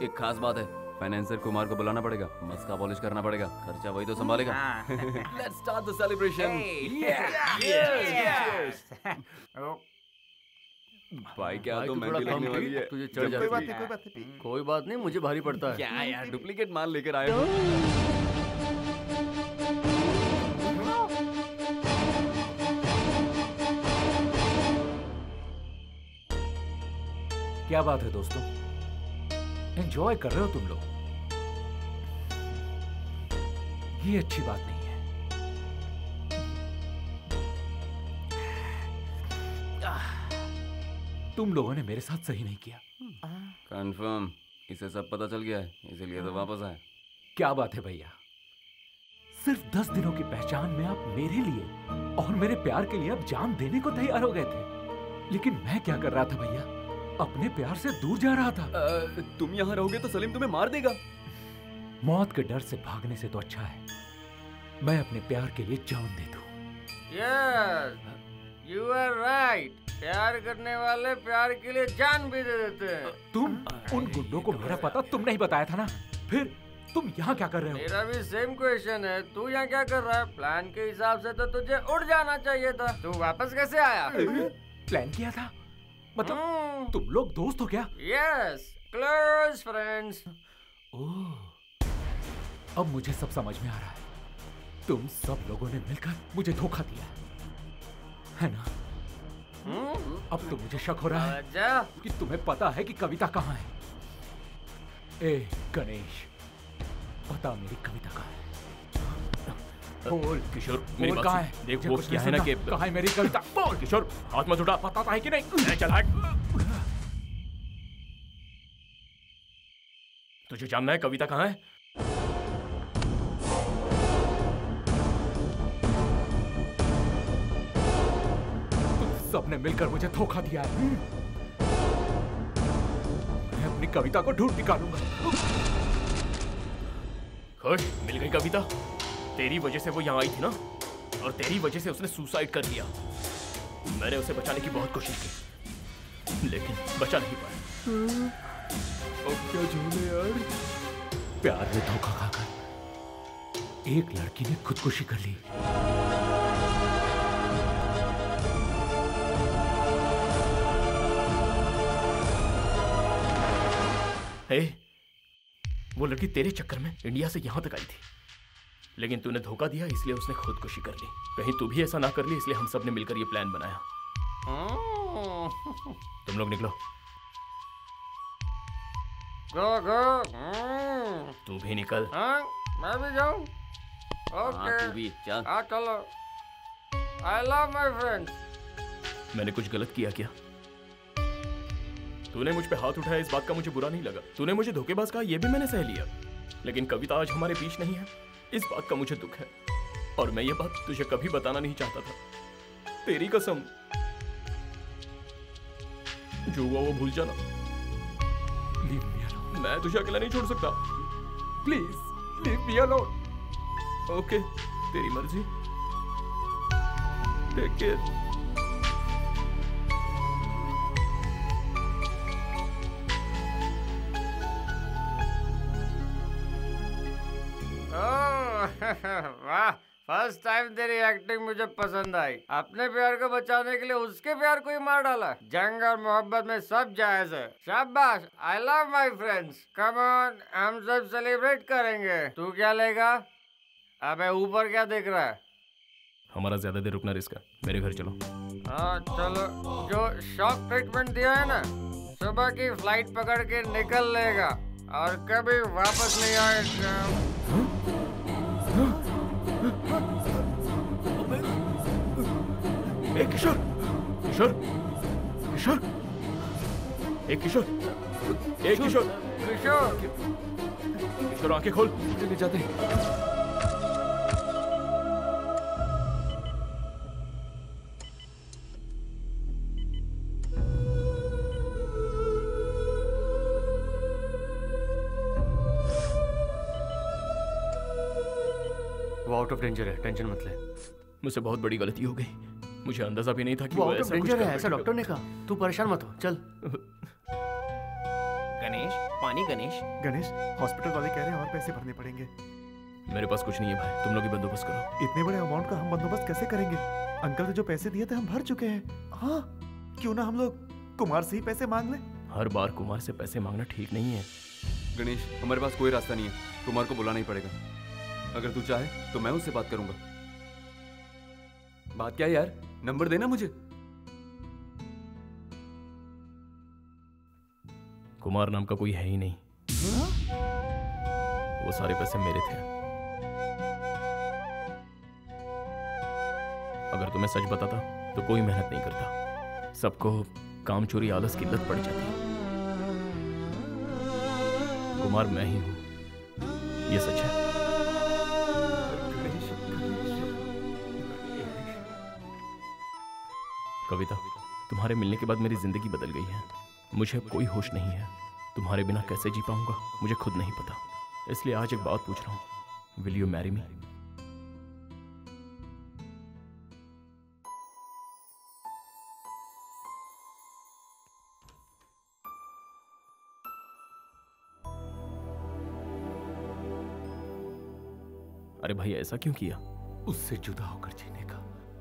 A: एक खास बात है, फाइनेंसर कुमार को बुलाना पड़ेगा, मस्का पॉलिश करना पड़ेगा, खर्चा वही तो संभालेगा। Let's start the celebration. भाई क्या तो मेहंदी लगने वाली है,
J: तुझे चढ़ जाती है। कोई बात नहीं, मुझे भारी पड़ता है।
A: क्या यार, डुप्लीकेट माल लेकर आए हो?
N: क्या बात है दोस्तों, एंजॉय कर रहे हो तुम लोग? ये अच्छी बात नहीं है। तुम लोगों ने मेरे साथ सही नहीं किया।
A: कंफर्म, इसे सब पता चल गया है, इसीलिए तो वापस आए।
N: क्या बात है भैया, सिर्फ 10 दिनों की पहचान में आप मेरे लिए और मेरे प्यार के लिए अब जान देने को तैयार हो गए थे। लेकिन मैं क्या कर रहा था भैया, अपने प्यार से दूर जा रहा था।
A: तुम यहाँ रहोगे तो सलीम तुम्हें मार देगा।
N: मौत के डर से भागने से तो अच्छा है मैं अपने प्यार के लिए जान दे दूं।
J: Yes, you are right. प्यार करने वाले प्यार के लिए जान भी दे देते हैं।
N: तुम उन गुंडों को मेरा पता तुम नहीं बताया था ना, फिर तुम यहाँ क्या कर रहे हो?
J: मेरा भी सेम क्वेश्चन है, तू यहाँ क्या कर रहा है? प्लान के हिसाब से तो तुझे उड़ जाना चाहिए था, तू वापस कैसे आया?
N: प्लान किया था? मतलब तुम लोग दोस्त हो क्या?
J: Yes, close friends.
N: ओह, अब मुझे सब समझ में आ रहा है। तुम सब लोगों ने मिलकर मुझे धोखा दिया है ना? अब तो मुझे शक हो रहा है कि तुम्हें पता है कि कविता कहाँ है। ए गणेश, बता मेरी कविता कहाँ है? बोल
B: किशोर, मेरी बात
N: कहाँ
B: सुन।
N: है?
B: देख वो क्या है ना कि
N: कहाँ है मेरी कविता?
B: बोल किशोर, हाथ मत उठा।
N: पता है कि नहीं?
B: चल हट। तुझे जानना है कविता कहाँ है?
N: तुम सबने मिलकर मुझे धोखा दिया है। मैं अपनी कविता को ढूंढ निकालूंगा।
B: खुश, मिल गई कविता। तेरी वजह से वो यहाँ आई थी ना, और तेरी वजह से उसने सुसाइड कर लिया। मैंने उसे बचाने की बहुत कोशिश की, लेकिन बचा नहीं पाया।
N: अब क्या झूले यार। प्यार में धोखा खाकर एक लड़की ने खुदकुशी कर ली।
B: हे, वो लड़की तेरे चक्कर में इंडिया से यहां तक आई थी, लेकिन तूने धोखा दिया इसलिए उसने खुदकुशी कर ली। कहीं तू भी ऐसा ना कर ली, इसलिए हम सब ने मिलकर ये प्लान बनाया। तुम लोग निकलो।
J: गो गो।
B: तू भी निकल।
J: मैं भी जाऊं?
A: हाँ, तू भी चल।
J: हाँ चलो। I love my friends.
B: मैंने कुछ गलत किया क्या? तूने मुझ पे हाथ उठाया, इस बात का मुझे बुरा नहीं लगा। तूने मुझे धोखेबाज कहा, ये भी मैंने सह लिया। लेकिन कविता आज हमारे बीच नहीं है, इस बात का मुझे दुख है। और मैं ये बात तुझे कभी बताना नहीं चाहता था। तेरी कसम, जो हुआ वो भूल जाना।
N: Leave me alone.
B: मैं तुझे अकेला नहीं छोड़ सकता।
N: Please, leave me alone.
B: Okay, तेरी मर्जी। Take care.
J: वाह, फर्स्ट टाइम तेरी एक्टिंग मुझे पसंद आई। अपने प्यार को बचाने के लिए उसके प्यार को ही मार डाला। जंग और मोहब्बत में सब जायज है। शाबाश, आई love my friends. Come on, हम सब सेलिब्रेट करेंगे। तू क्या लेगा? अबे ऊपर क्या देख रहा है?
B: हमारा ज्यादा देर रुकना रिस्क है, मेरे घर चलो।
J: हाँ चलो। जो शॉक ट्रीटमेंट दिया है ना, सुबह की फ्लाइट पकड़ के निकल लेगा और कभी वापस नहीं आएगा।
B: किशोर, किशोर, किशोर, किशोर, किशोर,
J: किशोर,
B: किशोर, आंखें खोल।
N: चले जाते हैं।
B: वो आउट ऑफ डेंजर है, टेंशन मत ले। मुझसे बहुत बड़ी गलती हो गई। मुझे अंदाजा भी नहीं था कि
J: वो आउट ऑफ
B: ऐसा कुछ
J: डेंजर
B: कर
J: है, ऐसा
B: बैठेगा।
J: डॉक्टर ने कहा। तू परेशान मत हो, चल।
C: गणेश, पानी गणेश।
L: गणेश, हॉस्पिटल वाले कह रहे हैं और पैसे भरने पड़ेंगे।
B: मेरे पास कुछ नहीं है भाई, तुम लोग ही बंदोबस्त करो।
L: इतने बड़े अमाउंट का हम बंदोबस्त कैसे करेंगे? अंकल ने जो पैसे दिए थे हम भर चुके हैं। हाँ, क्यों ना हम लोग कुमार से ही पैसे मांग लें?
B: हर बार कुमार से पैसे मांगना ठीक नहीं है।
R: गणेश, हमारे पास कोई रास्ता नहीं है, कुमार को बुलाना ही पड़ेगा। अगर तू चाहे तो मैं उससे बात करूंगा। बात क्या है यार, नंबर देना मुझे।
B: कुमार नाम का कोई है ही नहीं। वो सारे पैसे मेरे थे। अगर तुम्हें सच बताता तो कोई मेहनत नहीं करता। सबको काम चोरी आलस की लत पड़ जाती। कुमार मैं ही हूं, ये सच है। कविता, तुम्हारे मिलने के बाद मेरी जिंदगी बदल गई है। मुझे अब कोई होश नहीं है। तुम्हारे बिना कैसे जी पाऊंगा मुझे खुद नहीं पता। इसलिए आज एक बात पूछ रहा हूं, विल यू मैरी मी? अरे भाई ऐसा क्यों किया?
N: उससे जुदा होकर जीने का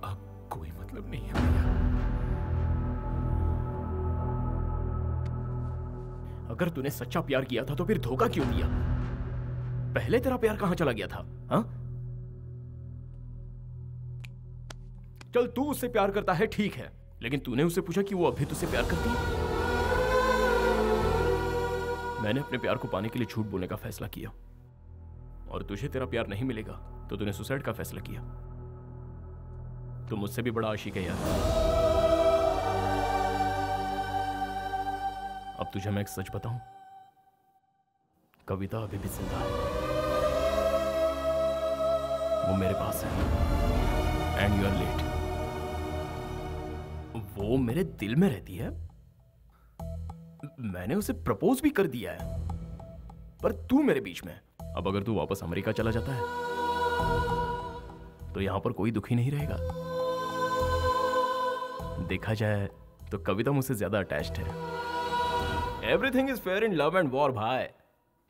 N: अब कोई मतलब नहीं है भैया।
B: अगर तूने सच्चा प्यार किया था तो फिर धोखा क्यों दिया? पहले तेरा प्यार कहां चला गया था? हाँ, चल तू उससे प्यार करता है, ठीक है, लेकिन तूने उससे पूछा कि वो अभी तुझसे प्यार करती है? मैंने अपने प्यार को पाने के लिए झूठ बोलने का फैसला किया, और तुझे तेरा प्यार नहीं मिलेगा तो तूने सुसाइड का फैसला किया। तू मुझसे भी बड़ा आशिक है यार। अब तुझे मैं एक सच बताऊं, कविता अभी भी जिंदा है, वो मेरे पास है, एंड यू आर लेट। वो मेरे दिल में रहती है, मैंने उसे प्रपोज भी कर दिया है, पर तू मेरे बीच में। अब अगर तू वापस अमेरिका चला जाता है तो यहां पर कोई दुखी नहीं रहेगा। देखा जाए तो कविता मुझसे ज्यादा अटैच्ड है। Everything is fair in love and war भाई।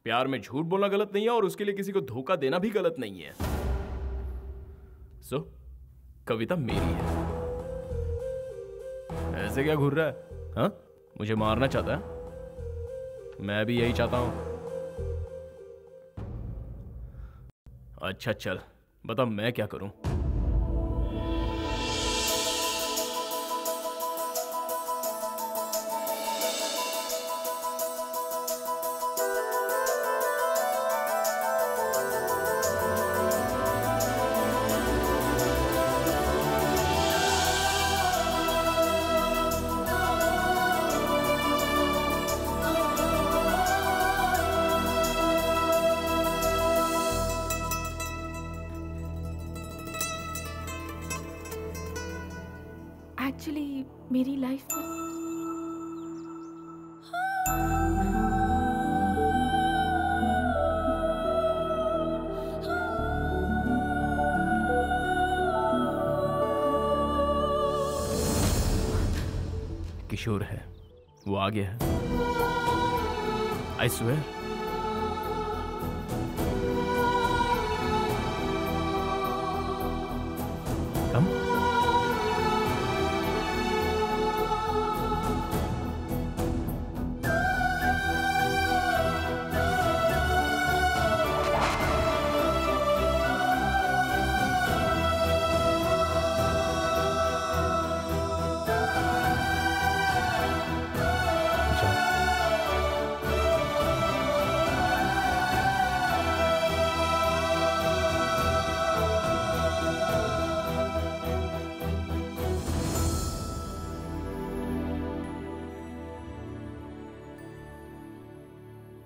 B: प्यार में झूठ बोलना गलत नहीं है, और उसके लिए किसी को धोखा देना भी गलत नहीं है। सो कविता मेरी है। ऐसे क्या घूर रहा है? हाँ, मुझे मारना चाहता है? मैं भी यही चाहता हूं। अच्छा चल बता, मैं क्या करूं?
H: एक्चुअली मेरी लाइफ में
B: किशोर है, वो आ गया है। I swear. कम।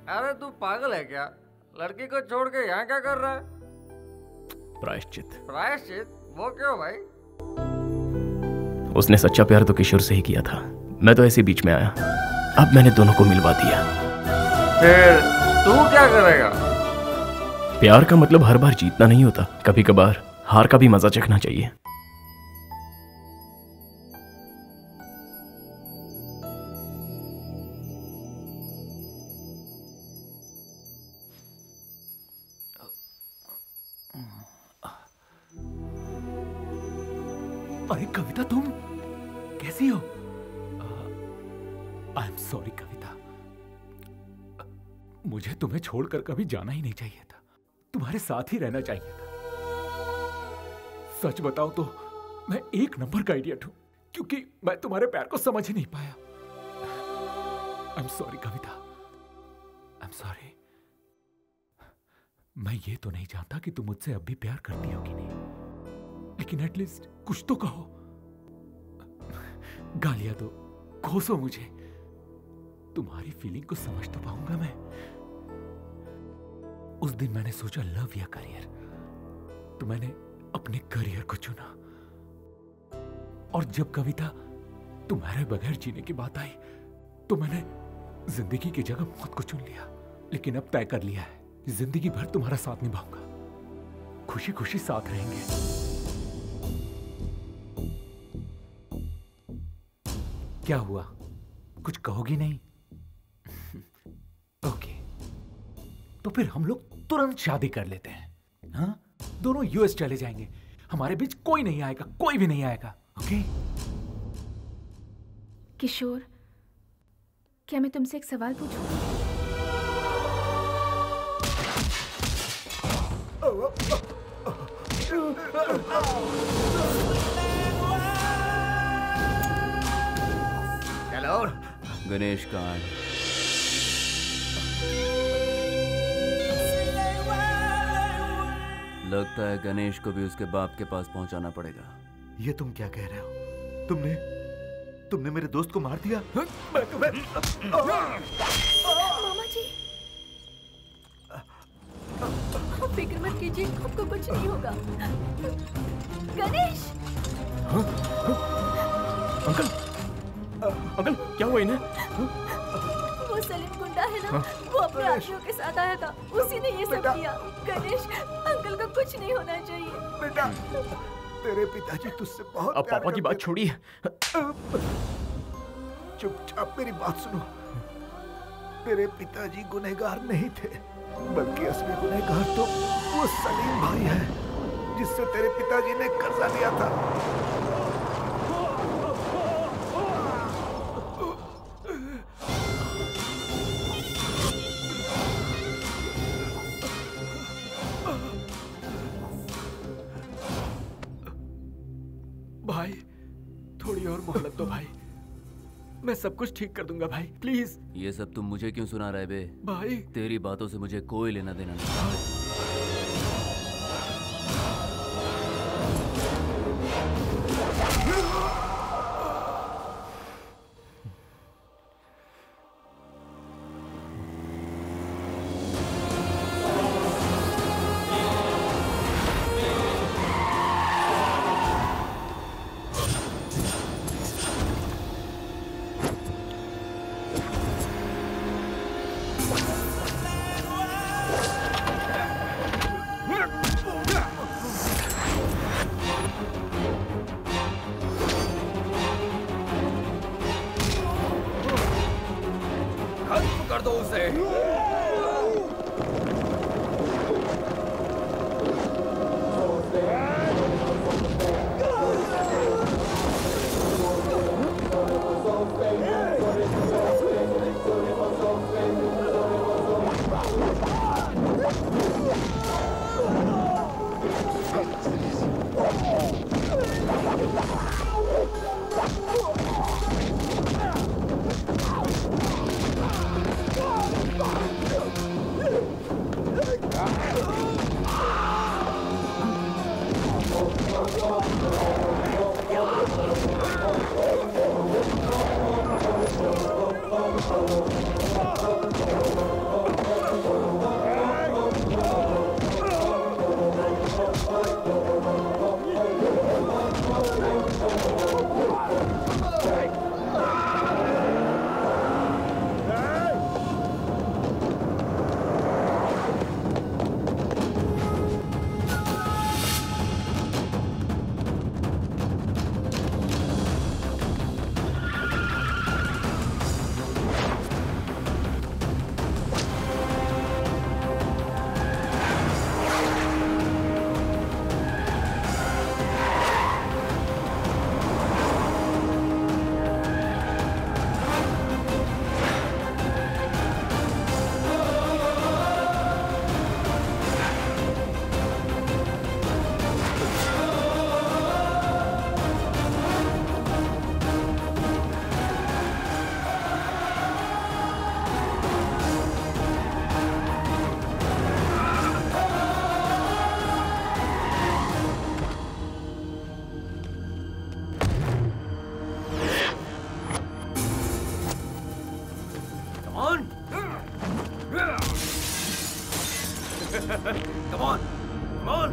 J: अरे तू पागल है क्या? लड़की को छोड़ के यहाँ क्या कर रहा है?
B: प्रायश्चित।
J: प्रायश्चित? वो क्यों भाई?
B: उसने सच्चा प्यार तो किशोर से ही किया था, मैं तो ऐसे बीच में आया। अब मैंने दोनों को मिलवा दिया।
J: फिर तू क्या करेगा?
B: प्यार का मतलब हर बार जीतना नहीं होता, कभी कभार हार का भी मजा चखना चाहिए।
N: अरे कविता, तुम कैसी हो? आई एम सॉरी कविता, मुझे तुम्हें छोड़कर कभी जाना ही नहीं चाहिए था, तुम्हारे साथ ही रहना चाहिए था। सच बताओ तो मैं एक नंबर का इडियट हूं, क्योंकि मैं तुम्हारे प्यार को समझ ही नहीं पाया। I am sorry Kavita, I am sorry. मैं ये तो नहीं जानता कि तुम मुझसे अब भी प्यार करती हो कि नहीं, लेकिन एटलीस्ट कुछ तो कहो। गालियां दो, कोसो मुझे, तुम्हारी फीलिंग को समझ तो पाऊंगा मैं। उस दिन मैंने सोचा लव या करियर, तो मैंने अपने करियर को चुना। और जब कविता तुम्हारे बगैर जीने की बात आई, तो मैंने जिंदगी की जगह मौत को चुन लिया। लेकिन अब तय कर लिया है, जिंदगी भर तुम्हारा साथ निभाऊंगा, खुशी खुशी साथ रहेंगे। क्या हुआ, कुछ कहोगी नहीं? ओके, तो फिर हम लोग तुरंत शादी कर लेते हैं। हाँ, दोनों यूएस चले जाएंगे, हमारे बीच कोई नहीं आएगा, कोई भी नहीं आएगा। ओके?
H: किशोर, क्या मैं तुमसे एक सवाल पूछूं?
G: चलो।
A: गणेश कहाँ है? लगता है गणेश को भी उसके बाप के पास पहुंचाना पड़ेगा।
F: ये तुम क्या कह रहे हो? तुमने मेरे दोस्त को मार दिया?
M: मामा जी, आप फिक्र मत कीजिए, आपको कुछ नहीं होगा। गणेश!
B: अंकल, अंकल क्या हुआ इन्हें?
M: वो सलीम गुंडा है ना, वो अपने आदमियों के साथ आया था, उसी ने ये सब किया। गणेश, अंकल को कुछ नहीं होना चाहिए।
F: बेटा, तेरे पिताजी तुझसे बहुत
B: अब पापा की बात छोड़िए।
F: चुपचाप मेरी बात सुनो। तेरे पिताजी गुनहगार नहीं थे, बल्कि असली गुनहगार तो वो सलीम भाई है, जिससे तेरे पिताजी ने कर्जा लिया था।
B: भाई, थोड़ी और मोहलत दो भाई, मैं सब कुछ ठीक कर दूंगा भाई, प्लीज।
A: ये सब तुम मुझे क्यों सुना रहे बे?
B: भाई,
A: तेरी बातों से मुझे कोई लेना देना नहीं।
D: कर दो उसे। Come on! Come on!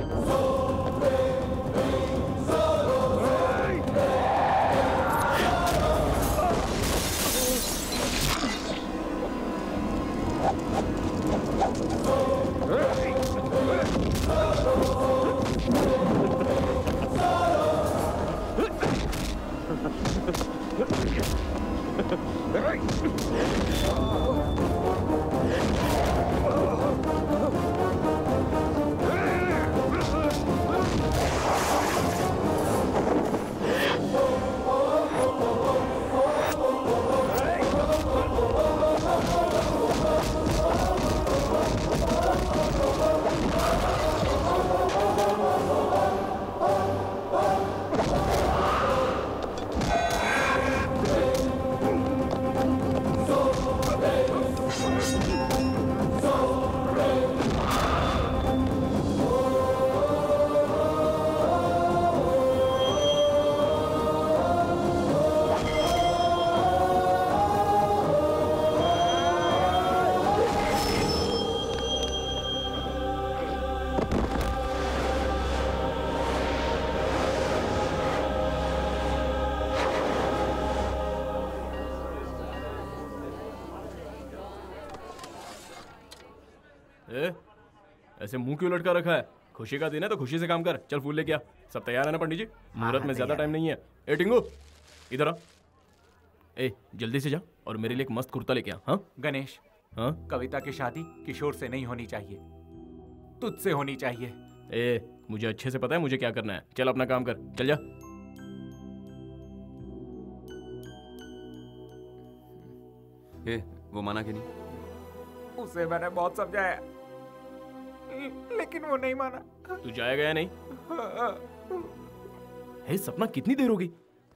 B: ऐसे मुंह क्यों लटका रखा है? खुशी का दिन है तो खुशी से काम कर। चल फूल लेके आ। सब तैयार है ना पंडित जी? मुहूर्त में ज्यादा टाइम नहीं है। ए टिंगू इधर आ। ए जल्दी से जा और मेरे लिए एक मस्त कुर्ता लेके आ। हाँ
N: गणेश,
B: हाँ
N: कविता की शादी किशोर से नहीं होनी चाहिए, तुझसे होनी चाहिए।
B: ए मुझे अच्छे से पता है मुझे क्या करना है। चल अपना काम कर, चल जा।
R: ए वो माना कि नहीं?
E: उसे मैंने बहुत समझाया लेकिन वो नहीं माना।
B: तू जाएगा या नहीं? हे सपना, कितनी देर होगी?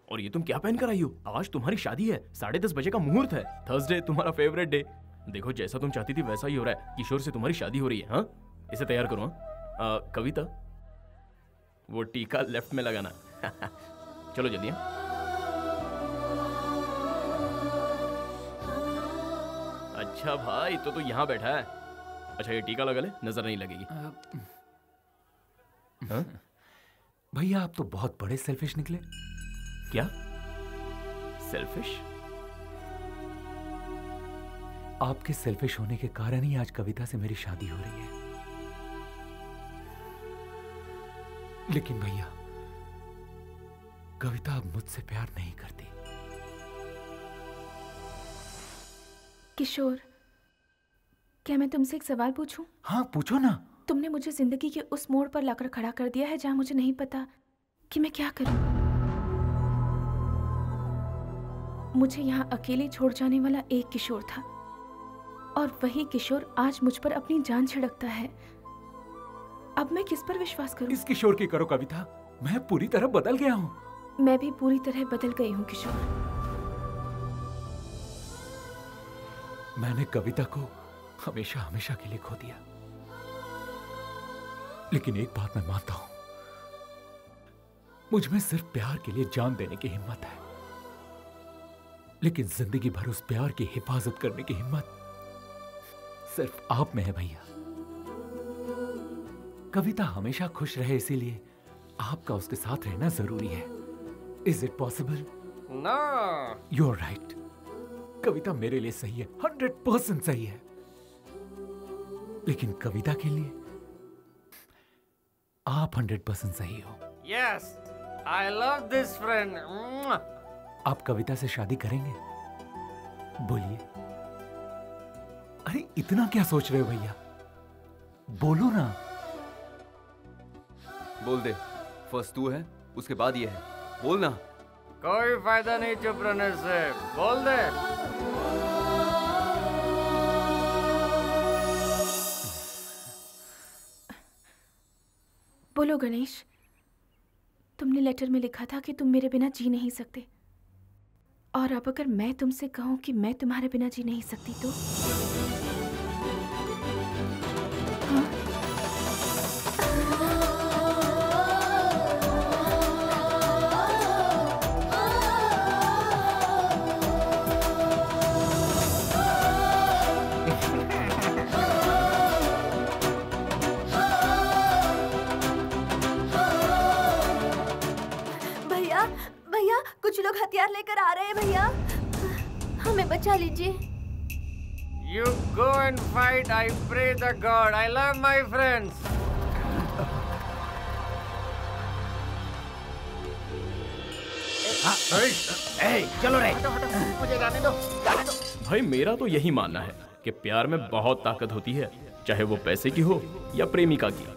B: और ये तुम क्या पहन कर आई हो? आज तुम्हारी शादी है, 10:30 बजे का मुहूर्त है। थर्सडे तुम्हारा फेवरेट डे। देखो जैसा तुम चाहती थी वैसा ही हो रहा है। किशोर से तुम्हारी शादी हो रही है। हाँ इसे तैयार करो। हाँ कविता वो टीका लेफ्ट में लगाना। चलो जल्दी। अच्छा भाई तो यहाँ बैठा है। अच्छा ये टीका लगा ले, नजर नहीं लगेगी।
N: भैया आप तो बहुत बड़े सेल्फिश निकले।
B: क्या सेल्फिश?
N: आपके सेल्फिश होने के कारण ही आज कविता से मेरी शादी हो रही है। लेकिन भैया कविता अब मुझसे प्यार नहीं करती।
H: किशोर, क्या मैं तुमसे एक सवाल पूछूं?
N: हाँ पूछो ना।
H: तुमने मुझे जिंदगी के उस मोड़ पर लाकर खड़ा कर दिया है जहां मुझे नहीं पता कि मैं क्या करूं। मुझे यहाँ अकेले छोड़ जाने वाला एक किशोर था और वही किशोर आज मुझ पर अपनी जान छिड़कता है। अब मैं किस पर विश्वास करूं?
N: इस किशोर की करो कविता, मैं पूरी तरह बदल गया हूँ।
H: मैं भी पूरी तरह बदल गई हूँ किशोर।
N: मैंने कविता को हमेशा हमेशा के लिए खो दिया। लेकिन एक बात मैं मानता हूं, मुझ में सिर्फ प्यार के लिए जान देने की हिम्मत है, लेकिन जिंदगी भर उस प्यार की हिफाजत करने की हिम्मत सिर्फ आप में है भैया। कविता हमेशा खुश रहे इसीलिए आपका उसके साथ रहना जरूरी है। Is it possible?
J: No.
N: You are right. Kavita मेरे लिए सही है, 100% सही है, लेकिन कविता के लिए आप 100% सही हो।
J: Yes, I love this friend.
N: आप कविता से शादी करेंगे? बोलिए। अरे इतना क्या सोच रहे हो भैया, बोलो ना।
R: बोल दे, फर्स्ट तू है उसके बाद ये है, बोल ना।
J: कोई फायदा नहीं चुप रहने से, बोल दे।
H: बोलो गणेश, तुमने लेटर में लिखा था कि तुम मेरे बिना जी नहीं सकते, और अब अगर मैं तुमसे कहूं कि मैं तुम्हारे बिना जी नहीं सकती तो?
O: कुछ लोग हथियार लेकर आ रहे हैं भैया, हमें बचा लीजिए।
J: You go and fight. I pray the God. I love my friends.
C: चलो रे, मुझे जाने दो, जाने दो।
B: भाई मेरा तो यही मानना है कि प्यार में बहुत ताकत होती है, चाहे वो पैसे की हो या प्रेमिका की।